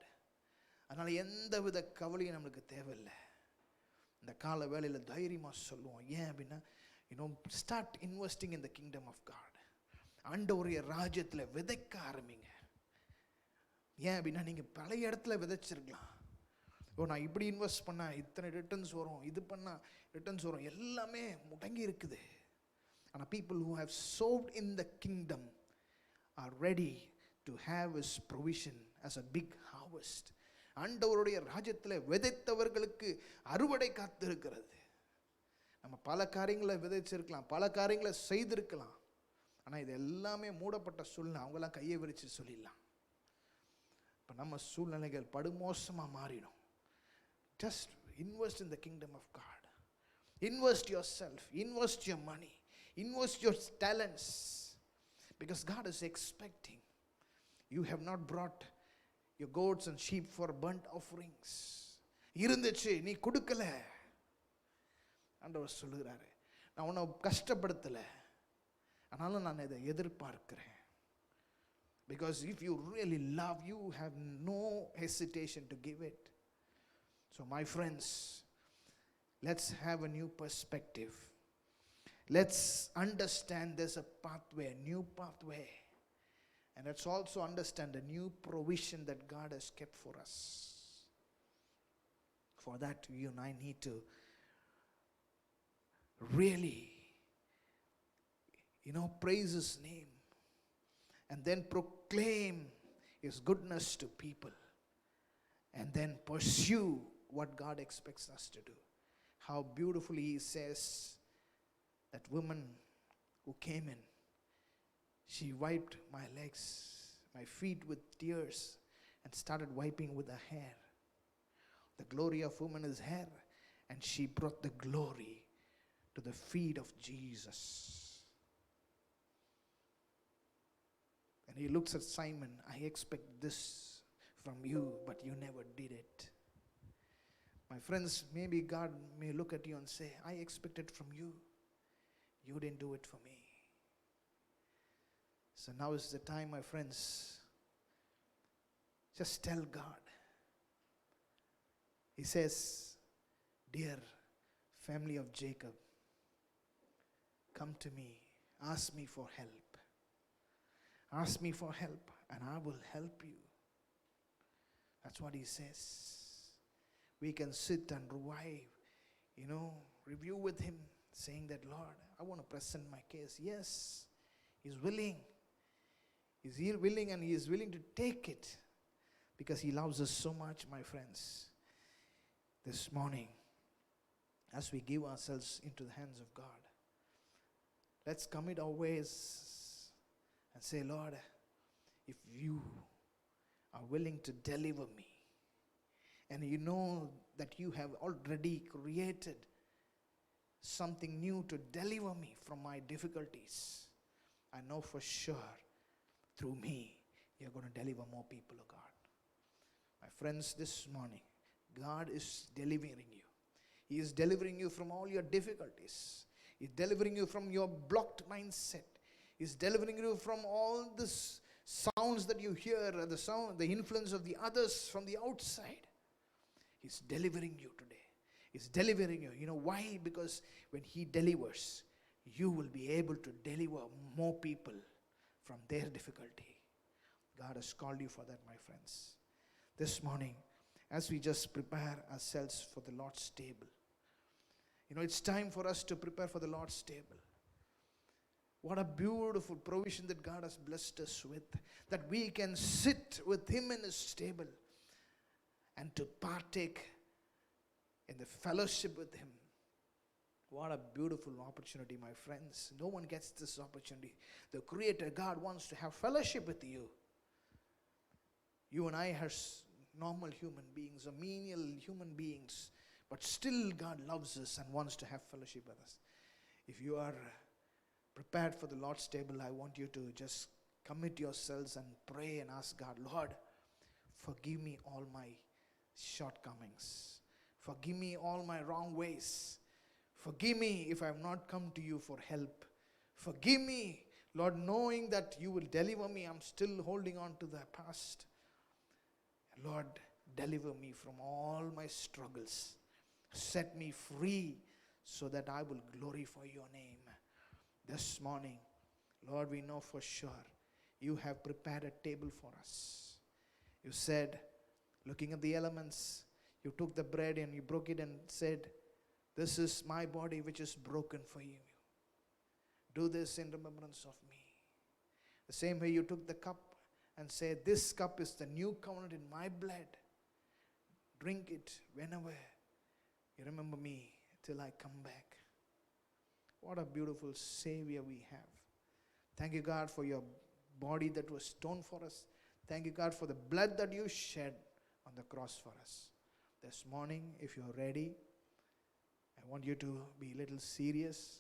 அதனால் எந்த வித கவலையும் நம்மளுக்கு தேவையில்லை. இந்த கால வேளையில் தைரியமாக சொல்லுவோம். ஏன் அப்படின்னா start investing in the kingdom of God. ஆண்டவருடைய ராஜ்யத்தில் விதைக்க ஆரம்பிங்க. ஏன் அப்படின்னா நீங்கள் பழைய இடத்துல விதைச்சிருக்கலாம். நான் இப்படி இன்வெஸ்ட் பண்ணால் இத்தனை ரிட்டர்ன்ஸ் வரும், இது பண்ணால் ரிட்டர்ன்ஸ் வரும், எல்லாமே முடங்கி இருக்குது. ஆனால் people who have sowed in the kingdom are ready to have His provision as a big harvest. ஆண்டவருடைய ராஜ்யத்தில் விதைத்தவர்களுக்கு அறுவடை காத்திருக்கிறது. நம்ம பல காரியங்களை விதைச்சிருக்கலாம், பல காரியங்களை செய்திருக்கலாம். ஆனால் இது எல்லாமே மூடப்பட்ட சூழ்நிலை. அவங்கெல்லாம் கையை விரிச்சு சொல்லிடலாம். இப்போ நம்ம சூழ்நிலைகள் படுமோசமாக மாறிடும். Just invest in the kingdom of God. Invest yourself, invest your money, invest your talents, because God is expecting. You have not brought your goats and sheep for burnt offerings. இருந்துச்சு, நீ கொடுக்கல. ஆண்டவர் சொல்லுகிறாரு, நான் உன்னை கஷ்டப்படுத்தலை, ஆனாலும் நான் இதை எதிர்பார்க்கிறேன். Because if you really love, you have no hesitation to give it. So my friends, let's have a new perspective. Let's understand there's a pathway, a new pathway. And let's also understand the new provision that God has kept for us. For that, you and I need to really, praise His name and then proclaim His goodness to people and then pursue what God expects us to do. How beautifully He says that woman who came in, she wiped my legs, my feet with tears and started wiping with her hair. The glory of woman is hair, and she brought the glory to the feet of Jesus. And He looks at Simon, I expect this from you, but you never did it. My friends, maybe God may look at you and say, I expect it from you. You didn't do it for me. So now is the time, my friends. Just tell God. He says, dear family of Jacob, come to me. Ask me for help. Ask me for help and I will help you. That's what He says. We can sit and review with Him, saying that, Lord, I want to present my case. Yes, He's willing. He's here willing, and He is willing to take it because He loves us so much, my friends. This morning, as we give ourselves into the hands of God, let's commit our ways and say, Lord, if you are willing to deliver me, and you know that you have already created something new to deliver me from my difficulties, I know for sure through me you're going to deliver more people, oh God. My friends, this morning, God is delivering you. He is delivering you from all your difficulties. He's delivering you from your blocked mindset. He's delivering you from all the sounds that you hear, the influence of the others from the outside. He's delivering you today. He's delivering you. You know why? Because when He delivers, you will be able to deliver more people from their difficulty. God has called you for that, my friends. This morning, as we just prepare ourselves for the Lord's table, it's time for us to prepare for the Lord's table. What a beautiful provision that God has blessed us with, that we can sit with Him in His table and to partake in the fellowship with Him. What a beautiful opportunity, my friends. No one gets this opportunity. The Creator God wants to have fellowship with you. You and I are normal human beings, or menial human beings, but still God loves us and wants to have fellowship with us. If you are prepared for the Lord's table, I want you to just commit yourselves and pray and ask God, Lord, forgive me all my shortcomings. Forgive me all my wrong ways. Forgive me if I have not come to you for help. Forgive me, Lord, knowing that you will deliver me. I'm still holding on to the past. Lord, deliver me from all my struggles. Set me free so that I will glorify your name. This morning, Lord, we know for sure you have prepared a table for us. You said, looking at the elements, you took the bread and you broke it and said, this is my body which is broken for you. Do this in remembrance of me. The same way you took the cup and said, this cup is the new covenant in my blood. Drink it whenever you remember me till I come back. What a beautiful Savior we have. Thank you, God, for your body that was stoned for us. Thank you, God, for the blood that you shed on the cross for us. This morning, if you're ready, I want you to be a little serious.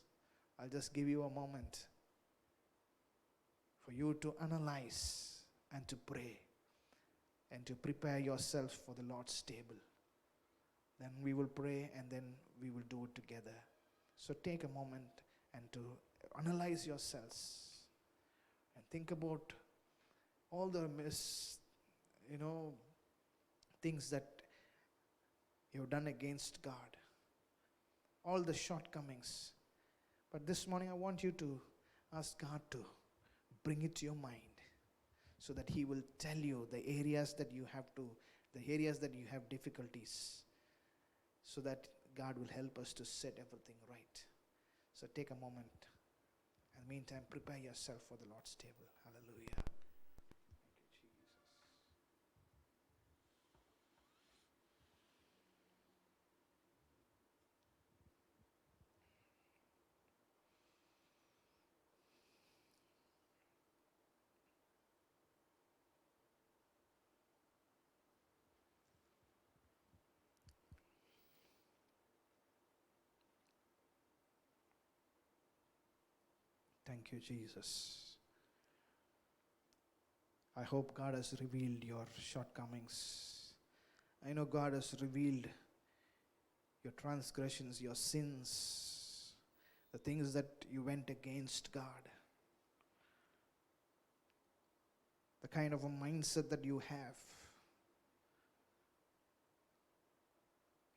I'll just give you a moment for you to analyze and to pray and to prepare yourself for the Lord's table. Then we will pray and then we will do it together. So take a moment and to analyze yourselves and think about all the things that you've done against God, all the shortcomings. But this morning I want you to ask God to bring it to your mind so that He will tell you the areas that you have difficulties, so that God will help us to set everything right. So take a moment. In the meantime, prepare yourself for the Lord's table. Hallelujah. Thank you, Jesus. Thank you, Jesus. I hope God has revealed your shortcomings. I know God has revealed your transgressions, your sins, the things that you went against God, the kind of a mindset that you have.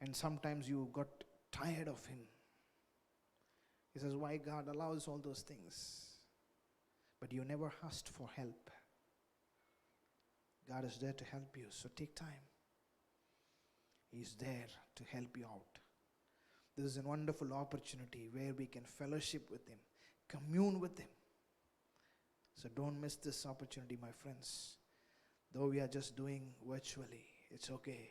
And sometimes you got tired of Him. He says, why God allows all those things? But you never asked for help. God is there to help you, so take time. He's there to help you out. This is a wonderful opportunity where we can fellowship with Him, commune with Him. So don't miss this opportunity, my friends. Though we are just doing virtually, it's okay.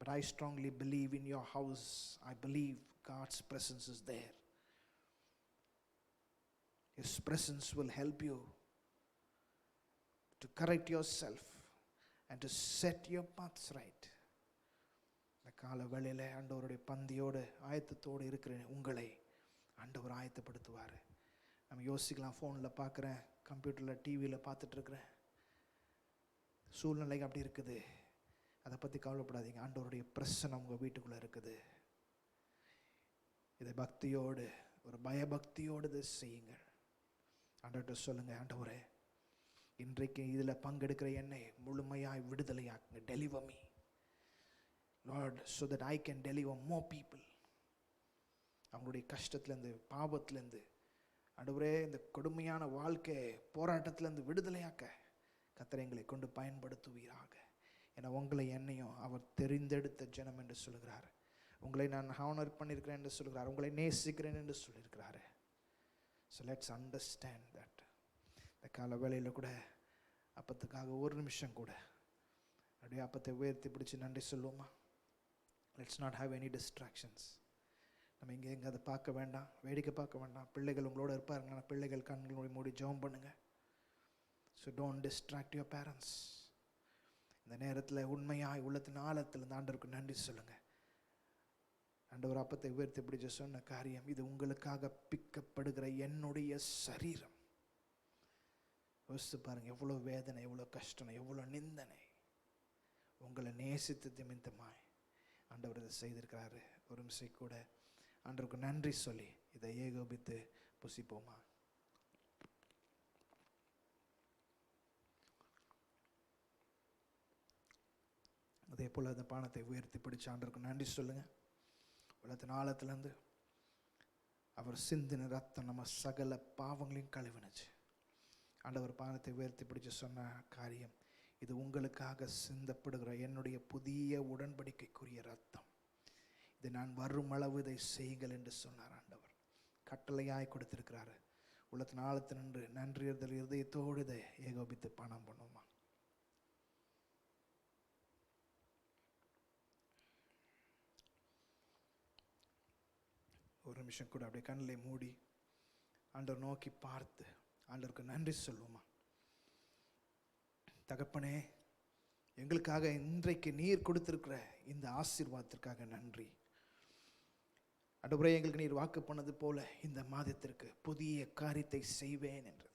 But I strongly believe in your house, I believe God's presence is there. His presence will help you to correct yourself and to set your paths right. இந்த கால வேளையில் ஆண்டவருடைய பந்தியோடு ஆயத்தத்தோடு இருக்கிற உங்களை ஆண்டவர் ஆயத்தப்படுத்துவார். நம்ம யோசிக்கலாம், ஃபோனில் பார்க்குறேன், கம்ப்யூட்டரில் டிவியில் பார்த்துட்ருக்குறேன், சூழ்நிலை அப்படி இருக்குது. அதை பற்றி கவலைப்படாதீங்க. ஆண்டவருடைய பிரசன்னம் உங்கள் வீட்டுக்குள்ளே இருக்குது. இதை பக்தியோடு, ஒரு பயபக்தியோடு இதை செய்யுங்கள். ஆண்டவர்கிட்ட சொல்லுங்க, ஆண்டவரே இன்றைக்கு இதில் பங்கெடுக்கிற என்னை முழுமையாய் விடுதலையாக்குங்க. Deliver me lord, so that I can deliver more people. அவங்களுடைய கஷ்டத்துலேருந்து, பாவத்திலேருந்து, ஆண்டவரே இந்த கொடுமையான வாழ்க்கை போராட்டத்திலேருந்து விடுதலையாக்க கர்த்தர் எங்களை கொண்டு பயன்படுத்துவீராக. ஏன்னா உங்களை என்னையும் அவர் தெரிந்தெடுத்த ஜனம் என்று சொல்கிறார். உங்களை நான் ஹானர் பண்ணியிருக்கிறேன் என்று சொல்கிறார். உங்களை நேசிக்கிறேன் என்று சொல்லியிருக்கிறாரு. So let's understand that. இந்த கால வேளையில் கூட அப்பத்துக்காக ஒரு நிமிஷம் கூட அப்படியே அப்பத்தை உயர்த்தி பிடிச்சி நன்றி சொல்லுவோமா? Let's not have any distractions. நம்ம இங்கே எங்கே அதை பார்க்க வேண்டாம், வேடிக்கை பார்க்க வேண்டாம். பிள்ளைகள் உங்களோட இருப்பாருங்கன்னா பிள்ளைகள் கண்களோட மூடி ஜெபம் பண்ணுங்க. So don't distract your parents. இந்த நேரத்தில் உண்மையாய் உள்ளத்தின் ஆழத்தில் இந்த ஆண்டவருக்கு நன்றி சொல்லுங்கள். ஆண்டவர் அப்பத்தை உயர்த்தி பிடிச்ச சொன்ன காரியம், இது உங்களுக்காக பிக்கப்படுகிற என்னுடைய சரீரம். யோசித்து பாருங்கள், எவ்வளோ வேதனை, எவ்வளோ கஷ்டம், எவ்வளோ நிந்தனை. உங்களை நேசித்து நிமித்தமாய் ஆண்டவர் இதை செய்திருக்கிறாரு. ஒரு நிமிஷம் கூட ஆண்டவருக்கு நன்றி சொல்லி இதை ஏகோபித்து புசிப்போமா? அதே போல் அந்த பானத்தை உயர்த்தி பிடிச்ச ஆண்டவருக்கு நன்றி சொல்லுங்கள். உலகத்தின் ஆழத்துலேருந்து அவர் சிந்தின ரத்தம் நம்ம சகல பாவங்களையும் கழுவினுச்சு. ஆண்டவர் பானத்தை உயர்த்தி பிடிச்சு சொன்ன காரியம், இது உங்களுக்காக சிந்தப்படுகிற என்னுடைய புதிய உடன்படிக்கைக்குரிய ரத்தம். இது நான் வரும் அளவு இதை செய்யுங்கள் என்று சொன்னார். ஆண்டவர் கட்டளையாய் கொடுத்திருக்கிறாரு. உள்ளத்தின் ஆழத்தில் நின்று நன்றியறிதல் இதயத்தோடு இதை ஏகோபித்து பானம் பண்ணுவோமா? ஒரு நிமிஷம் கூட அப்படியே கண்ணிலே மூடி ஆண்டவர் நோக்கி பார்த்து ஆண்டவருக்கு நன்றி சொல்லுவோமா? தகப்பனே, எங்களுக்காக இன்றைக்கு நீர் கொடுத்திருக்கிற இந்த ஆசீர்வாதத்திற்காக நன்றி. ஆண்டவரே, எங்களுக்கு நீர் வாக்கு பண்ணது போல இந்த மாதத்திற்கு புதிய காரியத்தை செய்வேன் என்று,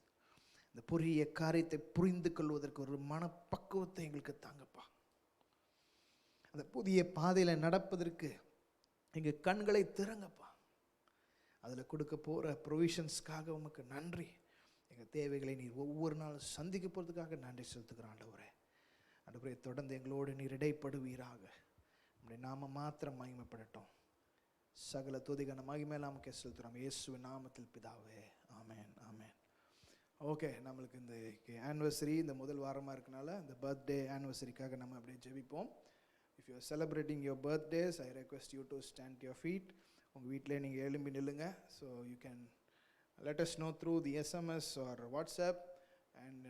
இந்த புதிய காரியத்தை புரிந்து கொள்வதற்கு ஒரு மனப்பக்குவத்தை எங்களுக்கு தாங்கப்பா. அந்த புதிய பாதையில் நடப்பதற்கு எங்கள் கண்களை திறங்கப்பா. அதில் கொடுக்க போகிற ப்ரொவிஷன்ஸ்க்காக உமக்கு நன்றி. எங்கள் தேவைகளை நீர் ஒவ்வொரு நாளும் சந்திக்க போகிறதுக்காக நன்றி செலுத்துகிறோம். ஆண்டவரே, தொடர்ந்து எங்களோடு நீர் இடைப்படுவீராக. நம்முடைய நாம மாத்திரம் மகிமைப்படட்டும். சகல துதிகன மகிமை நாமக்கே செலுத்துகிறோம். இயேசுவின் நாமத்தில் பிதாவே, ஆமென், ஆமென். ஓகே, நம்மளுக்கு இந்த ஆனிவர்சரி இந்த முதல் வாரமாக இருக்கனால இந்த பர்த்டே ஆனிவர்சரிக்காக நம்ம அப்படியே ஜெபிப்போம். If you are celebrating your birthdays, I request you to stand your feet. உங்கள் வீட்டிலே நீங்கள் எழும்பி நில்லுங்க. So you can let us know through the SMS or WhatsApp, and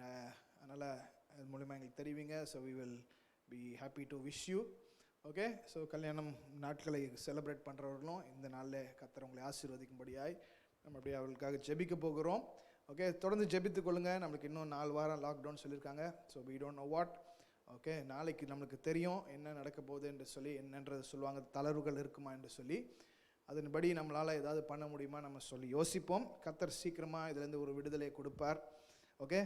அதனால் அது மூலிமா எங்களுக்கு தெரிவிங்க. So we will be happy to wish you. Okay, so கல்யாணம் நாட்களை செலிப்ரேட் பண்ணுறவர்களும் இந்த நாளில் கர்த்தர் உங்களை ஆசீர்வதிக்கும்படியாய் நம்ம அப்படியே அவர்களுக்காக ஜெபிக்க போகிறோம். ஓகே, தொடர்ந்து ஜெபித்து கொள்ளுங்கள். நம்மளுக்கு இன்னும் 4 வாரம் லாக்டவுன் சொல்லியிருக்காங்க. So we don't know what. Okay, நாளைக்கு நம்மளுக்கு தெரியும் என்ன நடக்க போகுது என்று சொல்லி, என்னன்றது சொல்லுவாங்க, தளர்வுகள் இருக்குமா என்று சொல்லி. அதன்படி நம்மளால் ஏதாவது பண்ண முடியுமா நம்ம சொல்லி யோசிப்போம். கர்த்தர் சீக்கிரமாக இதுலேருந்து ஒரு விடுதலையை கொடுப்பார். ஓகே,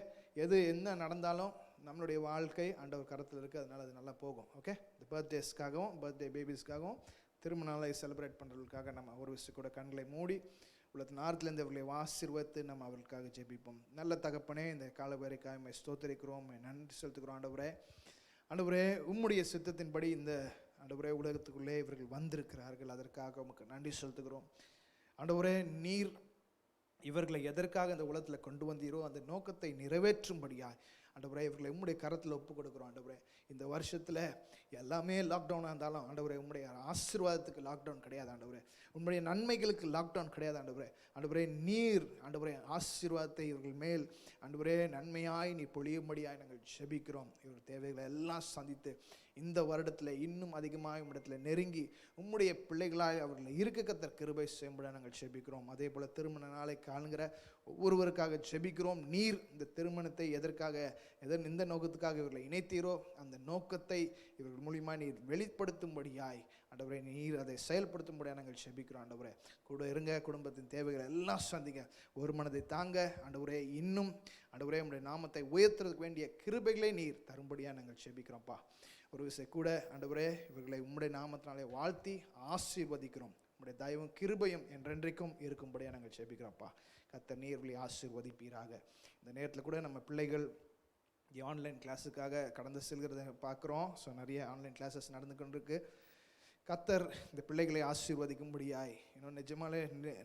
என்ன நடந்தாலும் நம்மளுடைய வாழ்க்கை ஆண்டவர் கரத்தில் இருக்குது, அதனால் அது நல்லா போகும். ஓகே, இந்த பர்த்டேஸ்க்காகவும் பர்த்டே பேபிஸ்க்காகவும் திரும்ப நாளை செலிப்ரேட் பண்ணுறதுக்காக நம்ம ஒரு விஷயம் கூட கண்களை மூடி உள்ளத்தின் ஆரத்துலேருந்து அவர்களை ஆசீர்வதித்து நம்ம அவர்களுக்காக ஜெபிப்போம். நல்ல தகப்பனே, இந்த காலவரைக்காக ஸ்தோத்திரிக்கிறோம், நன்றி செலுத்துக்கிறோம். ஆண்டவரே உம்முடைய சித்தத்தின்படி இந்த ஆண்டவரே உலகத்துக்குள்ளே இவர்கள் வந்திருக்கிறார்கள், அதற்காக உமக்கு நன்றி செலுத்துகிறோம். ஆண்டவரே, நீர் இவர்களை எதற்காக இந்த உலகத்தில் கொண்டு வந்தீரோ அந்த நோக்கத்தை நிறைவேற்றும்படியாய் ஆண்டவரே இவர்களை உம்முடைய கரத்தில் ஒப்பு கொடுக்குறோம். ஆண்டவரே, இந்த வருஷத்தில் எல்லாமே லாக்டவுனாக இருந்தாலும் ஆண்டவரே உம்முடைய ஆசீர்வாதத்துக்கு லாக்டவுன் கிடையாது. ஆண்டவரே, உம்முடைய நன்மைகளுக்கு லாக்டவுன் கிடையாது. ஆண்டவரே நீர் ஆண்டவரே ஆசீர்வாதத்தை இவர்கள் மேல் ஆண்டவரே நன்மையாய் நீ பொழியும்படியாய் நாங்கள் ஜெபிக்கிறோம். இவர் தேவைகளை எல்லாம் சந்தித்து இந்த வருடத்தில் இன்னும் அதிகமாக உம்மிடத்தில் நெருங்கி உம்முடைய பிள்ளைகளாய் அவர்களை இருக்க கர்த்தர் கிருபை செய்யும்படியாக நாங்கள் ஜெபிக்கிறோம். அதே போல் திருமண நாளை காணுங்கிற ஒவ்வொருவருக்காக ஜெபிக்கிறோம். நீர் இந்த திருமணத்தை எந்த நோக்கத்துக்காக இவர்களை இணைத்தீரோ அந்த நோக்கத்தை இவர்கள் மூலியமாக நீர் வெளிப்படுத்தும்படியாய் ஆண்டவரே நீர் அதை செயல்படுத்தும்படியாக நாங்கள் ஜெபிக்கிறோம். ஆண்டவரே கூட இருங்க, குடும்பத்தின் தேவைகளை எல்லாம் சந்திங்க, ஒரு மனதை தாங்க. ஆண்டவரே இன்னும் ஆண்டவரே உம்முடைய நாமத்தை உயர்த்துறதுக்கு வேண்டிய கிருபைகளை நீர் தரும்படியாக நாங்கள் ஜெபிக்கிறோம்ப்பா. ஒரு விஷயம் கூட ஆண்டவரே இவர்களை உம்முடைய நாமத்தினாலே வாழ்த்தி ஆசீர்வதிக்கிறோம். உம்முடைய தயவும் கிருபையும் என்றென்றைக்கும் இருக்கும்படியாக நாங்கள் ஜெபிக்கிறோம்ப்பா. கர்த்தர் நீர் இவர்களை ஆசீர்வதிப்பீராக. இந்த நேரத்தில் கூட நம்ம பிள்ளைகள் ஆன்லைன் கிளாஸுக்காக கடந்து செல்கிறத பார்க்குறோம். ஸோ நிறைய ஆன்லைன் கிளாஸஸ் நடந்து கொண்டிருக்கு. கர்த்தர் இந்த பிள்ளைகளை ஆசீர்வதிக்கும்படியாய், இன்னும் நிஜமாலே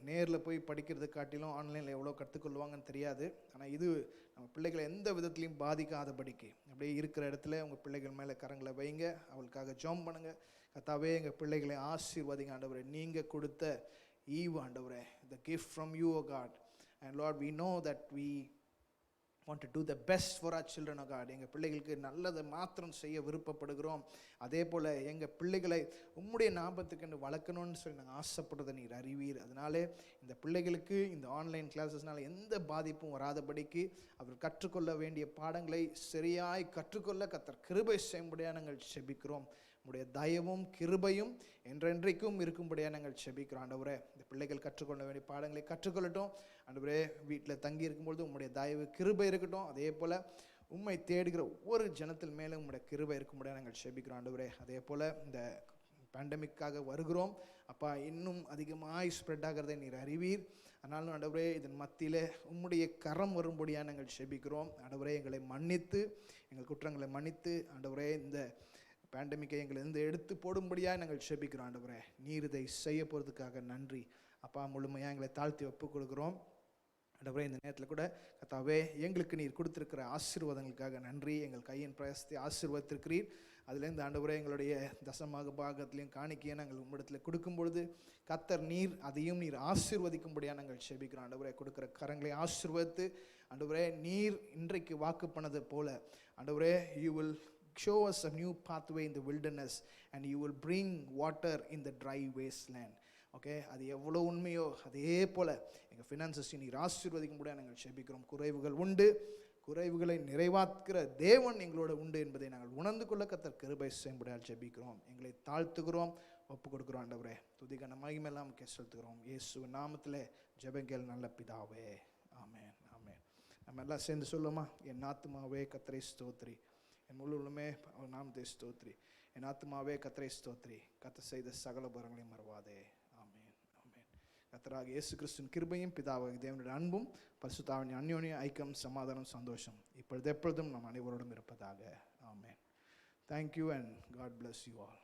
நேரில் போய் படிக்கிறத காட்டிலும் ஆன்லைனில் எவ்வளோ கற்றுக்கொள்வாங்கன்னு தெரியாது. ஆனால் இது நம்ம பிள்ளைகளை எந்த விதத்துலையும் பாதிக்காதபடிக்கு அப்படியே இருக்கிற இடத்துல உங்கள் பிள்ளைகள் மேலே கரங்களை வைங்க, அவளுக்காக ஜெபம் பண்ணுங்கள். கர்த்தாவே எங்கள் பிள்ளைகளை ஆசீர்வதிங்க ஆண்டவரே. நீங்கள் கொடுத்த ஈவு ஆண்டவரே, the gift from you, O God. And Lord, we know that we want to do the best for our children, O God. எங்கள் பிள்ளைகளுக்கு நல்லதை மாத்திரம் செய்ய விருப்பப்படுகிறோம். அதே போல் எங்கள் பிள்ளைகளை உம்முடைய ஞாபகத்துக்கு வளர்க்கணும்னு சொல்லி நாங்கள் ஆசைப்படுறதை நீர் அறிவீர். அதனாலே இந்த பிள்ளைகளுக்கு இந்த ஆன்லைன் கிளாஸஸ்னால எந்த பாதிப்பும் வராதபடிக்கு அவர் கற்றுக்கொள்ள வேண்டிய பாடங்களை சரியாய் கற்றுக்கொள்ள கர்த்தர் கிருபை செய்யும்படியாக நாங்கள் ஜெபிக்கிறோம். உம்முடைய தயவும் கிருபையும் என்றென்றைக்கும் இருக்கும்படியாக நாங்கள் ஜெபிக்கிறோம். ஆண்டவரே, இந்த பிள்ளைகள் கற்றுக்கொள்ள வேண்டிய பாடங்களை கற்றுக்கொள்ளட்டும். ஆண்டவரே, வீட்டில் தங்கி இருக்கும்பொழுது உம்முடைய தயவு கிருபை இருக்கட்டும். அதே போல் உம்மை தேடுகிற ஒவ்வொரு ஜனத்தில் மேலும் உம்முடைய கிருபை இருக்கும்படியாக நாங்கள் ஜெபிக்கிறோம். ஆண்டவரே, அதே போல் இந்த பேண்டமிக்காக வருகிறோம் அப்பா, இன்னும் அதிகமாக ஸ்ப்ரெட் ஆகிறதை நீர் அறிவீர். ஆனாலும் ஆண்டவரே இதன் மத்தியில் உம்முடைய கரம் வரும்படியாக நாங்கள் ஜெபிக்கிறோம். ஆண்டவரே, எங்களை மன்னித்து எங்கள் குற்றங்களை மன்னித்து ஆண்டவரே இந்த பேண்டமிக்கை எங்களிருந்து எடுத்து போடும்படியாக நாங்கள் ஜெபிக்கிறோம். ஆண்டவரே, நீர் இதை செய்ய போகிறதுக்காக நன்றி அப்பா. முழுமையாக எங்களை தாழ்த்தி ஒப்புக் கொடுக்குறோம். ஆண்டவரே, இந்த நேரத்தில் கூட கர்த்தாவே எங்களுக்கு நீர் கொடுத்துருக்கிற ஆசீர்வாதங்களுக்காக நன்றி. எங்கள் கையின் பிரயாசத்தை ஆசீர்வதித்திருக்கிறீர். அதுலேருந்து ஆண்டவரே எங்களுடைய தசமாக பாகத்திலையும் காணிக்கையை நாங்கள் உம்மிடத்தில் கொடுக்கும் பொழுது கர்த்தர் நீர் அதையும் நீர் ஆசீர்வதிக்கும்படியாக நாங்கள் ஜெபிக்கிறோம். ஆண்டவரே, கொடுக்குற கரங்களை ஆசீர்வதித்து ஆண்டவரே நீர் இன்றைக்கு வாக்கு பண்ணது போல ஆண்டவரே you will show us a new pathway in the wilderness and you will bring water in the dry wasteland. Okay, அது எவ்வளோ உண்மையோ அதே போல் எங்கள் ஃபினான்சஸையும் நீர் ஆசீர்வதிக்கும்படியாக நாங்கள் ஜெபிக்கிறோம். குறைவுகள் உண்டு, குறைவுகளை நிறைவாக்குற தேவன் எங்களோட உண்டு என்பதை நாங்கள் உணர்ந்து கொள்ள கர்த்தர் கிருபை செய்யும்படியாக ஜெபிக்கிறோம். எங்களை தாழ்த்துகிறோம், ஒப்பு கொடுக்குறோம். ஆண்டவரே, துதிக்கான மகிமையெல்லாம் செலுத்துகிறோம். இயேசுவின் நாமத்தில் ஜெபங்கள் நல்ல பிதாவே, ஆமென் ஆமென். நம்ம எல்லாம் சேர்ந்து சொல்லுமா? என் ஆத்துமாவே கர்த்தரை ஸ்தோத்திரி, என் முழு உள்ளமே அவர் நாமத்தை ஸ்தோத்திரி, என் ஆத்துமாவே கர்த்தரை ஸ்தோத்திரி, கர்த்தர் செய்த சகல உபகாரங்களையும் மறவாதே. ஆமென் ஆமென். கர்த்தராகிய இயேசு கிறிஸ்துவின் கிருபையும் பிதாவாகிய தேவனுடைய அன்பும் பரிசுத்த ஆவியின் அந்யோன்ய ஐக்கியம் சமாதானம் சந்தோஷம் இப்பொழுது எப்பொழுதும் நம் அனைவரோடும் இருப்பதாக. ஆமென். Thank you and God bless you all.